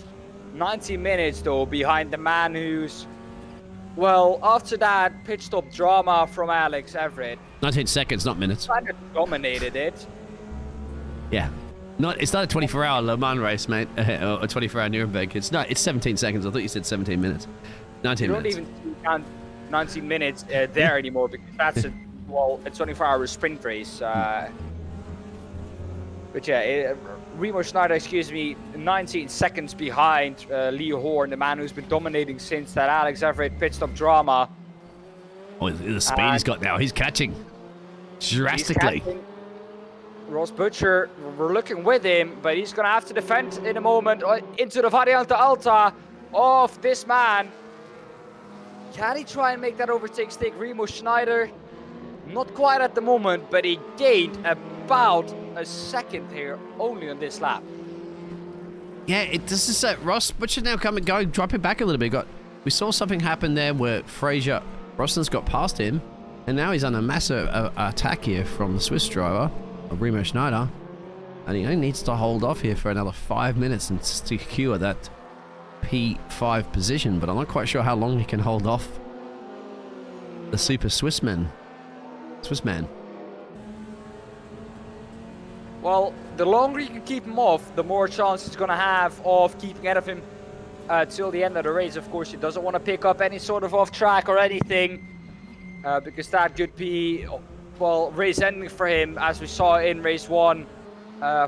90 minutes though behind the man who's, well, after that pit stop drama from Alex Everitt, 19 seconds, not minutes. kind of dominated it. Yeah. It's not a 24-hour Le Mans race, mate, or a 24-hour Nuremberg. It's 17 seconds. I thought you said 17 minutes. 19 minutes. You don't even count 90 minutes there anymore, because that's a 24-hour sprint race. But yeah, Remo Schneider, 19 seconds behind Lee Horn, the man who's been dominating since that Alex Everitt pit stop drama. Oh, the speed he's got now. He's catching drastically. Ross Butcher, we're looking with him, but he's going to have to defend in a moment into the Variante Alta of this man. Can he try and make that overtake stick? Remo Schneider, not quite at the moment, but he gained about a second here only on this lap. Yeah, this is Ross Butcher now dropping back a little bit. We saw something happen there where Fraser Roston's got past him, and now he's on a massive attack here from the Swiss driver, Remo Schneider, and he only needs to hold off here for another 5 minutes and secure that P5 position, but I'm not quite sure how long he can hold off the super Swiss man. Well, the longer you can keep him off, the more chance he's going to have of keeping ahead of him till the end of the race. Of course, he doesn't want to pick up any sort of off track or anything, because that could be, well, race ending for him, as we saw in race 1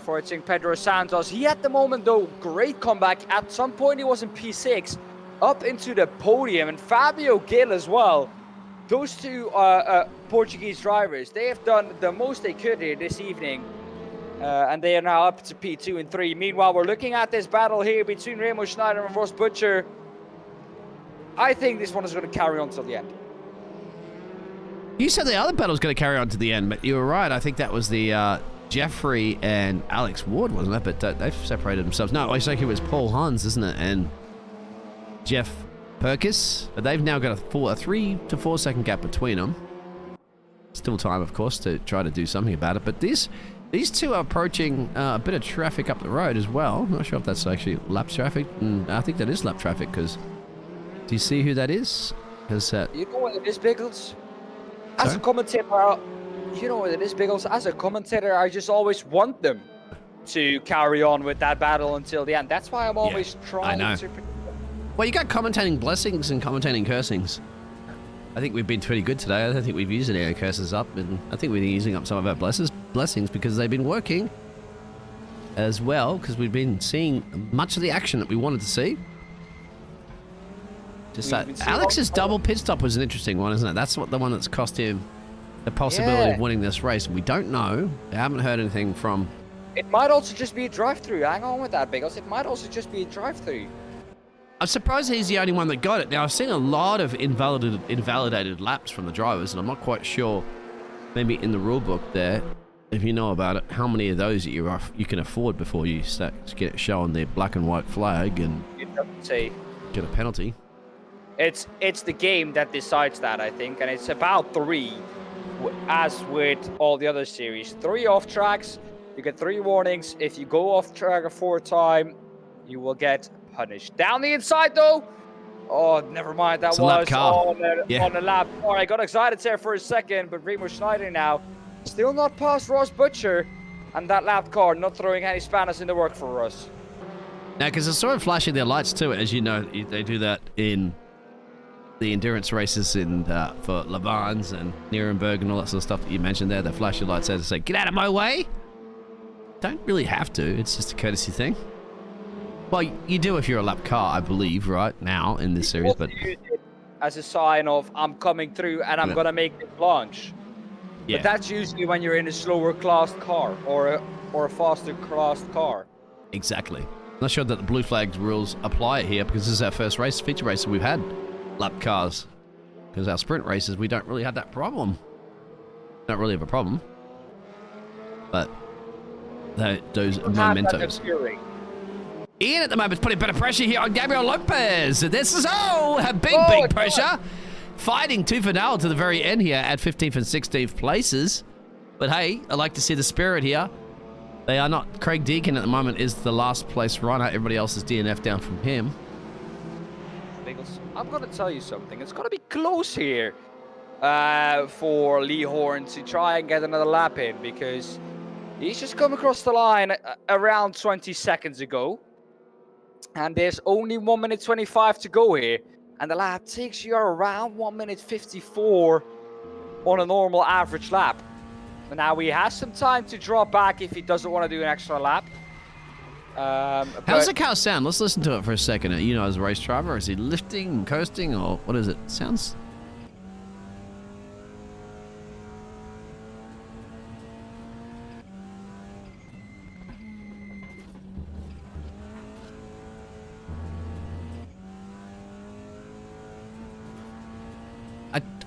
for I think Pedro Santos. He at the moment though, great comeback. At some point he was in P6 up into the podium, and Fabio Gil as well. Those two Portuguese drivers, they have done the most they could here this evening, and they are now up to P2 and 3. Meanwhile, we're looking at this battle here between Remo Schneider and Ross Butcher. I think this one is going to carry on till the end. You said the other battle was going to carry on to the end, but you were right. I think that was the Jeffrey and Alex Ward, wasn't it? But they've separated themselves. No, I think it was Paul Hans, isn't it? And Jeff Perkis. But they've now got a 3 to 4 second gap between them. Still time, of course, to try to do something about it. But these two are approaching a bit of traffic up the road as well. I'm not sure if that's actually lap traffic. I think that is lap traffic, because do you see who that is? Because you know what it is, Biggles? As a commentator, you know what it is, Biggles? As a commentator, I just always want them to carry on with that battle until the end. That's why I'm always trying to predict them. Well, you got commentating blessings and commentating cursings. I think we've been pretty good today. I don't think we've used any of our curses up, and I think we've been using up some of our blessings because they've been working as well, because we've been seeing much of the action that we wanted to see. Just that Alex's double pit stop was an interesting one, isn't it? That's the one that's cost him the possibility of winning this race. We don't know. We haven't heard anything from It might also just be a drive-through. Hang on with that, Biggles. It might also just be a drive-through. I'm surprised he's the only one that got it. Now, I've seen a lot of invalidated laps from the drivers, and I'm not quite sure, maybe in the rule book there, if you know about it, how many of those that you can afford before you start to get it showing the black and white flag and It doesn't say. get a penalty. It's the game that decides that, I think, and it's about 3, as with all the other series. 3 off tracks, you get 3 warnings. If you go off track a 4th time, you will get punished. Down the inside, though. Oh, never mind. That It's a lap was car. on the lap. All right, I got excited there for a second, but Remo Schneider now still not past Ross Butcher, and that lap car not throwing any spanners in the work for Russ. Now, because they're sort of flashing their lights too, as you know, they do that in the endurance races for Le Mans and Nuremberg and all that sort of stuff that you mentioned there. They flash your lights out to say, "Get out of my way." Don't really have to. It's just a courtesy thing. Well, you do if you're a lap car, I believe, right now in this series. But Use it as a sign of I'm coming through and I'm gonna make this launch. yeah, But that's usually when you're in a slower classed car or a faster classed car. exactly. I'm not sure that the blue flags rules apply here because this is our first feature race that we've had lap cars. Because our sprint races, we don't really have that problem. Don't really have a problem. But those mementos. Ian at the moment is putting a bit of pressure here on Gabriel Lopez. This is a big pressure. Fighting tooth and nail to the very end here at 15th and 16th places. But hey, I like to see the spirit here. They are not. Craig Deacon at the moment is the last place runner. Everybody else is DNF down from him. Biggles, I'm going to tell you something. It's going to be close here for Lee Horn to try and get another lap in because he's just come across the line around 20 seconds ago. And there's only 1 minute 25 to go here. And the lap takes you around 1 minute 54 on a normal average lap. Now he has some time to drop back if he doesn't want to do an extra lap. How does the car sound? Let's listen to it for a second. You know, as a race driver, is he lifting, coasting, or what is it? Sounds...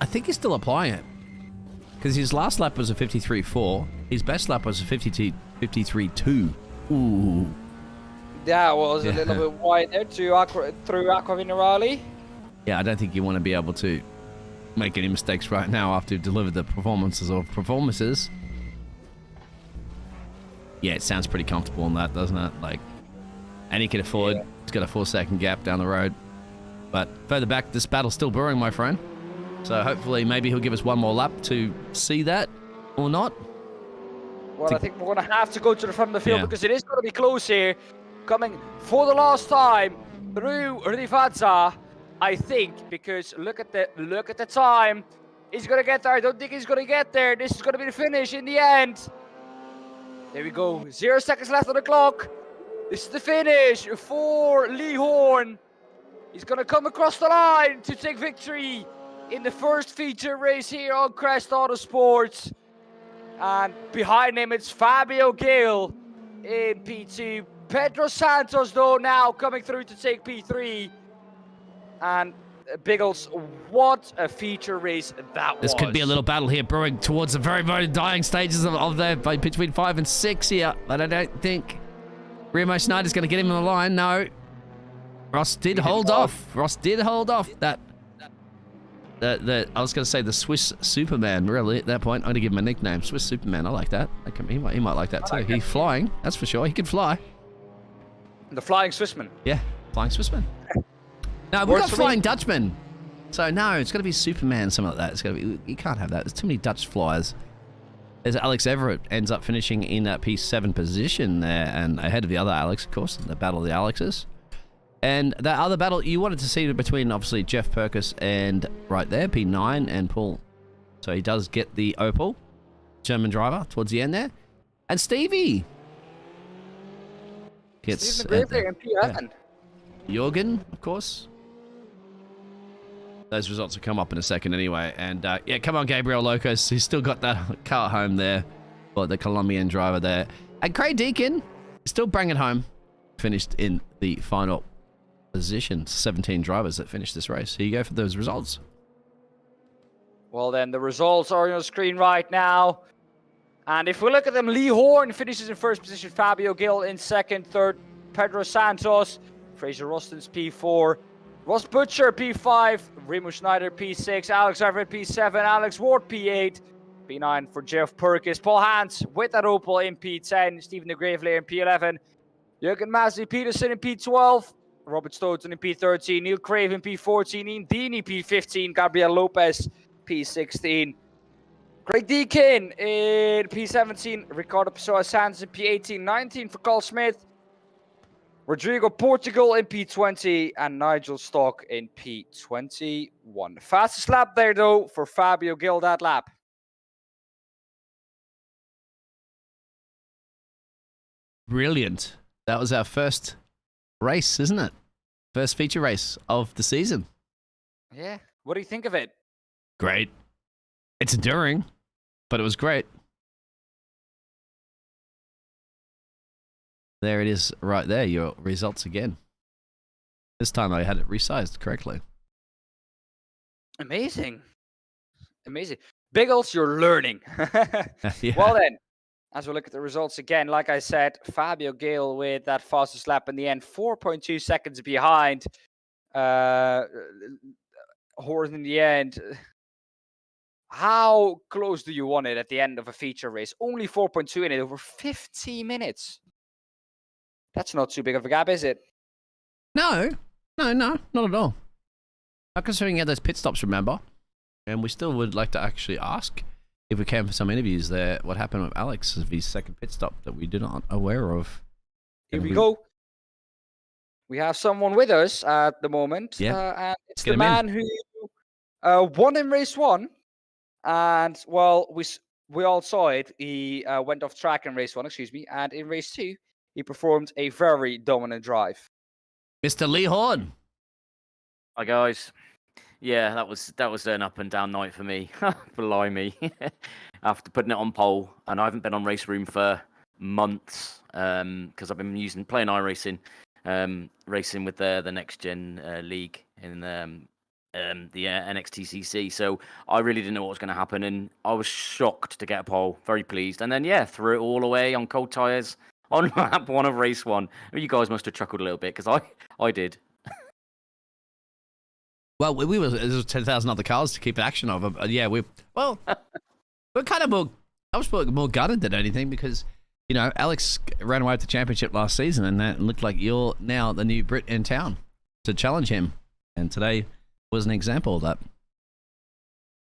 I think he's still applying it. Because his last lap was a 53.4. His best lap was a 53.2. Ooh. That was a little bit wide there through Aqua Minerale. Yeah, I don't think you want to be able to make any mistakes right now after you've delivered the performances. Yeah, it sounds pretty comfortable on that, doesn't it? Like, and he can afford, he's got a 4-second gap down the road. But further back, this battle's still brewing, my friend. So hopefully maybe he'll give us one more lap to see that or not. Well, I think we're going to have to go to the front of the field because it is going to be close here. Coming for the last time through Rivazza, I think, because look at the time. He's going to get there. I don't think he's going to get there. This is going to be the finish in the end. There we go. 0 seconds left on the clock. This is the finish for Lee Horn. He's going to come across the line to take victory in the first feature race here on Crest Autosport. And behind him, it's Fabio Gale in P2. Pedro Santos, though, now coming through to take P3. And Biggles, what a feature race that was. This could be a little battle here brewing towards the very, very dying stages of there between 5 and 6 here. But I don't think Remo Schneider's going to get him on the line. No. Ross did hold off. I was going to say the Swiss Superman, really, at that point. I'm going to give him a nickname, Swiss Superman. I like that. He might like that too. He's flying, that's for sure. He can fly. The Flying Swissman. Yeah, Flying Swissman. No, we've got Flying Dutchman. So, no, it's got to be Superman, something like that. It's got to be. You can't have that. There's too many Dutch flyers. As Alex Everitt ends up finishing in that P7 position there, and ahead of the other Alex, of course, the Battle of the Alexes. And that other battle you wanted to see between, obviously, Jeff Perkis and right there, P9 and Paul. So he does get the Opel, German driver, towards the end there. And Stevie gets... Stephen Graveling and P11. Jorgen, of course. Those results will come up in a second anyway. And, yeah, come on, Gabriel Lopez. He's still got that car home there. Well, the Colombian driver there. And Craig Deacon still bringing it home. Finished in the final position. 17 drivers that finished this race. Here you go for those results. Well, then the results are on your screen right now. And if we look at them, Lee Horn finishes in first position, Fabio Gill in second, third, Pedro Santos, Fraser Roston's P4, Ross Butcher P5, Remo Schneider P6, Alex Everitt P7, Alex Ward P8, P9 for Jeff Perkins, Paul Hans with that Opel in P10, Stephen de Gravelaar in P11, Jürgen Masli Peterson in P12, Robert Stoughton in P13, Neil Craven P14, Ian Deeney P15, Gabriel Lopez P16. Craig Deakin in P17, Ricardo Pessoa Santos in P18, 19 for Carl Smith, Rodrigo Portugal in P20, and Nigel Stock in P21. Fastest lap there, though, for Fabio Gill that lap. Brilliant. That was our first race, isn't it? First feature race of the season. Yeah. What do you think of it? Great. It's enduring, but it was great. There it is right there, your results again. This time I had it resized correctly. Amazing. Amazing. Biggles, you're learning. Yeah. Well then, as we look at the results again, like I said, Fabio Gill with that fastest lap in the end, 4.2 seconds behind Horn in the end. How close do you want it at the end of a feature race? Only 4.2 in it, over 50 minutes. That's not too big of a gap, is it? No, not at all. Not considering you had those pit stops, remember? And we still would like to actually ask, if we can for some interviews there, what happened with Alex of his second pit stop that we did not aware of. Here we go. We have someone with us at the moment. Yeah. And it's the man who won in race 1. And, well, we all saw it. He went off track in race 1, and in race 2, he performed a very dominant drive. Mr. Lee Horn. Hi guys. Yeah, that was an up and down night for me. Blimey. After putting it on pole, and I haven't been on race room for months because I've been playing iRacing, racing with the next gen league in the NXTCC. So I really didn't know what was going to happen, and I was shocked to get a pole. Very pleased, and then threw it all away on cold tires on lap 1 of race 1. You guys must have chuckled a little bit because I did. Well, there was 10,000 other cars to keep action of. We're kind of more. I was more gutted than anything because Alex ran away with the championship last season, and that looked like you're now the new Brit in town to challenge him. And today was an example of that.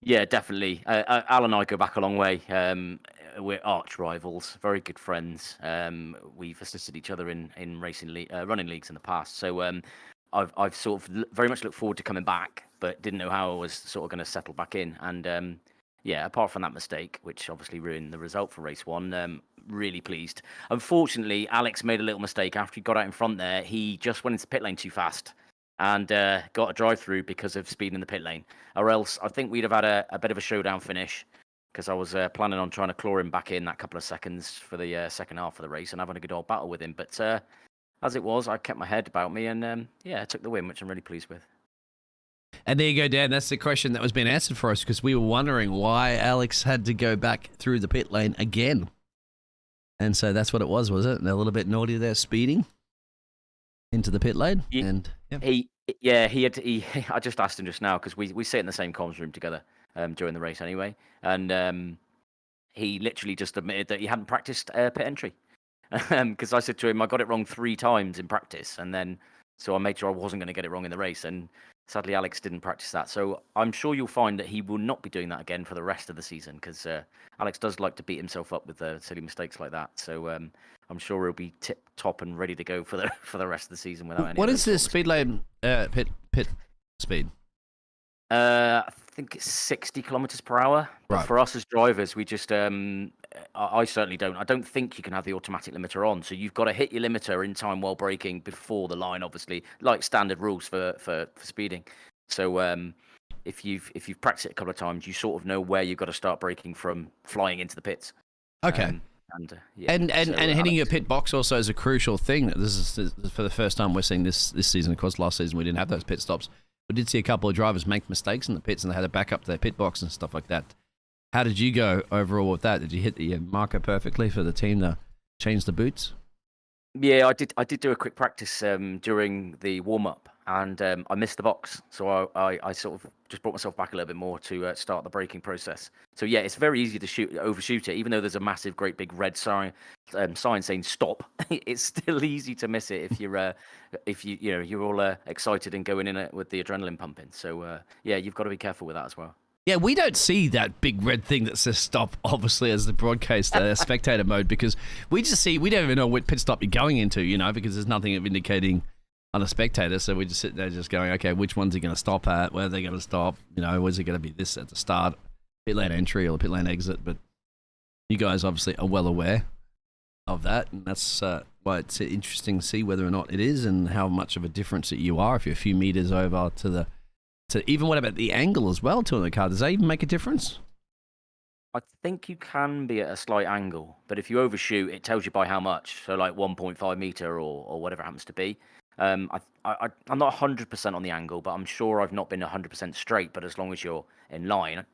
Yeah, definitely. Al and I go back a long way. We're arch rivals, very good friends. We've assisted each other in running leagues in the past. So I've sort of very much looked forward to coming back, but didn't know how I was sort of going to settle back in. And apart from that mistake, which obviously ruined the result for race 1, really pleased. Unfortunately, Alex made a little mistake after he got out in front there. He just went into pit lane too fast and got a drive-through because of speed in the pit lane. Or else I think we'd have had a bit of a showdown finish because I was planning on trying to claw him back in that couple of seconds for the second half of the race and having a good old battle with him. But as it was, I kept my head about me and I took the win, which I'm really pleased with. And there you go, Dan. That's the question that was being answered for us because we were wondering why Alex had to go back through the pit lane again. And so that's what it was it? And a little bit naughty there, speeding into the pit lane. He I just asked him just now because we sit in the same comms room together during the race anyway. And he literally just admitted that he hadn't practiced pit entry. Because I said to him, I got it wrong 3 times in practice. And then, so I made sure I wasn't going to get it wrong in the race. And sadly, Alex didn't practice that. So I'm sure you'll find that he will not be doing that again for the rest of the season because Alex does like to beat himself up with silly mistakes like that. So I'm sure he'll be tip top and ready to go for the rest of the season without any. What is the speed lane pit speed? I think it's 60 kilometers per hour. But right. For us as drivers, we just I certainly don't. I don't think you can have the automatic limiter on. So you've got to hit your limiter in time while braking before the line, obviously, like standard rules for speeding. So if you've practiced it a couple of times, you sort of know where you've got to start braking from flying into the pits. Okay. And yeah, And so, hitting your Alex- pit box also is a crucial thing. This is for the first time we're seeing this season. Of course, last season we didn't have those pit stops. We did see a couple of drivers make mistakes in the pits, and they had to back up their pit box and stuff like that. How did you go overall with that? Did you hit the marker perfectly for the team to change the boots? Yeah, I did do a quick practice during the warm up, and I missed the box, so I sort of just brought myself back a little bit more to start the braking process. So yeah, it's very easy to overshoot it, even though there's a massive, great big red sign saying stop. It's still easy to miss it if you're all excited and going in it with the adrenaline pumping. So yeah, you've got to be careful with that as well. Yeah, we don't see that big red thing that says stop, obviously, as the broadcast spectator mode, because we don't even know what pit stop you're going into, because there's nothing of indicating on a spectator. So we just sit there just going, okay, which one's he going to stop at? Where are they going to stop? Where's it going to be this at the start, pit lane entry or pit lane exit? But you guys obviously are well aware of that, and that's why it's interesting to see whether or not it is and how much of a difference that you are if you're a few meters over to even what about the angle as well to the car? Does that even make a difference? I think you can be at a slight angle, but if you overshoot, it tells you by how much. So like 1.5 meter or whatever it happens to be. I'm not 100% on the angle, but I'm sure I've not been 100% straight. But as long as you're in line,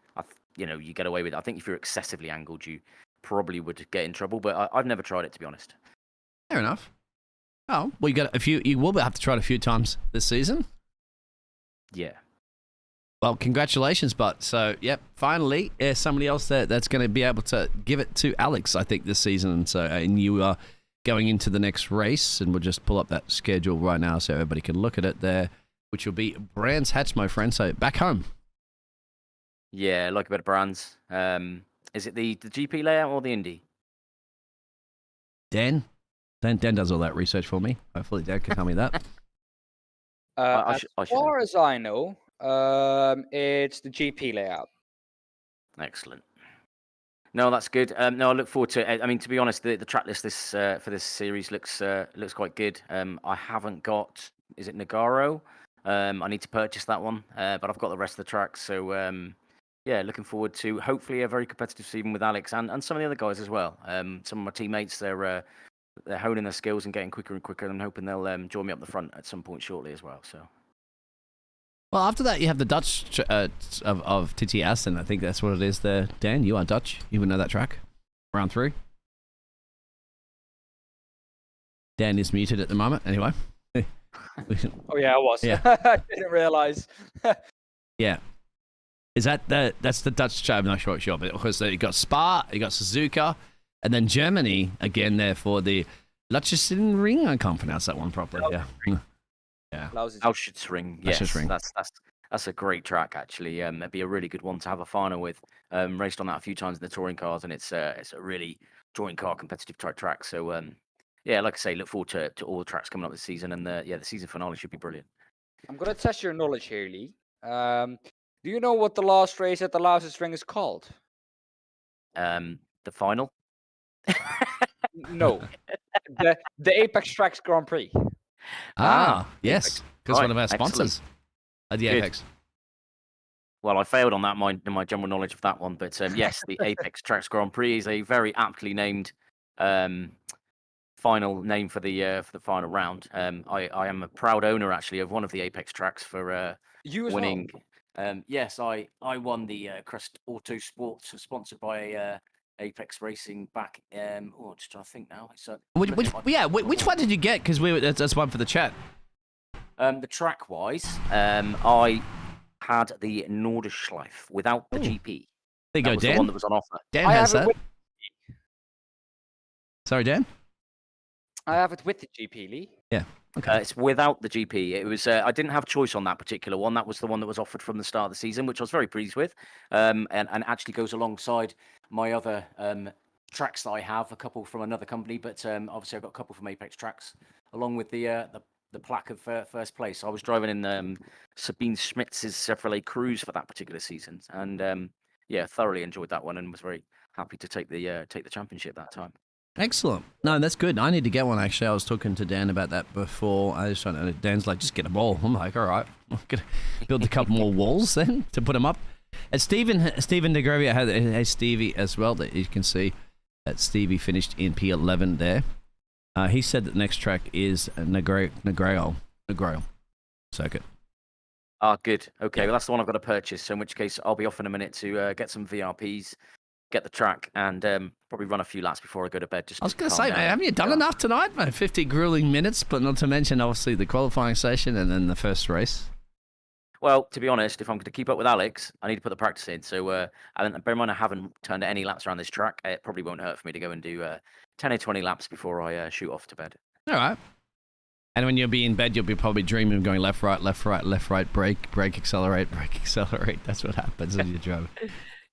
you get away with it. I think if you're excessively angled, you probably would get in trouble. But I've never tried it, to be honest. Fair enough. Oh, well, you will have to try it a few times this season. Yeah. Well, congratulations, but so yep, finally, somebody else that's going to be able to give it to Alex, I think, this season. And you are going into the next race, and we'll just pull up that schedule right now so everybody can look at it there, which will be Brands Hatch, my friend. So back home. Yeah, like a bit of Brands. Is it the GP layout or the Indy? Dan does all that research for me. Hopefully, Dan can tell me that. As far as I know, it's the GP layout. Excellent. No, that's good. No, I look forward to it. I mean, to be honest, the track list for this series looks quite good. I haven't got. Is it Nogaro? I need to purchase that one, but I've got the rest of the tracks. So yeah, looking forward to hopefully a very competitive season with Alex and some of the other guys as well. Some of my teammates, they're honing their skills and getting quicker and quicker, and I'm hoping they'll join me up the front at some point shortly as well. So. Well, after that, you have the Dutch of TTS, and I think that's what it is there. Dan, you are Dutch. You would know that track. Round 3. Dan is muted at the moment. Anyway. Oh, yeah, I was. Yeah. I didn't realise. Yeah. Is that's the Dutch track? I'm not sure, but of course, you got Spa, you got Suzuka, and then Germany again there for the Lutchesen Ring. I can't pronounce that one properly. Yeah. Yeah. Ring. Yes, that's a great track actually. It'd be a really good one to have a final with. Raced on that a few times in the touring cars, and it's a really touring car competitive type track. So yeah, like I say, look forward to all the tracks coming up this season, and the season finale should be brilliant. I'm gonna test your knowledge here, Lee. Do you know what the last race at the Lausitz Ring is called? The final. No, the Apex Tracks Grand Prix. Yes, because one of our sponsors at the Apex. Well, I failed on that in my general knowledge of that one, but yes, the Apex Tracks Grand Prix is a very aptly named final name for the final round. I am a proud owner actually of one of the Apex tracks for you as winning. Well? Yes, I won the Crest Autosport, sponsored by Apex Racing back. Just trying to think now. So which one did you get? Because that's one for the chat. The track wise, I had the Nordschleife without the GP. There you go, Dan. The one that was on offer. Dan has that. Sorry, Dan. I have it with the GP, Lee. Yeah. Okay. It's without the GP. It was. I didn't have choice on that particular one. That was the one that was offered from the start of the season, which I was very pleased with. And actually goes alongside my other tracks that I have, a couple from another company, but obviously I've got a couple from Apex Tracks, along with the plaque of first place. I was driving in Sabine Schmitz's Chevrolet Cruze for that particular season, and yeah, thoroughly enjoyed that one, and was very happy to take the championship that time. Excellent. No, that's good. I need to get one, actually. I was talking to Dan about that before. I was trying to, Dan's like, just get a ball. I'm like, all right. I'm going to build a couple more walls then to put them up. And Stephen DeGravia has Stevie as well that you can see. that Stevie finished in P11 there. He said that the next track is Negreo circuit. Ah, good. Okay, well, that's the one I've got to purchase. So in which case, I'll be off in a minute to get some VRPs, get the track, and probably run a few laps before I go to bed. Just I was to going to calm say, down. man, haven't you done enough tonight, man? 50 grueling minutes, but not to mention, obviously, the qualifying session and then the first race. Well, to be honest, if I'm going to keep up with Alex, I need to put the practice in. So, and bear in mind, I haven't turned any laps around this track. It probably won't hurt for me to go and do 10 or 20 laps before I shoot off to bed. All right. And when you'll be in bed, you'll be probably dreaming of going left, right, brake, accelerate. That's what happens when you drive.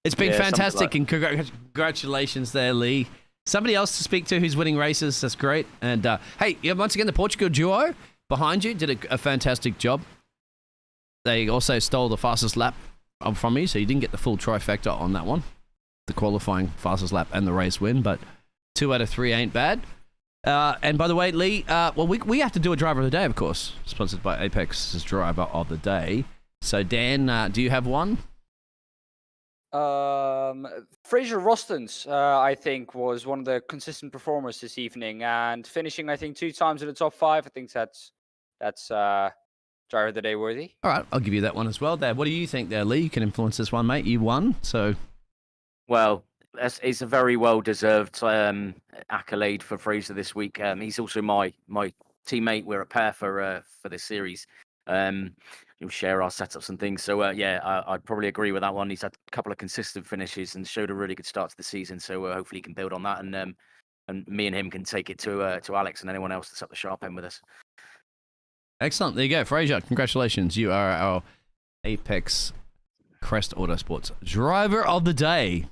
It's been fantastic, and congratulations there, Lee. Somebody else to speak to who's winning races. That's great. And hey, once again, the Portugal duo behind you did a fantastic job. They also stole the fastest lap from you, so you didn't get the full trifecta on that one. The qualifying fastest lap and the race win, but 2 out of 3 ain't bad. And by the way, Lee, well, we have to do a driver of the day, of course, sponsored by Apex's driver of the day. So, Dan, do you have one? Fraser Rostons, I think, was one of the consistent performers this evening, and finishing, I think, 2 times in the top 5. I think that's driver of the day worthy. All right, I'll give you that one as well. There, what do you think there, Lee? You can influence this one, mate. You won, so. Well, it's a very well-deserved accolade for Fraser this week. He's also my teammate. We're a pair for this series. You'll share our setups and things. So yeah, I'd probably agree with that one. He's had a couple of consistent finishes and showed a really good start to the season. So hopefully he can build on that, and me and him can take it to Alex and anyone else that's up the sharp end with us. Excellent. There you go, Fraser. Congratulations. You are our Apex Crest Autosports driver of the day.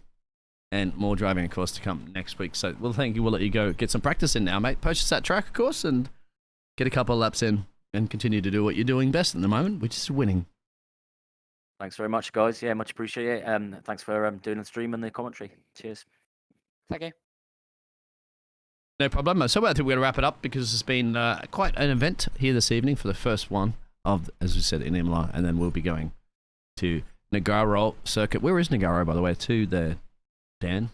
And more driving, of course, to come next week. So we'll let you go get some practice in now, mate. Purchase that track, of course, and get a couple of laps in and continue to do what you're doing best at the moment, which is winning. Thanks very much, guys. Yeah, much appreciate it. Thanks for doing the stream and the commentary. Cheers. Thank you. No problem. So I think we're going to wrap it up because it's been quite an event here this evening for the first one of, as we said, in Imola, and then we'll be going to Nagaro circuit. Where is Nagaro, by the way, to the Dan?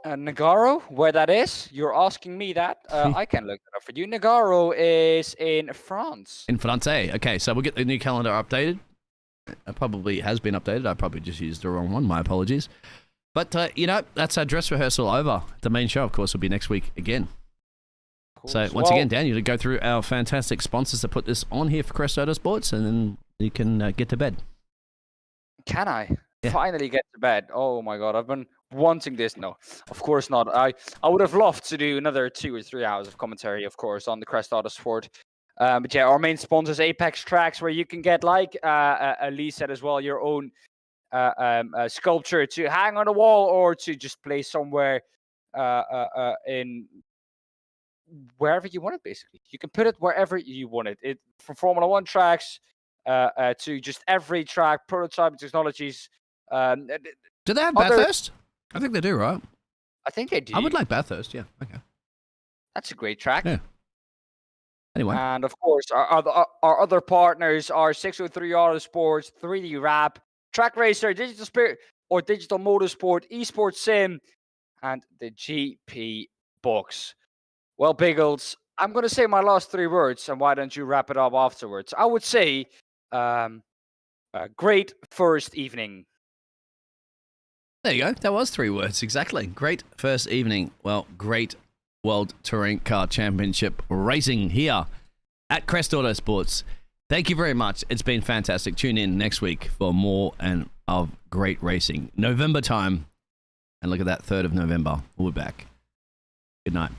Nagaro, where that is? You're asking me that? I can look it up for you. Nagaro is in France. In France, okay. So we'll get the new calendar updated. It probably has been updated. I probably just used the wrong one. My apologies. But, that's our dress rehearsal over. The main show, of course, will be next week again. Cool. So, once again, Dan, you go through our fantastic sponsors to put this on here for Crest Autosports, and then you can get to bed. Can I? Yeah. Finally get to bed. Oh, my God. I've been wanting this. No, of course not. I would have loved to do another 2 or 3 hours of commentary, of course, on the Crest Autosport. But yeah, our main sponsor is Apex Tracks, where you can get, like Lee said as well, your own sculpture to hang on the wall or to just place somewhere in wherever you want it. Basically, you can put it wherever you want it. From Formula 1 tracks to just every track, prototype technologies. Do they have Bathurst? I think they do, right? I think they do. I would like Bathurst. Yeah, okay. That's a great track. Yeah. Anyway. And of course, our other partners are 603 Autosports, 3D Wrap, Track Racer, Digital Spirit or Digital Motorsport, Esports Sim, and the GP Box. Well, Biggles, I'm going to say my last 3 words, and why don't you wrap it up afterwards? I would say, great first evening. There you go. That was 3 words, exactly. Great first evening. Well, great World Touring Car Championship racing here at Crest Autosports. Thank you very much. It's been fantastic. Tune in next week for more and of great racing. November time. And look at that, 3rd of November. We'll be back. Good night.